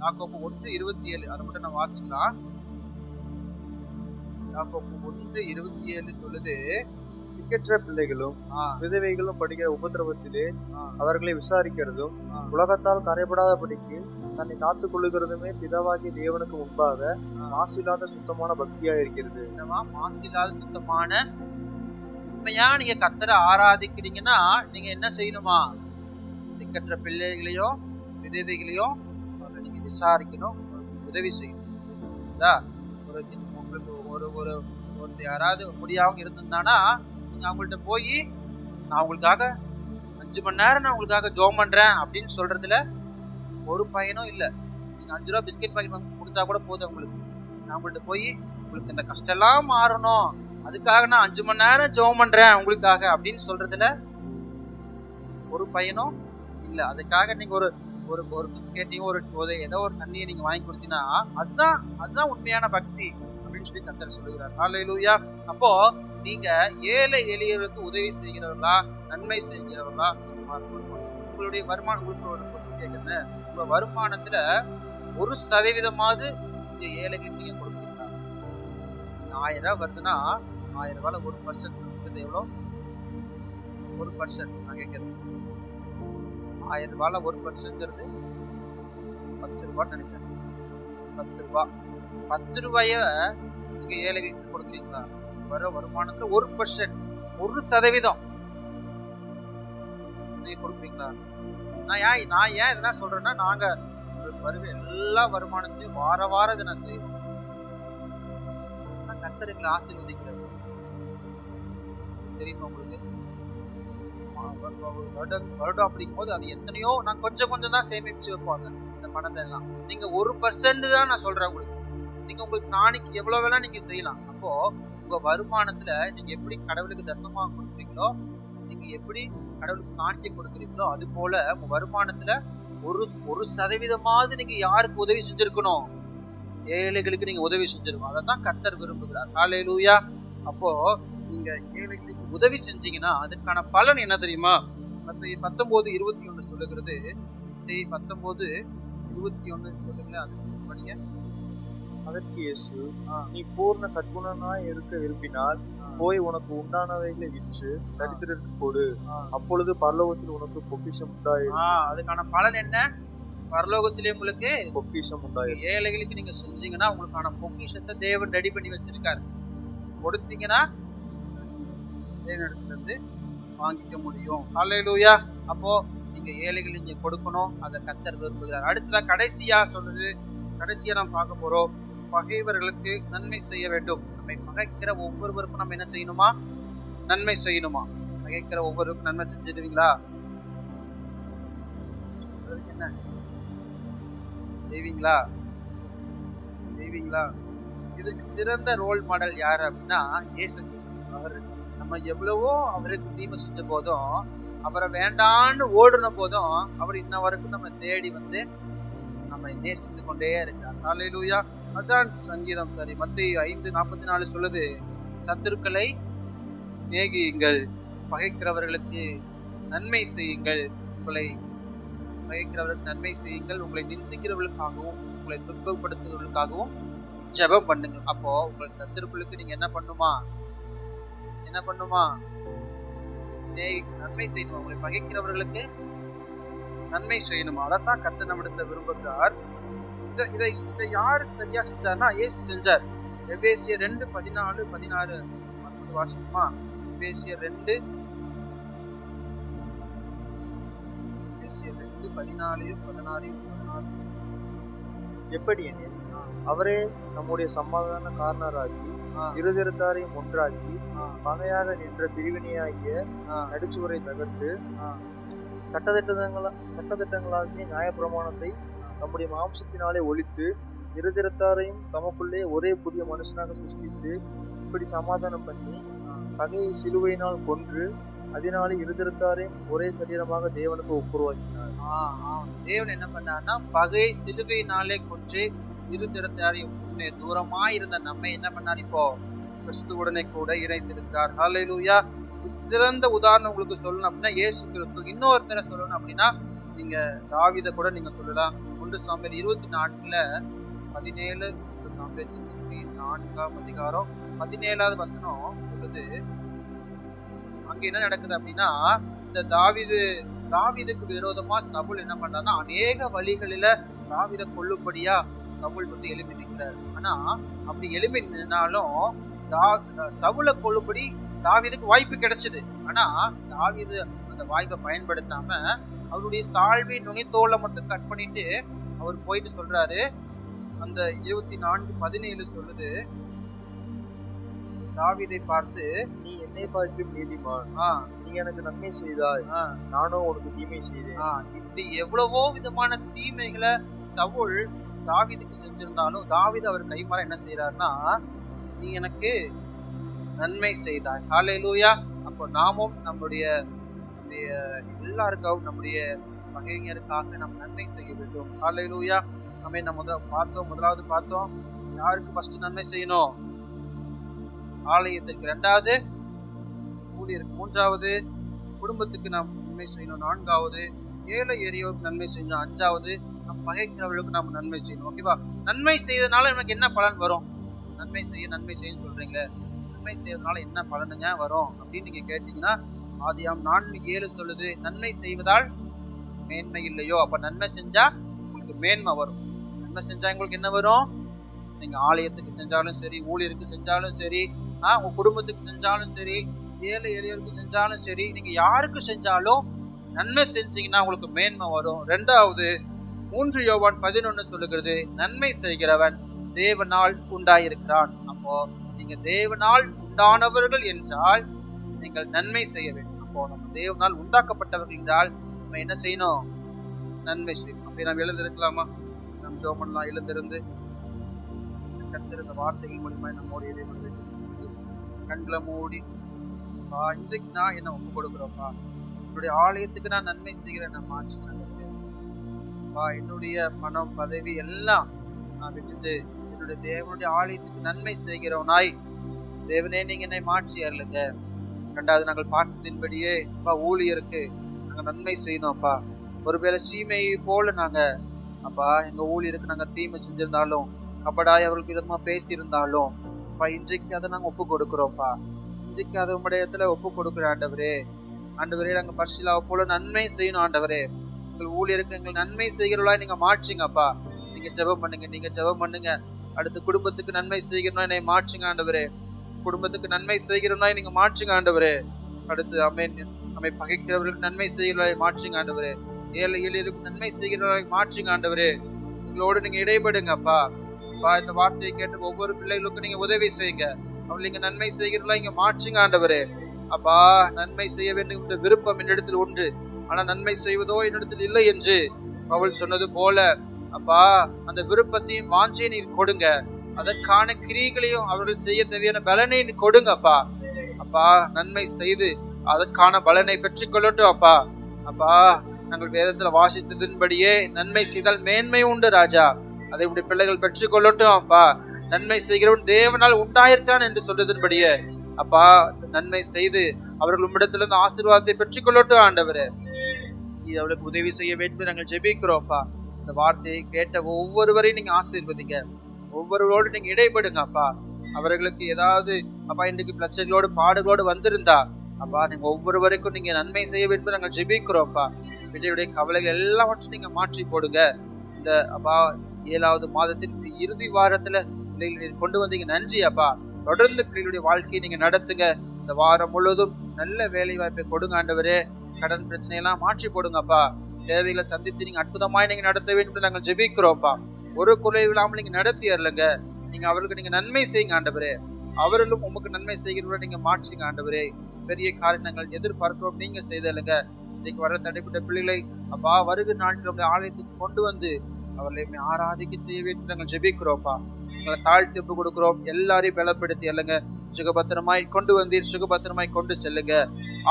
யாக்கோபு 1:27 அதை மட்டும் நம்ம வாசிக்கலாம். யாக்கோபு 1:27 சொல்லுது, திக்கற்ற பிள்ளைகளும் விதவைகளும் படுகிற உபத்திரவத்திலே அவர்களை விசாரிக்கிறதும் உலகத்தால் கரைபடாதபடிக்கு தன்னை காத்துக் கொள்ளுகிறதுமே பிதாவாகிய தேவனுக்கு முன்பாக மாசில்லாத சுத்தமான பக்தியா இருக்கிறது. மாசில்லாத சுத்தமான உண்மையா நீங்க கர்த்தரை ஆராதிக்கிறீங்கன்னா நீங்க என்ன செய்யணுமா? திக்கற்ற பிள்ளைகளையும் விதவைகளையும் நீங்க விசாரிக்கணும், உதவி செய்யணும். உங்களுக்கு ஒரு யாராவது முடியாம இருந்திருந்தானா நீங்க அவங்கள்ட்ட போய் நான் உங்களுக்காக 5 மணி நேரம் நான் உங்களுக்காக ஜெபம் பண்றேன் அப்படின்னு சொல்றதுல ஒரு பயனும் இல்லை. நீங்க 5 ரூபா பிஸ்கெட் பாக்கெட் வாங்கி கொடுத்தா கூட போதும் உங்களுக்கு. நான் உங்கள்ட்ட போய் உங்களுக்கு இந்த கஷ்டம் எல்லாம் மாறணும், அதுக்காக நான் 5 மணி நேரம் ஜெபம் பண்றேன் உங்களுக்காக அப்படின்னு சொல்றதுல ஒரு பயனும் இல்லை. அதுக்காக நீங்க ஒரு ஒரு பிஸ்கெட்டையும் ஏதோ ஒரு தண்ணியை நீங்க வாங்கி கொடுத்தீங்கன்னா அதுதான் உண்மையான பக்தி அப்படின்னு சொல்லி கர்த்தர் சொல்லுகிறார். ஹல்லேலூயா. அப்போ நீங்க ஏழை எளியவர்களுக்கு உதவி செய்கிறவர்களா, நன்மை செய்கிறவர்களா? உங்களுடைய வருமானம், உங்களுக்கு ஒரு கொஸ்டின் கேட்கிறேன், உங்க வருமானத்துல 1% இந்த ஏழைகளுக்கு நீங்க கொடுக்குறீங்களா? 1000 ரூபாய் வருதுன்னா 1000 ரூபாய்ல 1% எவ்வளோ? 1% நான் கேட்கிறேன். 1000 ரூபாய்ல 1%ங்கிறது 10 ரூபான்னு நினைக்கிறேன். 10 ரூபாய். 10 ரூபாய நீங்க ஏழைகளுக்கு கொடுக்குறீங்களா? வர வருமானத்துல 1%, 1% நீங்க கொடுக்குறீங்களா? நான் ஏன் இதெல்லாம் சொல்றேன்னா, நாங்க எல்லா வருமானத்தையும் வாரம் இதை நான் செய்வோம். கர்த்தர்களை ஆசீர்வதிக்கிறது தெரியுமா உங்களுக்கு? வருடம் அப்படிங்கும் போது அது எத்தனையோ நான் கொஞ்சம் தான் சேமிச்சு வைப்பாங்க இந்த பணத்தை எல்லாம். நீங்க 1% தான் நான் சொல்றேன் உங்களுக்கு. நீங்க உங்களுக்கு நாளைக்கு எவ்வளவு வேணா நீங்க செய்யலாம். அப்போ உங்க வருமானத்துல நீங்க எப்படி கடவுளுக்கு தசமா கொடுக்குறீங்களோ, நீங்க எப்படி கடவுளுக்கு காணிக்கை கொடுக்குறீங்களோ, அது போல உங்க வருமானத்துல 1% நீங்க யாருக்கு உதவி செஞ்சிருக்கணும்? ஏழைகளுக்கு நீங்க உதவி செஞ்சிருக்கணும். அதான் கர்த்தர் விரும்புகிறார். ஹல்லேலூயா. அப்போ நீங்க ஏழைகளுக்கு உதவி செஞ்சீங்கன்னா அதுக்கான பலன் என்ன தெரியுமா? 19:21 சொல்லுகிறது. 19:21 சொல்லுங்களேன், அது படிங்க. அதற்கு இயேசு, நீ பூர்ண சத்குணனாய் இருக்க விரும்பினால் போய் உனக்கு உண்டானவைகளை விற்று தரித்திரருக்கு கொடு, அப்பொழுது பரலோகத்தில் உனக்கு பொக்கிஷம் உண்டாயிரும். அதுக்கான பலன் என்ன? பரலோகத்திலே உங்களுக்கு பொக்கிஷம் உண்டாயிரும். ஏழைகளுக்கு நீங்க செஞ்சீங்கன்னா உங்களுக்கான பொக்கிஷத்தை தேவன் ரெடி பண்ணி வச்சிருக்காரு. கொடுத்தீங்கன்னா தேவனிடத்திலிருந்து வாங்கிக்க முடியும். ஹல்லேலூயா. அப்போ நீங்க ஏழைகள் நீங்க கொடுக்கணும், அதை கர்த்தர் விரும்புகிறார். அடுத்ததா கடைசியா நாம் பார்க்க போறோம், பகைவர்களுக்கு நன்மை செய்ய வேண்டும். நம்மை பகைக்கிற ஒவ்வொருவருக்கும் நம்ம என்ன செய்யணுமா? நன்மை செய்யணுமா? பகைக்கிற ஒவ்வொருவருக்கும் நன்மை செஞ்சிடுவீங்களா? என்ன செய்வீங்களா? இதுக்கு சிறந்த ரோல் மாடல் யாரு அப்படின்னா இயேசு கிறிஸ்து. அவர் நம்ம எவ்வளவோ அவருக்கு தீமை செஞ்ச போதும், அவரை வேண்டான்னு ஓடுன போதும், அவர் இன்ன வரைக்கும் நம்ம தேடி வந்து நம்ம நேசித்து கொண்டே இருக்கார். ஹல்லேலூயா. அதான் சங்கீதம். சரி, மத்தேயு 5:44 சொல்லுது, சத்துருக்களை சிநேகியுங்கள், பகைக்கிறவர்களுக்கு நன்மை செய்யுங்கள், உங்களை பகைக்கிறவர்களுக்கு நன்மை செய்யுங்கள், உங்களை நிந்திக்கிறவர்களுக்காகவும் உங்களை துன்பப்படுத்துவதற்காகவும் ஜெபம் பண்ணுங்க. அப்போ உங்கள் சத்துருக்களுக்கு நீங்க என்ன பண்ணுமா? நன்மை செய்யணுமா? உங்களை பகைக்கிறவர்களுக்கு நன்மை செய்யணுமா? அதைத்தான் கர்த்தர் நம்மிடத்துல விரும்புகிறார். இதை யாரு சரியா செஞ்சார்னா இயேசு செஞ்சார். எபேசியர் 2:14-16 வாசிக்குமா? எபேசியர் 2:14-16 எப்படி எனில் அவரே நம்முடைய சமாதான காரணராகி இருதரத்தாரையும் ஒன்றாக்கி பகையாக நின்ற பிரிவினையாகிய நடுச்சுவரை தகர்த்து சட்டதிட்டங்களாகிய நியாயப்பிரமாணத்தை நம்முடைய மாம்சத்தினாலே ஒழித்து இருதரத்தாரையும் தமக்குள்ளே ஒரே புதிய மனுஷனாக சிருஷ்டித்து இப்படி சமாதானம் பண்ணி பகையை சிலுவையினால் கொன்று அதனாலே இருதரத்தாரையும் ஒரே சரீரமாக தேவனுக்கு ஒப்புருவாக்கினார். தேவன் என்ன பண்ணார்னா பகையை சிலுவையினாலே கொன்று இருதரத்தாரையும் தூரமா இருந்த நம்ம என்ன பண்ணார்? இப்போ கிறிஸ்துவுடனே கூட இணைத்திருக்கிறார். ஹல்லேலூயா. சிறந்த உதாரணம் உங்களுக்கு சொல்லணும் அப்படின்னா இயேசு கிறிஸ்து. இன்னொருத்தரை சொல்லணும் அப்படின்னா நீங்க தாவீதை கூட நீங்க சொல்லலாம். 1 சாமுவேல் 24:17, 1 சாமுவேல் 24:17 சொல்லுது. அங்க என்ன நடக்குது அப்படின்னா, இந்த தாவீதுக்கு விரோதமா சவுல் என்ன பண்றாருன்னா அநேக வழிகளில தாவீதை கொல்லும்படியா சவுல் வந்து எழுப்பி நிற்கிறார். ஆனா அப்படி எழுப்பி நின்னாலும் சவுலை கொல்லும்படி தாவீதுக்கு வாய்ப்பு கிடைச்சது. ஆனா தாவீது அந்த வாய்ப்பை பயன்படுத்தாம அவருடைய சால்வை நுனித்தோலை மட்டும் கட் பண்ணிட்டு அவர் போயிட்டு சொல்றாரு. அந்த 24:17 சொல்லுது, தாவீதை பார்த்து, நீ என்னை பார்க்கும் நீதிமான், நீ எனக்கு நன்மை செய்தாய், நானும் உனக்கு தீமை செய்தேன். இப்படி எவ்வளவோ விதமான தீமைகளை சவுல் தாவீதுக்கு செஞ்சிருந்தாலும் தாவீது அவர் கைமாற என்ன செய்யறாருன்னா, நீ எனக்கு நன்மை செய்தாய். ஹல்லேலூயா. அப்போ நாமும் நம்முடைய எல்லாருக்காகவும் நம்முடைய பகைஞருக்காக நாம் நன்மை செய்ய வேண்டும். ஹல்லேலூயா. நம்ம முதலாவது பார்த்தோம் யாருக்கு ஃபர்ஸ்ட் நன்மை செய்யணும்? ஆலயத்திற்கு. 2வது ஊழியருக்கு. 3வது குடும்பத்துக்கு நாம் நன்மை செய்யணும். 4வது ஏழை எளியோருக்கு நன்மை செய்யணும். 5வது நம் பகைக்கிறவர்களுக்கு நாம் நன்மை செய்யணும். ஓகேவா? நன்மை செய்யறதுனால நமக்கு என்ன பலன் வரும்? நன்மை செய்யன்னு சொல்றீங்களே, நன்மை செய்யறதுனால என்ன பலனுங்க வரும் அப்படின்னு நீங்க கேட்டீங்கன்னா, ஆதியாகமம் 4:7 சொல்லுது, நன்மை செய்வதால் மேன்மை இல்லையோ? அப்ப நன்மை செஞ்சா உங்களுக்கு மேன்மை வரும். நன்மை செஞ்சா உங்களுக்கு என்ன வரும்? நீங்க ஆலயத்துக்கு செஞ்சாலும் சரி, ஊழியருக்கு செஞ்சாலும் சரி, உங்க குடும்பத்துக்கு செஞ்சாலும் சரி, ஏழை எளியோருக்கு செஞ்சாலும் சரி, நீங்க யாருக்கு செஞ்சாலும் நன்மை செஞ்சீங்கன்னா உங்களுக்கு மேன்மை வரும். 2வது 3 யோவான் 11 சொல்லுகிறது, நன்மை செய்கிறவன் தேவனால் உண்டாயிருக்கிறான். அப்போ நீங்க தேவனால் உண்டானவர்கள் என்றால் நீங்கள் நன்மை செய்ய வேண்டும். அப்போ நம்ம தேவனால் உண்டாக்கப்பட்டவர்கள் என்றால் நம்ம என்ன செய்யணும்? நன்மை செய்யணும். அப்படி நாம் எழுந்திருக்கலாமா? நம் ஜோமன்லாம் எழுந்திருந்து கத்திருந்த வார்த்தைகள் மூலியமா நம்மோட இறைவன் கண்களை மூடி, இன்றைக்கு நான் என்ன ஒப்பு கொடுக்குறோம்ப்பா, என்னுடைய ஆலயத்துக்கு நான் நன்மை செய்கிறேன், நான் மாற்றுகிறேன். என்னுடைய பணம் பதவி எல்லாம் நான் விட்டுட்டு என்னுடைய தேவனுடைய ஆலயத்துக்கு நன்மை செய்கிறவனாய் தேவனே நீங்க என்னை மாற்றி அருளுங்க. 2வது நாங்கள் பார்த்ததின்படியே ஊழியருக்கு நாங்க நன்மை செய்யணும்ப்பா. ஒருவேளை சீமையை போல நாங்க எங்க ஊழியருக்கு நாங்க தீமை செஞ்சிருந்தாலும், கபடாய் அவர்களுக்கு விதமா பேசியிருந்தாலும் இன்றைக்கு அதை நாங்க ஒப்பு கொடுக்குறோம்ப்பா. இன்றைக்கு அதை உங்களுடைய இடத்துல ஒப்பு கொடுக்குற ஆண்டவரே, நாங்க பர்சிலாவை போல நன்மை செய்யணும் ஆண்டவரே. எங்கள் ஊழியருக்கு எங்கள் நன்மை செய்கிறவளா நீங்க மாற்றுங்கப்பா. நீங்க ஜெபம் பண்ணுங்க. அடுத்து குடும்பத்துக்கு நன்மை செய்கிறோம்னா என்னை மாற்றுங்க ஆண்டவரே. குடும்பத்துக்கு நன்மை செய்கிறோம்னா நீங்க மாற்றுங்க ஆண்டவரே. அடுத்து நம்மை பகைக்கிறவர்களுக்கு நன்மை செய்கிறவர்களை மாற்றுங்க ஆண்டவரே. ஏழை எளியருக்கு நன்மை செய்கிறவர்களை மாற்றுங்க ஆண்டவரே. எங்களோடு நீங்க இடைபடுங்கப்பா. இந்த வார்த்தையை கேட்டு ஒவ்வொரு பிள்ளைகளுக்கும் நீங்க உதவி செய்யுங்க. அவள் நீங்க நன்மை செய்கிறவர்களை இங்க மாற்றுங்க ஆண்டவரே. நன்மை செய்ய வேண்டும் என்ற விருப்பம் என்னிடத்தில் உண்டு, ஆனா நன்மை செய்வதோ என்னிடத்தில் இல்லை என்று அவள் சொன்னது போல அந்த விருப்பத்தையும் வாஞ்சையை நீர் கொடுங்க. அதற்கான கிரியைகளையும் அவர்கள் செய்ய தேவையான பலனை கொடுங்க நன்மை செய்து அதற்கான பலனை பெற்றுக்கொள்ளட்டும் நாங்கள் வேதத்துல வாசித்ததின்படியே நன்மை செய்தால் மேன்மை உண்டு ராஜா. அதை இப்படி பிள்ளைகள் பெற்றுக்கொள்ளட்டும் நன்மை செய்கிறவன் தேவனால் உண்டாயிருக்கான் என்று சொல்றதன்படியே நன்மை செய்து அவர்கள் உம்மிடத்திலிருந்து ஆசீர்வாதத்தை பெற்றுக்கொள்ளட்டும் ஆண்டவரே. இது அவளுக்கு உதவி செய்ய வேண்டும் நாங்கள் ஜெபிக்கிறோம். இந்த வார்த்தையை கேட்ட ஒவ்வொருவரையும் நீங்க ஆசீர்வதிங்க. ஒவ்வொருவரோடு நீங்க இடைபடுங்க அவர்களுக்கு ஏதாவது இன்றைக்கு பிரச்சனைகளோடு பாடுகளோடு வந்திருந்தா நீங்க ஒவ்வொருவருக்கும் நீங்க நன்மை செய்ய வேண்டும் நாங்கள் ஜெபிக்கிறோம். பிள்ளையுடைய கவலைகள் எல்லாவற்றையும் நீங்க மாற்றி போடுங்க. இந்த 7வது மாதத்தின் இறுதி வாரத்துல பிள்ளைகளை கொண்டு வந்தீங்க, நன்றி தொடர்ந்து பிள்ளைகளுடைய வாழ்க்கையை நீங்க நடத்துங்க. இந்த வாரம் முழுவதும் நல்ல வேலை வாய்ப்பை கொடுங்க ஆண்டவரே. கடன் பிரச்சனையெல்லாம் மாற்றி போடுங்க தேவைகளை சந்தித்து நீங்க அற்புதமாய் நீங்க நடத்த வேண்டும் நாங்கள் ஜெபிக்கிறோம். ஒரு குறைவு இல்லாமல் நீங்க நடத்தி வரலங்க. நீங்க அவர்களுக்கு நீங்க நன்மை செய்யுங்க ஆண்டவரே. அவர்களும் உங்களுக்கு நன்மை செய்கிறவரை நீங்க மாற்றுங்க ஆண்டவரே. பெரிய காரியங்கள் எதிர்பார்க்கிறோம், நீங்க செய்தலுங்க. இன்னைக்கு வர தடைப்பட்ட பிள்ளைகளை வருகிற நாட்கள் ஆலயத்துக்கு கொண்டு வந்து அவர்களை ஆராதிக்க செய்ய வேண்டும் நாங்கள் ஜெபிக்கிறோம். எங்களை தாழ்த்தி ஒப்பு கொடுக்கிறோம். எல்லாரையும் பலப்படுத்தி அல்லங்க சுகபத்திரமாய் கொண்டு வந்தீர், சுகபத்திரமாய் கொண்டு செல்லுங்க.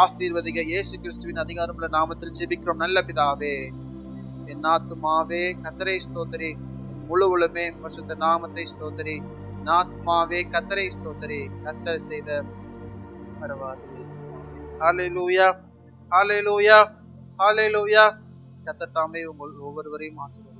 ஆசீர்வதிக இயேசு கிறிஸ்துவின் அதிகாரமுள்ள நாமத்தில் ஜெபிக்கிறோம் நல்ல பிதாவே. என் ஆத்துமாவே கர்த்தரை ஸ்தோத்திரி, முழு உலகமே பரிசுத்த நாமத்தை ஸ்தோத்திரி. ஆத்மாவே கர்த்தரை ஸ்தோத்திரி, கர்த்தர் செய்த பரவாது. ஹல்லேலூயா, ஹல்லேலூயா, ஹல்லேலூயா. கர்த்தர் தாமே உங்கள் ஒவ்வொருவரையும் ஆசீர்வதிப்பார்.